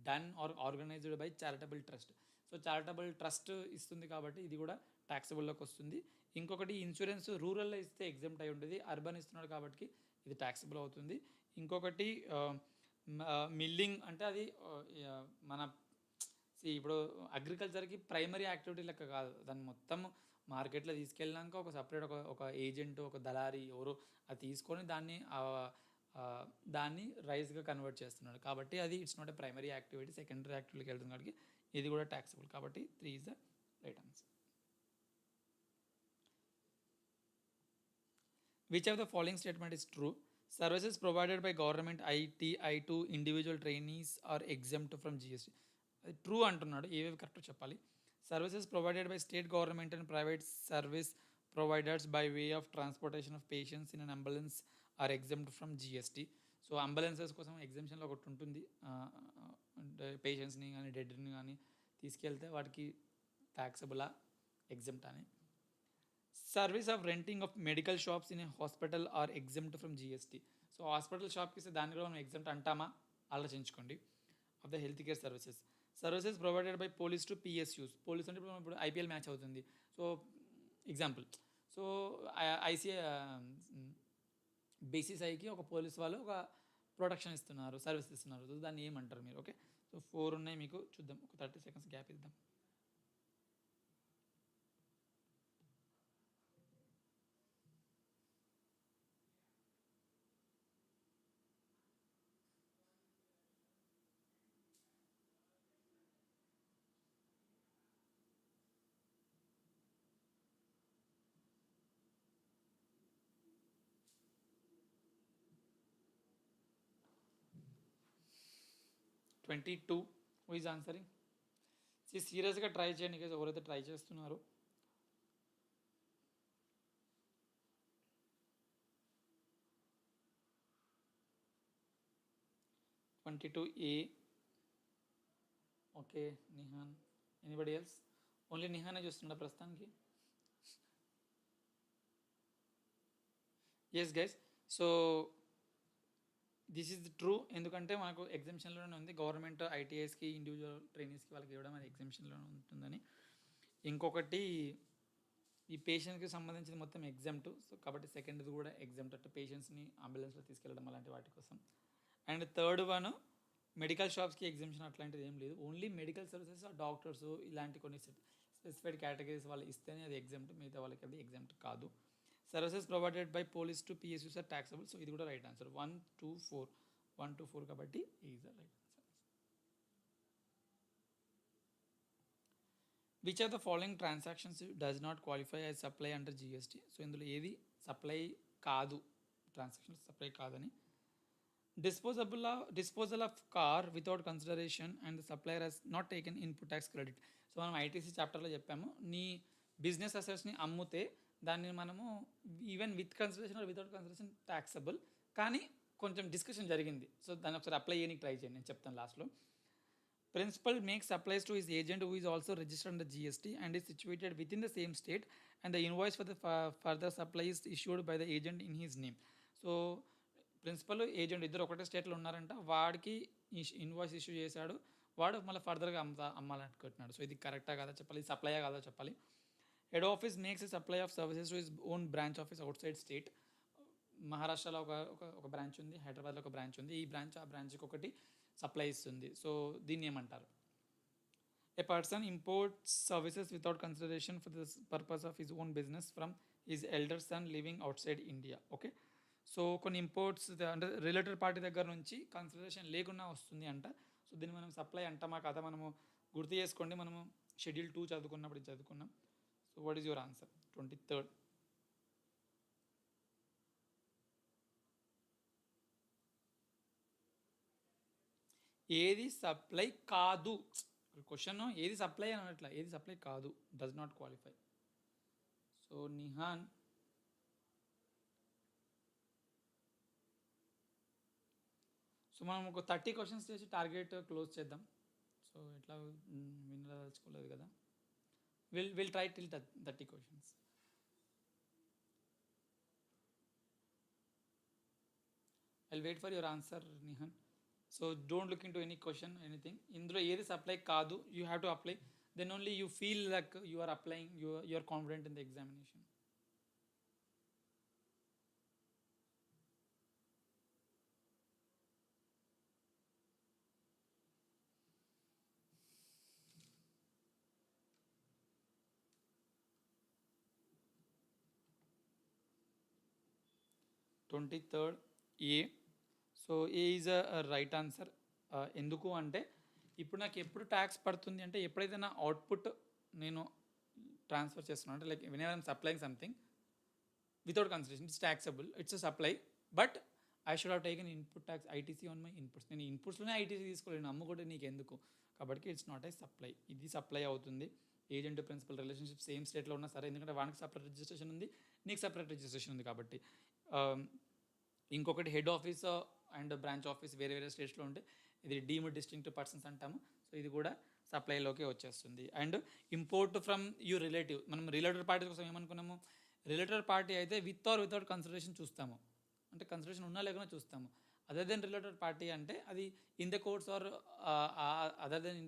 done or organised by charitable trust. So charitable trust ఇస్తుంది కాబట్టి ఇది కూడా ట్యాక్సబుల్లోకి వస్తుంది. ఇంకొకటి ఇన్సూరెన్స్ రూరల్లో ఇస్తే ఎగ్జామ్ట్ అయి ఉంటుంది, అర్బన్ ఇస్తున్నాడు కాబట్టి ఇది ట్యాక్సబుల్ అవుతుంది. ఇంకొకటి మిల్లింగ్ అంటే అది మన ఇప్పుడు అగ్రికల్చర్కి ప్రైమరీ యాక్టివిటీ లెక్క కాదు, దాన్ని మొత్తం మార్కెట్లో తీసుకెళ్ళినాక ఒక సపరేట్ ఒక ఏజెంట్ ఒక దళారి ఎవరు అది తీసుకొని దాన్ని రైస్గా కన్వర్ట్ చేస్తున్నాడు కాబట్టి అది it's not a primary activity, secondary యాక్టివిటీకి వెళ్తుంది కాబట్టి ఇది కూడా ట్యాక్సబుల్. కాబట్టి 3 is the right answer. Which of the following statement is true? Services provided by government ITI to individual trainees are exempt from GST. అది ట్రూ అంటున్నాడు, ఏవేవి correct చెప్పాలి. Services provided by state government and private service providers by way of transportation of patients in an ambulance are exempt from GST. So ambulances కోసం ఎగ్జామ్షన్లో ఒకటి ఉంటుంది, అంటే పేషెంట్స్ని కానీ డెడ్ని కానీ తీసుకెళ్తే వాటికి ట్యాక్సబులా ఎగ్జామ్ట్ అని. Service of renting of medical shops in a hospital are exempt from GST. So hospital షాప్కి ఇస్తే దాన్ని కూడా మనం ఎగ్జామ్ట్ అంటామా ఆలోచించుకోండి. Of the health care services provided by police to PSUs. Police అంటే ఇప్పుడు IPL మ్యాచ్ అవుతుంది, సో ఎగ్జాంపుల్, సో BCCIకి ఒక పోలీస్ వాళ్ళు ఒక ప్రొటెక్షన్ ఇస్తున్నారు, సర్వీస్ ఇస్తున్నారు, సో దాన్ని ఏమంటారు మీరు? ఓకే, సో 4 ఉన్నాయి మీకు, చూద్దాం, ఒక 30 seconds గ్యాప్ ఇద్దాం. Who is answering? సీరియస్గా ట్రై చేయండి కదా, ఎవరైతే ట్రై చేస్తున్నారో. 22A. Okay, Nihan. Anybody else? Only నిహానే చూస్తుండ ప్రస్తుతానికి. Yes guys, so this is true. ఎందుకంటే మనకు ఎగ్జామ్షన్లోనే ఉంది, గవర్నమెంట్ ఐటీఐస్కి ఇండివిజువల్ ట్రైనీస్కి వాళ్ళకి ఇవ్వడం అది ఎగ్జామ్షన్లోనే ఉంటుందని. ఇంకొకటి, ఈ పేషెంట్కి సంబంధించిన మొత్తం ఎగ్జామ్ట్, సో కాబట్టి సెకండ్ది కూడా ఎగ్జామ్ట్, అట్టు పేషెంట్స్ని అంబులెన్స్లో తీసుకెళ్ళడం అలాంటి వాటి కోసం. అండ్ థర్డ్ వన్, మెడికల్ షాప్స్కి ఎగ్జామ్షన్ అట్లాంటిది ఏం లేదు. ఓన్లీ మెడికల్ సర్వీసెస్, డాక్టర్స్ ఇలాంటి కొన్ని స్పెసిఫైడ్ కేటగిరీస్ వాళ్ళు ఇస్తేనే అది ఎగ్జామ్ట్, మిగతా వాళ్ళకి అది ఎగ్జామ్ట్ కాదు. Services provided by police to PSUs are taxable. So ఇది కూడా రైట్ ఆన్సర్. 1 2 4, 1 2 4 కాబట్టి is the right answer. Which are the following transactions does not qualify as supply under GST? So ఇందులో ఏది సప్లై కాదు, ట్రాన్సాక్షన్స్ సప్లై కాదని. Disposal of car without consideration and the supplier has not taken input tax credit. So మనం ITC చాప్టర్లో చెప్పాము, నీ business అసెట్స్ని అమ్ముతే దాన్ని మనము even with consideration or without consideration taxable, కానీ కొంచెం డిస్కషన్ జరిగింది. సో దాన్ని ఒకసారి అప్లై చేయడానికి ట్రై చేయండి, నేను చెప్తాను లాస్ట్లో. Principal makes supplies to his agent who is also registered under GST and is situated within the same state, and the invoice for the further supply is issued by the agent in his name. So principal agent ఇద్దరు ఒకటే స్టేట్లో ఉన్నారంట, వాడికి invoice issue చేశాడు, వాడు మళ్ళీ ఫర్దర్గా అమ్మాలనుకుంటున్నాడు. So ఇది కరెక్టా కాదా చెప్పాలి, ఇది సప్లైయా కాదా చెప్పాలి. Head office makes a supply of services to his own branch office out side state. మహారాష్ట్రలో ఒక బ్రాంచ్ ఉంది, హైదరాబాద్లో ఒక బ్రాంచ్ ఉంది. ఈ బ్రాంచ్ ఆ బ్రాంచ్కి ఒకటి సప్లై ఇస్తుంది. సో దీన్ని ఏమంటారు? A person imports services without consideration for the purpose of his own business from his elder son living outside India. Okay, so కొన్ని ఇంపోర్ట్స్ అంటే రిలేటెడ్ పార్టీ దగ్గర నుంచి కన్సిడరేషన్ లేకుండా వస్తుంది అంట. సో దీన్ని మనం సప్లై అంటామా కదా, మనము గుర్తు చేసుకోండి, మనము షెడ్యూల్ 2 చదువుకున్నప్పుడు ఇది చదువుకున్నాం. So what is your answer? 23rd. ఏది సప్లై కాదు? క్వశ్చన్ ఏది సప్లై అని అనట్లా, ఏది సప్లై కాదు, does not qualify. So Nihan, so మనం ఒక 30 క్వశ్చన్స్ చేసి టార్గెట్ క్లోజ్ చేద్దాం. సో ఎట్లా వినదలుచుకోలేదు కదా, will try till 30 questions. I'll wait for your answer Nihan. So don't look in to any question anything. ఇందులో ఏది సప్లై కాదు, you have to apply, then only you feel like you are applying, you are confident in the examination. Twenty third A. So A is a right answer. ఎందుకు అంటే ఇప్పుడు నాకు ఎప్పుడు tax పడుతుంది అంటే ఎప్పుడైతే నా అవుట్పుట్ నేను ట్రాన్స్ఫర్ చేస్తున్నాను, అంటే like when ever I'm supplying something without consideration it's taxable, it's a supply, but I should have taken input tax ITC on my inputs. నేను ఇన్పుట్స్లోనే ఐటీసీ తీసుకోలేను, అమ్ముకుంటే నీకు ఎందుకు, కాబట్టి ఇట్స్ నాట్ ఏ సప్లై. ఇది supply అవుతుంది. Agent principal relationship same స్టేట్లో ఉన్నా సరే, ఎందుకంటే వానికి సపరేట్ రిజిస్ట్రేషన్ ఉంది, నీకు సపరేట్ రిజిస్ట్రేషన్ ఉంది కాబట్టి. ఇంకొకటి head office and branch office వేరే వేరే స్టేట్స్లో ఉంటే ఇది డీమ్డ్ డిస్టింక్ట్ పర్సన్స్ అంటాము. సో ఇది కూడా సప్లైలోకి వచ్చేస్తుంది. And import from you relative, మనం రిలేటెడ్ పార్టీ కోసం ఏమనుకున్నాము, రిలేటెడ్ పార్టీ అయితే విత్ ఆర్ వితౌట్ కన్సిడరేషన్ చూస్తాము, అంటే కన్సిడరేషన్ ఉన్నా లేకుండా చూస్తాము. అదర్ దెన్ రిలేటెడ్ పార్టీ అంటే అది in the course or other than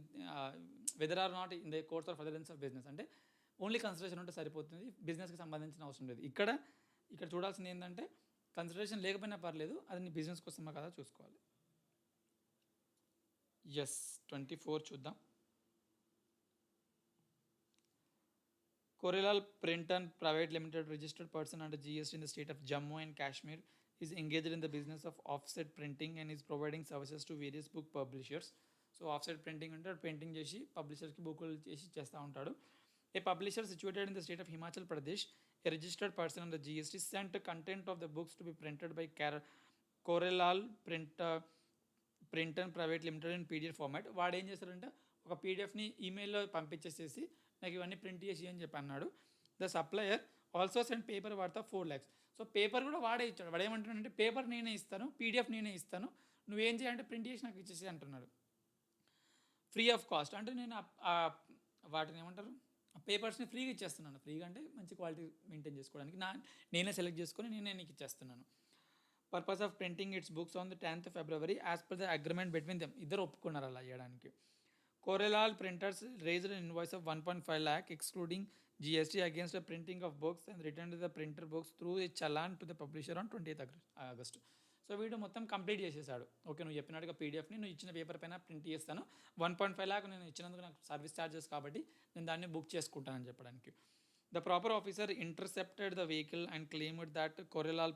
whether or not in the course or furtherance of business, అంటే ఓన్లీ కన్సిడరేషన్ ఉంటే సరిపోతుంది, బిజినెస్కి సంబంధించిన అవసరం లేదు. ఇక్కడ చూడాల్సింది ఏంటంటే కన్సిడరేషన్ లేకపోయినా పర్లేదు, అది నీ బిజినెస్ కోసమా కదా చూసుకోవాలి. ఎస్, 24 చూద్దాం. Corelal Printon Private Limited, registered person under GST in the state of Jammu and Kashmir, is engaged in the business of offset printing and is providing services to various book publishers. So offset printing అంటే printing చేసి పబ్లిషర్స్కి బుక్కులు చేసి చేస్తూ ఉంటాడు. A publisher situated in the state of Himachal Pradesh, a registered person under GST, sent content of the books to be printed by Corelal Printon Private Limited in PDF format. వాడు ఏం చేస్తాడంటే ఒక పీడిఎఫ్ని ఈమెయిల్లో పంపించేసేసి నాకు ఇవన్నీ ప్రింట్ చేసి అని చెప్పి అన్నాడు. The supplier also send paper worth 4 lakhs. So paper కూడా వాడే ఇచ్చాడు. వాడు ఏమంటాడంటే పేపర్ నేనే ఇస్తాను, పీడిఎఫ్ నేనే ఇస్తాను, నువ్వేం చేయాలంటే ప్రింట్ చేసి నాకు ఇచ్చేసి అంటున్నాడు. ఫ్రీ ఆఫ్ కాస్ట్ అంటే నేను వాటిని ఏమంటారు పేపర్స్ని ఫ్రీగా ఇచ్చేస్తున్నాను. ఫ్రీగా అంటే మంచి క్వాలిటీ మెయింటైన్ చేసుకోవడానికి నేనే సెలెక్ట్ చేసుకొని నేనే నీకు ఇచ్చేస్తున్నాను. Purpose of printing it's books on the 10th February as per the agreement between them. ఇద్దరు ఒప్పుకున్నారు అలా చేయడానికి. Corelal printers raised an invoice of 1.5 lakh excluding GST against the printing of books and returned to the printer books through a challan to the publisher on 20th August. So వీడు మొత్తం complete చేసేసాడు. Okay, నువ్వు చెప్పినట్టుగా పీడిఎఫ్ని నువ్వు ఇచ్చిన paper పైన print చేస్తాను, 1.5 lakh నేను ఇచ్చినందుకు నాకు సర్వీస్ ఛార్జెస్ కాబట్టి నేను దాన్ని బుక్ చేసుకుంటానని చెప్పడానికి. The proper officer intercepted the vehicle and claimed that Corelal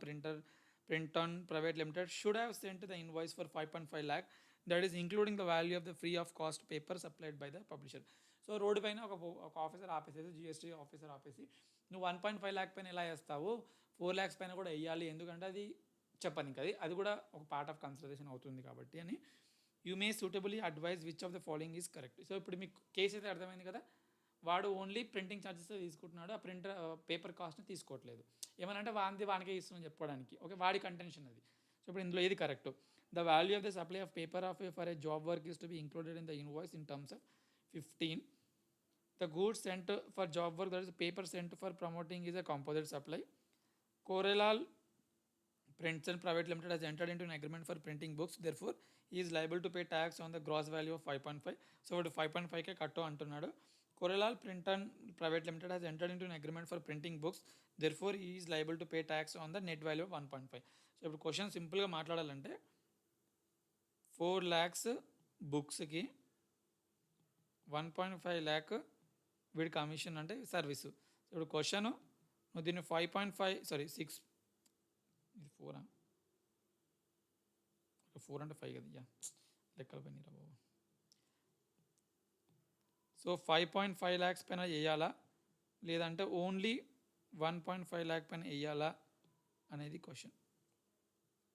Printon Private Limited should have sent the invoice for 5.5 lakh, that is including the value of the free of cost paper supplied by the publisher. So road పైన ఒక officer ఆపేసేసి, GST officer ఆపేసి, నువ్వు 1.5 lakh పైన ఎలా వేస్తావు, 4 lakhs పైన కూడా వేయాలి, ఎందుకంటే అది చెప్పను ఇంకా అది కూడా ఒక పార్ట్ ఆఫ్ కన్సిడరేషన్ అవుతుంది కాబట్టి అని. You may suitably advise which of the following is correct. So ఇప్పుడు మీకు కేసు అయితే అర్థమైంది కదా. వాడు ఓన్లీ ప్రింటింగ్ ఛార్జెస్ తీసుకుంటున్నాడు, ఆ ప్రింటర్ పేపర్ కాస్ట్ని తీసుకోవట్లేదు. ఏమనంటే వానికే ఇస్తున్నాను చెప్పుకోవడానికి. ఓకే, వాడి కంటెన్షన్ అది. సో ఇప్పుడు ఇందులో ఏది correct? The value of the supply of paper for a job work is to be included in the invoice in terms of 15. The goods sent for job work, that is paper sent for promoting, is a composite supply. Corelal Prints and Private Limited has entered into an agreement for printing books. Therefore, he is liable to pay tax on the gross value of 5.5. So, 5.5 కట్టు అంటున్నాడు. Corelal Print and Private Limited has entered into an agreement for printing books. Therefore, he is liable to pay tax on the net value of 1.5. So ఇప్పుడు question సింపుల్గా మాట్లాడాలంటే 4 lakhs బుక్స్కి 1.5 lakh వీడి commission అంటే service. ఇప్పుడు question నువ్వు దీన్ని 5.5 6 ఇది 4 అంటే 5 కదా, యా లెక్కలు పైన రా బాబు. సో 5.5 lakhs పైన వేయాలా లేదంటే ఓన్లీ 1.5 lakh పైన వేయాలా అనేది question.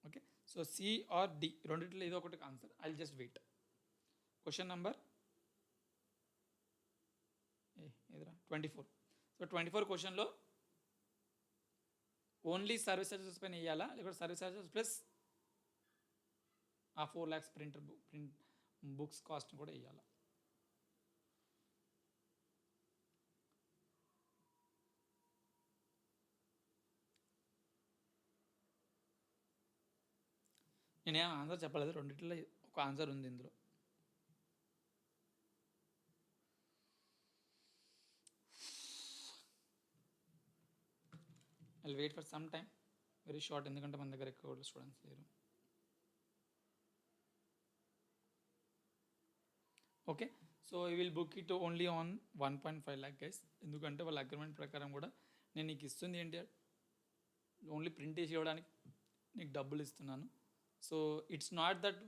Okay, so C or D రెండింటిలో ఏదో ఒకటి answer. I will just wait. Question number ఏదిరా 24. సో 24 క్వశ్చన్లో ఓన్లీ సర్వీస్ ఛార్జెస్ పైన వేయాలా లేకపోతే సర్వీస్ ఛార్జెస్ ప్లస్ ఆ 4 lakhs ప్రింట్ బుక్స్ కాస్ట్ కూడా వేయాలా? నేనేం ఆన్సర్ చెప్పలేదు, రెండింటిలో ఒక ఆన్సర్ ఉంది ఇందులో. I wait for some time, very short, ఎందుకంటే మన దగ్గర ఎక్కువ స్టూడెంట్స్ లేరు. Okay, so I will book it only on 1.5 lakh guys. ఎందుకంటే వాళ్ళ అగ్రిమెంట్ ప్రకారం కూడా నేను నీకు ఇస్తుంది ఏంటి, ఓన్లీ ప్రింట్ చేసి ఇవ్వడానికి నీకు డబ్బులు ఇస్తున్నాను. So it's not that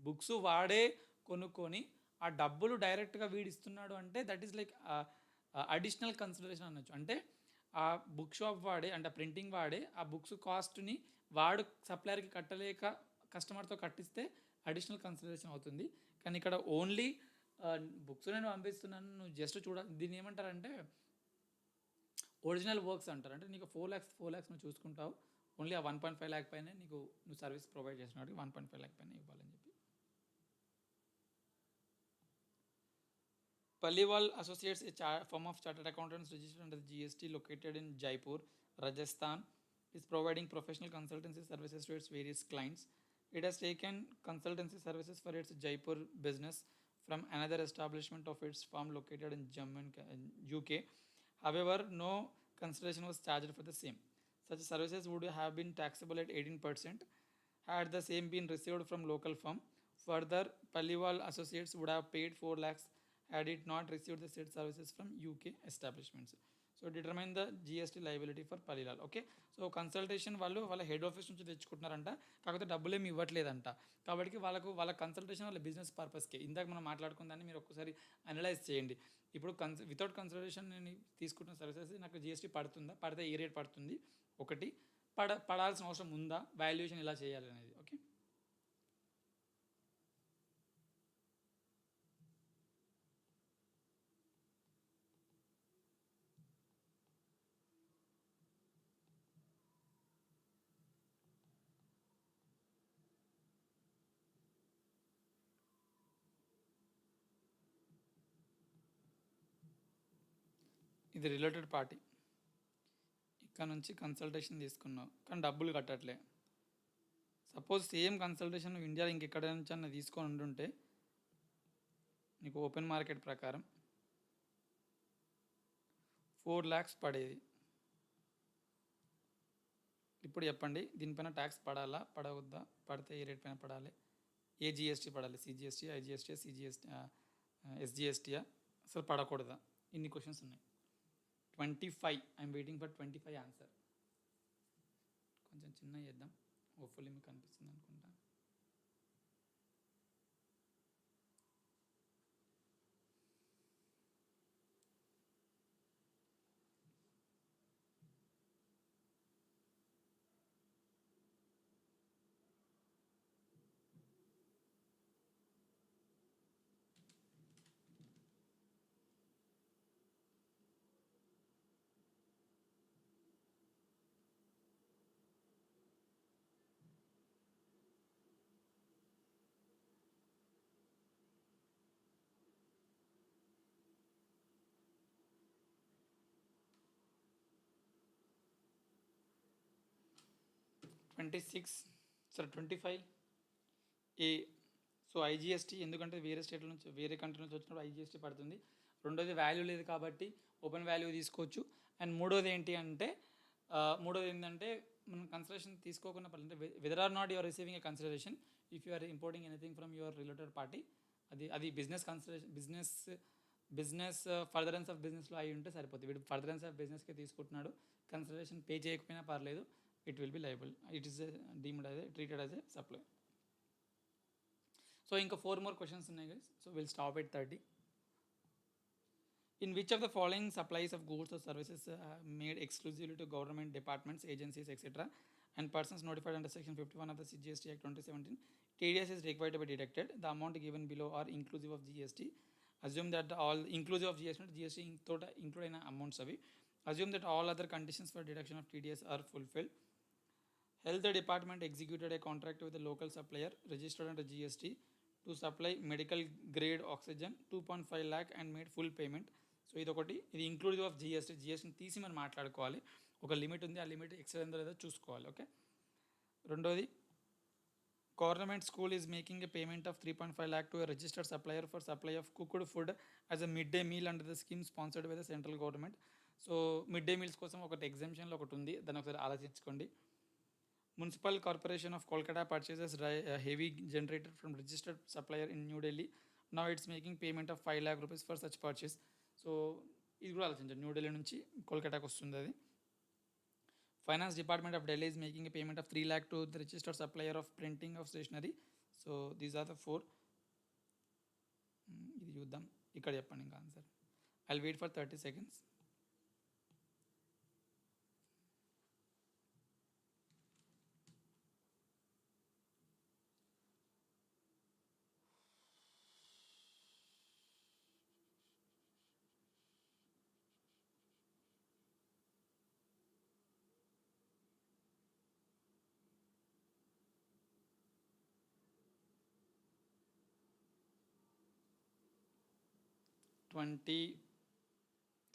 books వాడే కొనుక్కొని ఆ డబ్బులు డైరెక్ట్గా వీడు ఇస్తున్నాడు అంటే that is like additional consideration అనొచ్చు. అంటే ఆ బుక్ షాప్ వాడే అంటే ప్రింటింగ్ వాడే ఆ బుక్స్ కాస్ట్ని వాడు సప్లయర్కి కట్టలేక కస్టమర్తో కట్టిస్తే అడిషనల్ కన్సిడరేషన్ అవుతుంది. కానీ ఇక్కడ ఓన్లీ బుక్స్ నేను పంపిస్తున్నాను, నువ్వు జస్ట్ దీన్ని ఏమంటారంటే ఒరిజినల్ వర్క్స్ అంటారు. అంటే నీకు 4 lakhs నువ్వు చూసుకుంటావు, ఓన్లీ ఆ 1.5 lakh పైన నువ్వు సర్వీస్ ప్రొవైడ్ చేసినాడు 1.5 lakh పైన ఇవ్వాలని చెప్పి. Paliwal Associates, a firm of chartered accountants registered under the GST located in Jaipur, Rajasthan, is providing professional consultancy services to its various clients. It has taken consultancy services for its Jaipur business from another establishment of its firm located in Jammu and UK. However, no consideration was charged for the same. Such services would have been taxable at 18% had the same been received from local firm. Further, Paliwal Associates would have paid 4 lakhs had it not received the said services from UK establishments. So determine the GST liability for Paliwal. Okay, so consultation వాళ్ళ head office నుంచి తెచ్చుకుంటున్నారంట, కాకపోతే డబ్బులు ఏమి ఇవ్వట్లేదంట. కాబట్టి వాళ్ళ consultation వాళ్ళ business పర్పస్కే. ఇందాక మనం మాట్లాడుకున్న దాన్ని మీరు ఒక్కసారి అనలైజ్ చేయండి. ఇప్పుడు వితౌట్ కన్సల్టేషన్ నేను తీసుకుంటున్న సర్వీసెస్ నాకు GST పడుతుందా, పడితే ఏ రేట్ పడుతుంది, ఒకటి పడాల్సిన అవసరం ఉందా, వాల్యుయేషన్ ఎలా చేయాలి అనేది. ఓకే, ఇది రిలేటెడ్ పార్టీ, ఇక్కడ నుంచి కన్సల్టేషన్ తీసుకున్నావు కానీ డబ్బులు కట్టట్లే. సపోజ్ సేమ్ కన్సల్టేషన్ ఇండియా ఇంకెక్కడ నుంచి అన్న తీసుకొని ఉంటుంటే నీకు ఓపెన్ మార్కెట్ ప్రకారం 4 lakhs పడేది. ఇప్పుడు చెప్పండి దీనిపైన ట్యాక్స్ పడాలా పడవద్దా, పడితే ఏ రేట్ పైన పడాలి, ఏ జిఎస్టీ పడాలి, సిజిఎస్టీ, ఐజిఎస్టీ, సిజిఎస్టీ, ఎస్జిఎస్టీయా, అసలు పడకూడదా? ఇన్ని క్వశ్చన్స్ ఉన్నాయి. 25, ఐఎమ్ వెయిటింగ్ ఫర్ 25 ఆన్సర్. కొంచెం చిన్న చేద్దాం, హోప్ఫుల్లీ మీకు అనిపిస్తుంది అనుకుంటా. సరే 25A. సో ఐజిఎస్టీ ఎందుకంటే వేరే స్టేట్ల నుంచి వేరే కంట్రీ నుంచి వచ్చినప్పుడు ఐజిఎస్టీ పడుతుంది. రెండోది వాల్యూ లేదు కాబట్టి ఓపెన్ వాల్యూ తీసుకోవచ్చు. అండ్ మూడోది ఏంటంటే మనం కన్సిడరేషన్ తీసుకోకుండా పర్లేదు, whether or not you're receiving a consideration if you are importing anything from your related party, అది business consideration, business furtherance of బిజినెస్లో అయి ఉంటే సరిపోతుంది. వీడు ఫర్దరెన్స్ ఆఫ్ బిజినెస్కి తీసుకుంటున్నాడు, కన్సిడరేషన్ పే చేయకపోయినా పర్లేదు, it will be liable. It is deemed as treated as a supply. So inka 4 more questions ఉన్నాయి guys. So we'll stop at 30. In which of the following supplies of goods or services made exclusively to government departments, agencies, etc. and persons notified under section 51 of the GST Act 2017 TDS is required to be deducted? The amount given below are inclusive of GST. Assume that all inclusive of GST include in amounts avi. Assume that all other conditions for deduction of TDS are fulfilled. Health Department executed a contract with a local supplier registered under GST to supply medical grade oxygen 2.5 lakh and made full payment. So ఇది ఇంక్లూడివ్ of జిఎస్టీని తీసి మనం మాట్లాడుకోవాలి. ఒక limit ఉంది, ఆ limit XL ఉందో లేదో చూసుకోవాలి. ఓకే. రెండోది, government school is making a payment of 3.5 lakh to registered supplier for supply of cooked food as a mid day meal under the scheme sponsored by the central government. So mid day meals కోసం ఒకటి ఎగ్జామ్షన్లో ఒకటి ఉంది, దాన్ని ఒకసారి ఆలోచించుకోండి. Municipal Corporation of Kolkata purchases a heavy generator from registered supplier in New Delhi. Now it's making payment of 5 lakh rupees for such purchase. So ఇది కూడా ఆలోచించండి, న్యూఢిల్లీ నుంచి కోల్కతాకి వస్తుంది అది. Finance department of Delhi is making a payment of 3 lakh to the registered supplier of printing of stationery. So these are the 4. ఇది చూద్దాం, ఇక్కడ చెప్పండి ఇంకా ఆన్సర్. I will wait for 30 seconds.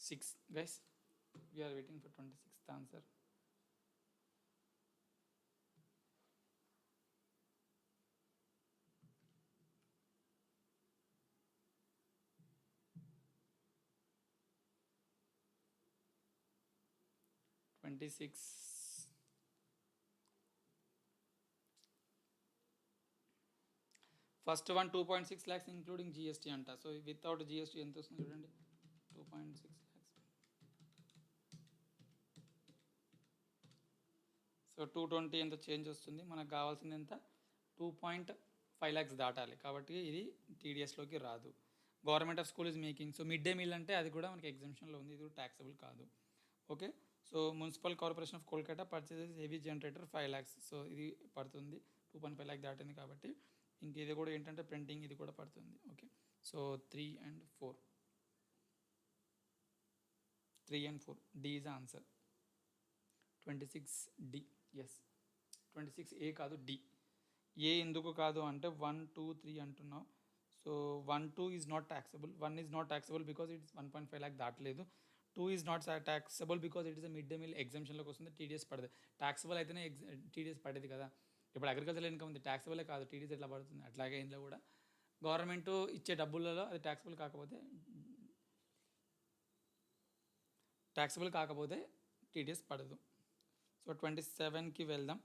Six guys, we are waiting for 26th answer. First one 2.6 lakhs including GST అంట. So without GST ఎంత వస్తుంది చూడండి, 2.6 lakhs. సో 220 ఎంత చేంజ్ వస్తుంది, మనకు కావాల్సింది ఎంత, 2.5 lakhs దాటాలి. కాబట్టి ఇది టీడీఎస్లోకి రాదు. Government of school is making, so mid day meal అంటే అది కూడా మనకి ఎగ్జామ్షన్లో ఉంది, ఇది కూడా ట్యాక్సబుల్ కాదు. Okay. So municipal corporation of Kolkata purchases heavy generator 5 lakhs. So ఇది పడుతుంది, 2.5 lakh దాటింది కాబట్టి. ఇంక ఇది కూడా ఏంటంటే ప్రింటింగ్, ఇది కూడా పడుతుంది. Okay. So 3 and 4 D is answer. 26D. Yes, 26A కాదు, డి. ఏ ఎందుకు కాదు అంటే 1, 2, 3 అంటున్నావు. So 1, 2 is not taxable. 1 is not taxable because it's 1.5 lakh దాటలేదు. 2 is not taxable because it is mid day meal ఎగ్జామ్షన్లోకి వస్తుంది, టీడీఎస్ పడదు. ట్యాక్సబుల్ అయితేనే టీడీఎస్ పడేది కదా. ఇప్పుడు అగ్రికల్చర్ ఇన్కమ్ ఉంది, ట్యాక్సబులే కాదు, టీడీఎస్ ఎట్లా పడుతుంది? అట్లాగే ఇందులో కూడా గవర్నమెంట్ ఇచ్చే డబ్బులలో అది ట్యాక్సబుల్ కాకపోతే టీడీఎస్ పడదు. సో 27కి వెళ్దాం.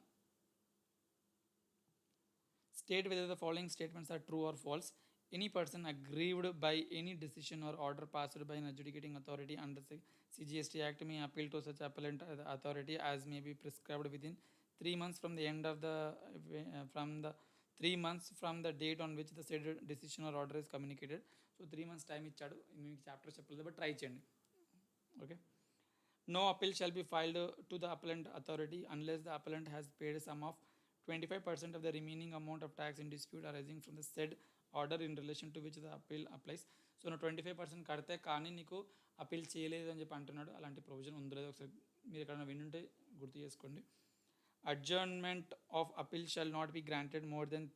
State whether the following statements are true or false. Any person aggrieved by any decision or order passed by an adjudicating authority under the CGST Act may appeal to such appellant authority as may be prescribed within 3 months from the end of the 3 months from the date on which the said decision or order is communicated. So 3 months time ఇచ్చాడు. మీకు chapter చెప్పలేదు but try చేయండి. Okay. No appeal shall be filed to the appellant authority unless the appellant has paid a sum of 25% of the remaining amount of tax in dispute arising from the said order in relation to which the appeal applies. So నువ్వు 25% కడితే కానీ నీకు appeal చేయలేదు అని చెప్పి అంటున్నాడు. అలాంటి provision ఉందో లేదో ఒకసారి మీరు ఎక్కడైనా వినుంటే గుర్తు చేసుకోండి. Adjournment of appeal shall not be granted more than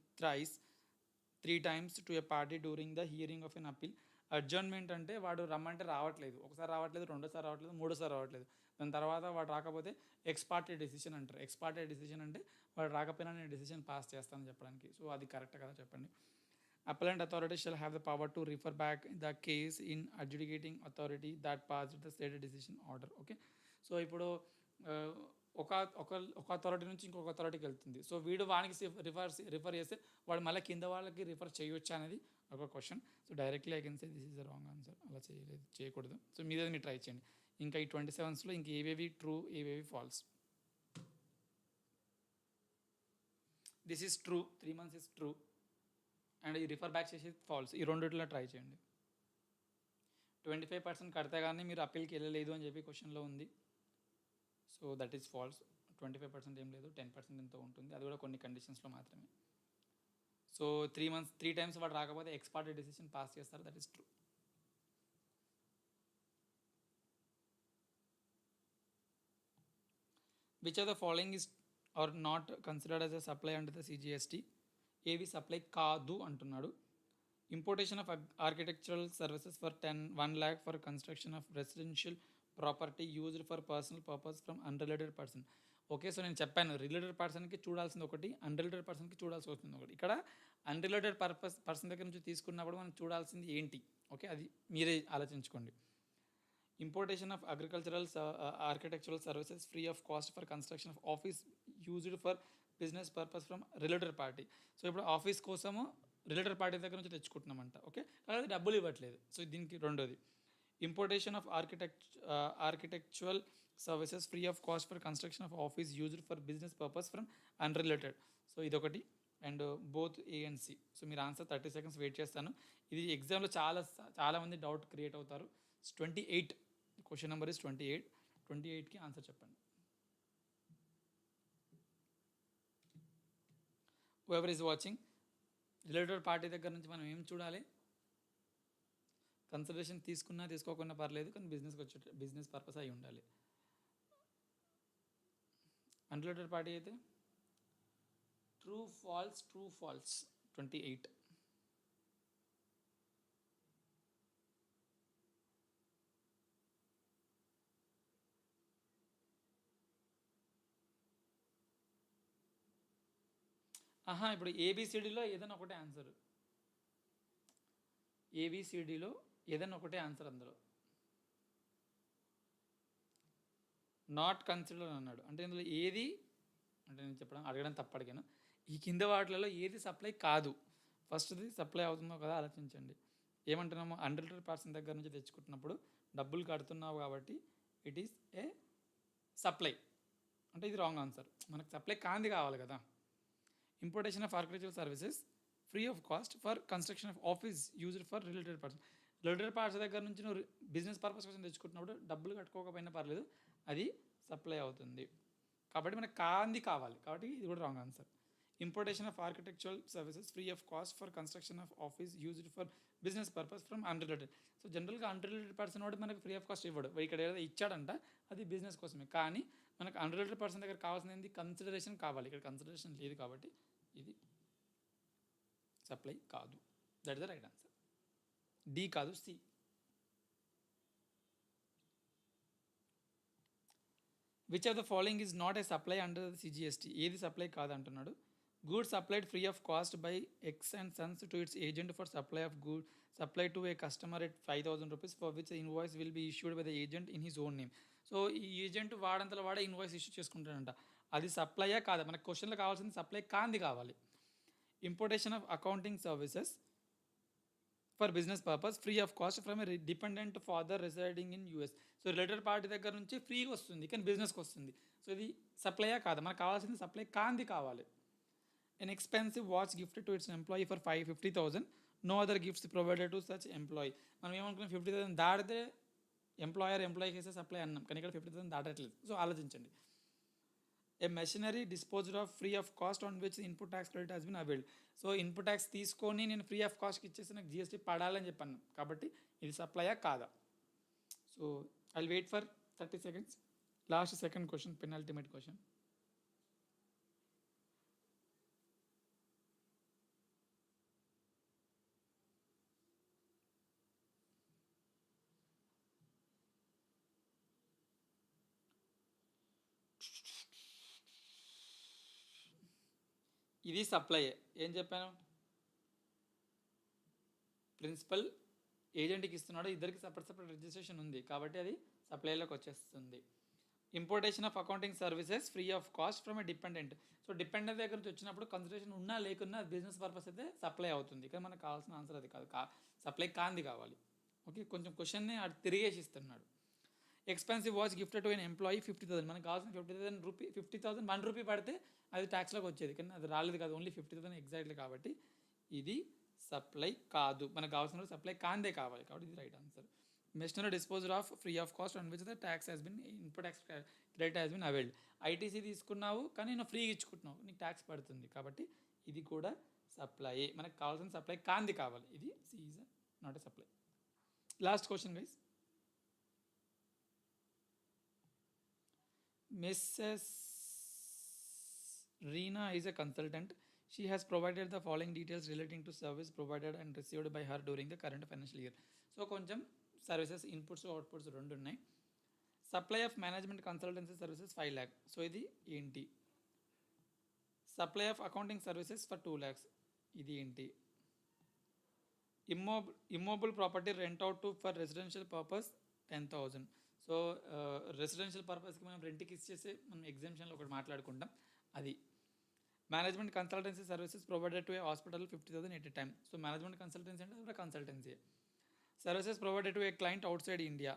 three times to a party during the hearing of an appeal. Adjournment అంటే వాడు రమ్మంటే రావట్లేదు, ఒకసారి రావట్లేదు, రెండోసారి రావట్లేదు, మూడోసారి రావట్లేదు, దాని తర్వాత వాడు రాకపోతే ఎక్స్ పార్టీ డెసిషన్ అంటారు. ఎక్స్ పార్టీ డెసిషన్ అంటే వాడు రాకపోయినా నేను డెసిషన్ పాస్ చేస్తానని చెప్పడానికి. సో అది కరెక్ట్ కదా చెప్పండి. Appellate authority shall have the power to refer back the case in adjudicating authority that pass the state decision order. Okay. So ఇప్పుడు ఒక అథారిటీ నుంచి ఇంకొక అథారిటీకి వెళ్తుంది. సో వీడు వానికి రిఫర్ చేస్తే వాడు మళ్ళీ కింద వాళ్ళకి రిఫర్ చేయొచ్చా అనేది ఒక question. So directly I can say this is the wrong answer. అలా చేయకూడదు. సో మీదే మీరు ట్రై చేయండి. ఇంకా ఈ 27లో ఇంక ఏవేవి ట్రూ, ఏవేవి false. This is true, 3 months is true, and ఈ రిఫర్ బ్యాక్ చేసి ఫాల్స్. ఈ రెండిట్లో ట్రై చేయండి. 25% కడితే కానీ మీరు అప్పీల్కి వెళ్ళలేదు అని చెప్పి క్వశ్చన్లో ఉంది. So that is false. 25% ఏం లేదు, 10% ఎంతో ఉంటుంది, అది కూడా కొన్ని కండిషన్స్లో మాత్రమే. సో 3 times వాడు రాకపోతే ఎక్స్ పార్టీ డెసిషన్ పాస్ చేస్తారు, that is true. Which are the following is or not considered as a supply under the CGST. ఏవి సప్లై కాదు అంటున్నాడు. Importation of architectural services for 1 lakh for construction of residential property used for personal purpose from unrelated person. Okay. So నేను చెప్పాను related పర్సన్కి చూడాల్సింది ఒకటి, unrelated పర్సన్కి చూడాల్సి వస్తుంది ఒకటి. ఇక్కడ అన్రిలేటెడ్ పర్సన్ దగ్గర నుంచి తీసుకున్నప్పుడు మనం చూడాల్సింది ఏంటి? ఓకే, అది మీరే ఆలోచించుకోండి. Importation of agricultural architectural services free of cost for construction of office used for business purpose from related party. So ఇప్పుడు ఆఫీస్ కోసము రిలేటెడ్ పార్టీ దగ్గర నుంచి తెచ్చుకుంటున్నామంట. ఓకే, అలాగే డబ్బులు ఇవ్వట్లేదు. సో దీనికి రెండోది. Importation of architectural services free of cost for construction of office used for business purpose from unrelated. So ఇదొకటి. And both A and C. So మీరు ఆన్సర్ 30 seconds వెయిట్ చేస్తాను. ఇది ఎగ్జామ్లో చాలామంది డౌట్ క్రియేట్ అవుతారు. 28 క్వశ్చన్ నెంబర్ ఇస్ 28. 28కి answer చెప్పండి. Whoever is watching, related party దగ్గర నుంచి మనం ఏం చూడాలి? కన్సిడరేషన్ తీసుకున్నా తీసుకోకుండా పర్లేదు, కానీ బిజినెస్ పర్పస్ అయి ఉండాలి. అన్రిలేటెడ్ పార్టీ అయితే ట్రూ ఫాల్స్ 28. ఇప్పుడు ఏబిసిడిలో ఏదైనా ఒకటే ఆన్సర్. ఏబిసిడిలో ఏదైనా ఒకటే ఆన్సర్. అందులో నాట్ కన్సిడర్ అన్నాడు అంటే ఇందులో ఏది అంటే నేను అడగడం తప్పు అడిగాను. ఈ కింద వాటిలలో ఏది సప్లై కాదు? ఫస్ట్ది సప్లై అవుతుందో కదా ఆలోచించండి. ఏమంటున్నాము? అన్రిలేటెడ్ పర్సన్ దగ్గర నుంచి తెచ్చుకుంటున్నప్పుడు డబ్బులు కడుతున్నావు కాబట్టి ఇట్ ఈస్ ఏ సప్లై. అంటే ఇది రాంగ్ ఆన్సర్. మనకు సప్లై కాంది కావాలి కదా. Importation of architectural services free of cost for construction of office used for related person. Related parts దగ్గర నుంచి నువ్వు బిజినెస్ పర్పస్ కోసం తెచ్చుకుంటున్నప్పుడు డబ్బులు కట్టుకోకపోయినా పర్లేదు, అది సప్లై అవుతుంది. కాబట్టి మనకు కాంది కావాలి, కాబట్టి ఇది కూడా wrong answer. Importation of architectural services free of cost for construction of office used for business purpose from unrelated. So జనరల్గా అన్రిలేటెడ్ పర్సన్ వాడు మనకు ఫ్రీ ఆఫ్ కాస్ట్ ఇవ్వడు, ఇక్కడ ఏదో ఇచ్చాడంట అది బిజినెస్ కోసమే. కానీ మనకు అన్రిలేటెడ్ పర్సన్ దగ్గర కావాల్సింది కన్సిడరేషన్ కావాలి. ఇక్కడ కన్సిడరేషన్ లేదు కాబట్టి ఇది సప్లై కాదు. That is the right answer. D కాదు, C. Which of the following is not a supply under the CGST, ఏది సప్లై కాదంటున్నాడు. Goods supplied free of cost by X and sons to its agent for supply of good supply to a customer at 5,000 rupees for which invoice will be issued by the agent in his own name. So ఈ agent వాడంతలో వాడే invoice issue చేసుకుంటాడంట. అది సప్లైయా కాదా? మనకు క్వశ్చన్లో కావాల్సింది supply కాంది కావాలి. Importation of accounting services for business purpose free of cost from a dependent father residing in US. So related party దగ్గర నుంచి ఫ్రీగా వస్తుంది కానీ బిజినెస్కి వస్తుంది. సో ఇది సప్లైయా కాదా? మనకు కావాల్సింది సప్లై కాంది కావాలి. An expensive watch gift to its employee for 50,000, no other gifts provided to such employee. మనం ఏమనుకున్నాం 50,000 దాటితే ఎంప్లాయీకి వేసే సప్లై అన్నాం, కానీ ఇక్కడ 50,000 దాటట్లేదు. సో ఆలోచించండి. A machinery disposed of free of cost on which input tax credit has been availed. So input tax తీసుకొని నేను ఫ్రీ ఆఫ్ కాస్ట్కి ఇచ్చేసి నాకు జిఎస్టీ పడాలని చెప్పాను, కాబట్టి ఇది సప్లైయా కాదా? So I will wait for 30 seconds. Last second question, penultimate question. ఇది సప్లై. ఏం చెప్పాను? ప్రిన్సిపల్ ఏజెంట్కి ఇస్తున్నాడు, ఇద్దరికి సపరేట్ రిజిస్ట్రేషన్ ఉంది కాబట్టి అది సప్లైలోకి వచ్చేస్తుంది. Importation of accounting services free of cost from a dependent. So dependent దగ్గర నుంచి వచ్చినప్పుడు కన్సిడరేషన్ ఉన్నా లేకున్నా బిజినెస్ పర్పస్ అయితే సప్లై అవుతుంది, కానీ మనకు కావాల్సిన ఆన్సర్ అది కాదు, సప్లై కాంది కావాలి. ఓకే, కొంచెం క్వశ్చన్ని అటు తిరిగేసి ఇస్తున్నాడు. Expensive watch gifted to N employee 50,000. మనకు కావాల్సిన 50,000 రూపీ 50,000 ₹1 పడితే అది ట్యాక్స్లోకి వచ్చేది, కానీ అది రాలేదు కదా, ఓన్లీ 50,000 ఎగ్జాక్ట్లీ. కాబట్టి ఇది సప్లై కాదు, మనకు కావాల్సిన సప్లై కాందే కావాలి, కాబట్టి ఇది right answer. Machinery disposal of free of cost and which the tax has been input tax credit has been availed. ITC తీసుకున్నావు కానీ నేను ఫ్రీగా ఇచ్చుకుంటున్నావు, నీకు ట్యాక్స్ పడుతుంది, కాబట్టి ఇది కూడా సప్లై. మనకు కావాల్సిన సప్లై కాంది కావాలి, ఇది C is not a supply. Last question guys. Mrs. Reena is a consultant. She has provided the following details relating to service provided and received by her during the current financial year. So కొంచెం services inputs outputs రెండు ఉన్నాయి. Supply of management consultancy services 5 lakh. So ఇది ఏంటి? Supply of accounting services for 2 lakhs. ఇది ఏంటి? Immovable property rent out to for residential purpose 10,000. So residential పర్పస్కి మనం రెంట్కి ఇచ్చేసి మనం ఎగ్జామ్షన్లో ఒకటి మాట్లాడుకుంటాం, అది. Management consultancy services provided to a hospital 50,000 at a time. So management consultancy అంటే కూడా consultancy. Services provided to a client out side India.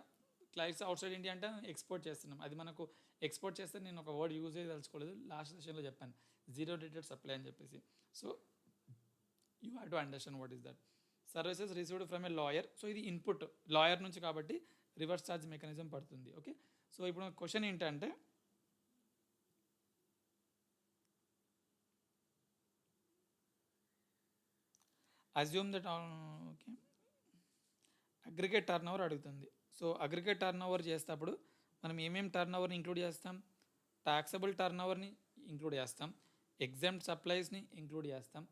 Clients out side India అంటే ఎక్స్పోర్ట్ చేస్తున్నాం, అది మనకు ఎక్స్పోర్ట్ చేస్తే నేను ఒక వర్డ్ యూజ్ అయ్యి తలుచుకోలేదు, లాస్ట్ సెషన్లో చెప్పాను, జీరో రేటెడ్ సప్లై అని చెప్పేసి. So you have to understand what is that. Services received from A lawyer. So ఇది ఇన్పుట్ లాయర్ నుంచి కాబట్టి రివర్స్ ఛార్జ్ మెకానిజం పడుతుంది. ఓకే, సో ఇప్పుడు క్వశ్చన్ ఏంటంటే assume that. Okay, aggregate turn over అడుగుతుంది. So aggregate turn over చేసేటప్పుడు మనం ఏమేమి టర్న్ ఓవర్ని ఇంక్లూడ్ చేస్తాం? టాక్సబుల్ టర్న్ ఓవర్ని ఇంక్లూడ్ చేస్తాం, ఎగ్జామ్డ్ సప్లైస్ని ఇంక్లూడ్ చేస్తాం,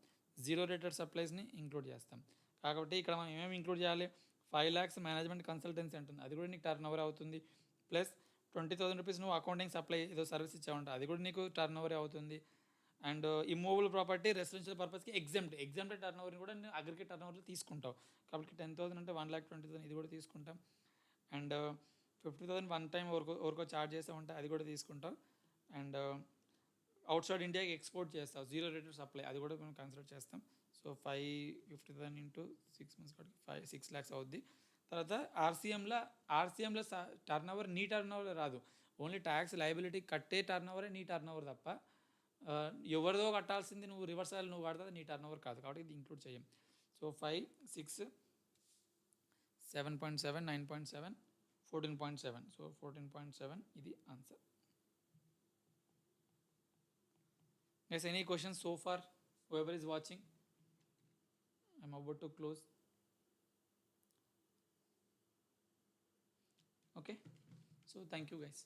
జీరో రేటెడ్ సప్లైస్ని ఇంక్లూడ్ చేస్తాం. కాబట్టి ఇక్కడ మనం ఏమేమి ఇంక్లూడ్ చేయాలి? 5 lakhs మేనేజ్మెంట్ కన్సల్టెన్సీ అంటుంది, అది కూడా నీకు టర్న్ ఓవర్ అవుతుంది. ప్లస్ 20,000 రూపీస్ నువ్వు అకౌంటింగ్ సప్లై ఏదో సర్వీస్ ఇచ్చావంట, అది కూడా నీకు టర్న్ ఓవర్ అవుతుంది. అండ్ ఇమ్మూవబుల్ ప్రాపర్టీ రెసిడెన్షియల్ పర్పస్కి ఎగ్జామ్టెడ్ టర్న్ ఓవర్ని కూడా నేను అగ్రిగేట్ టర్న్ ఓవర్లో తీసుకుంటావు, కాబట్టి 10,000 అంటే 1,20,000 ఇది కూడా తీసుకుంటాం. అండ్ 50,000 వన్ టైం ఎవరికో ఛార్జ్ చేస్తూ ఉంటే అది కూడా తీసుకుంటాం. అండ్ అవుట్ సైడ్ ఇండియాకి ఎక్స్పోర్ట్ చేస్తావు, జీరో రేటెడ్ సప్లై, అది కూడా మనం కన్సిడర్ చేస్తాం. సో 50,000 ఇంటూ 6 months కాబట్టి 6 lakhs అవుద్ది. తర్వాత ఆర్సీఎంలో టర్న్ ఓవర్ నీ టర్న్ ఓవర్ రాదు, ఓన్లీ ట్యాక్స్ లయబిలిటీ కట్టే టర్న్ ఓవరే నీ టర్న్ ఓవర్ తప్ప ఎవరిదో కట్టాల్సింది నువ్వు రివర్స్ నువ్వు కడతా నీ టర్న్ ఓవర్ కాదు, కాబట్టి ఇది ఇంక్లూడ్ చేయం. సో 5, 6, 7.7, 9.7, 14.7. సో 14.7 ఇది answer. Yes, any questions so far? Whoever is watching, I'm about to close. Okay, so thank you guys.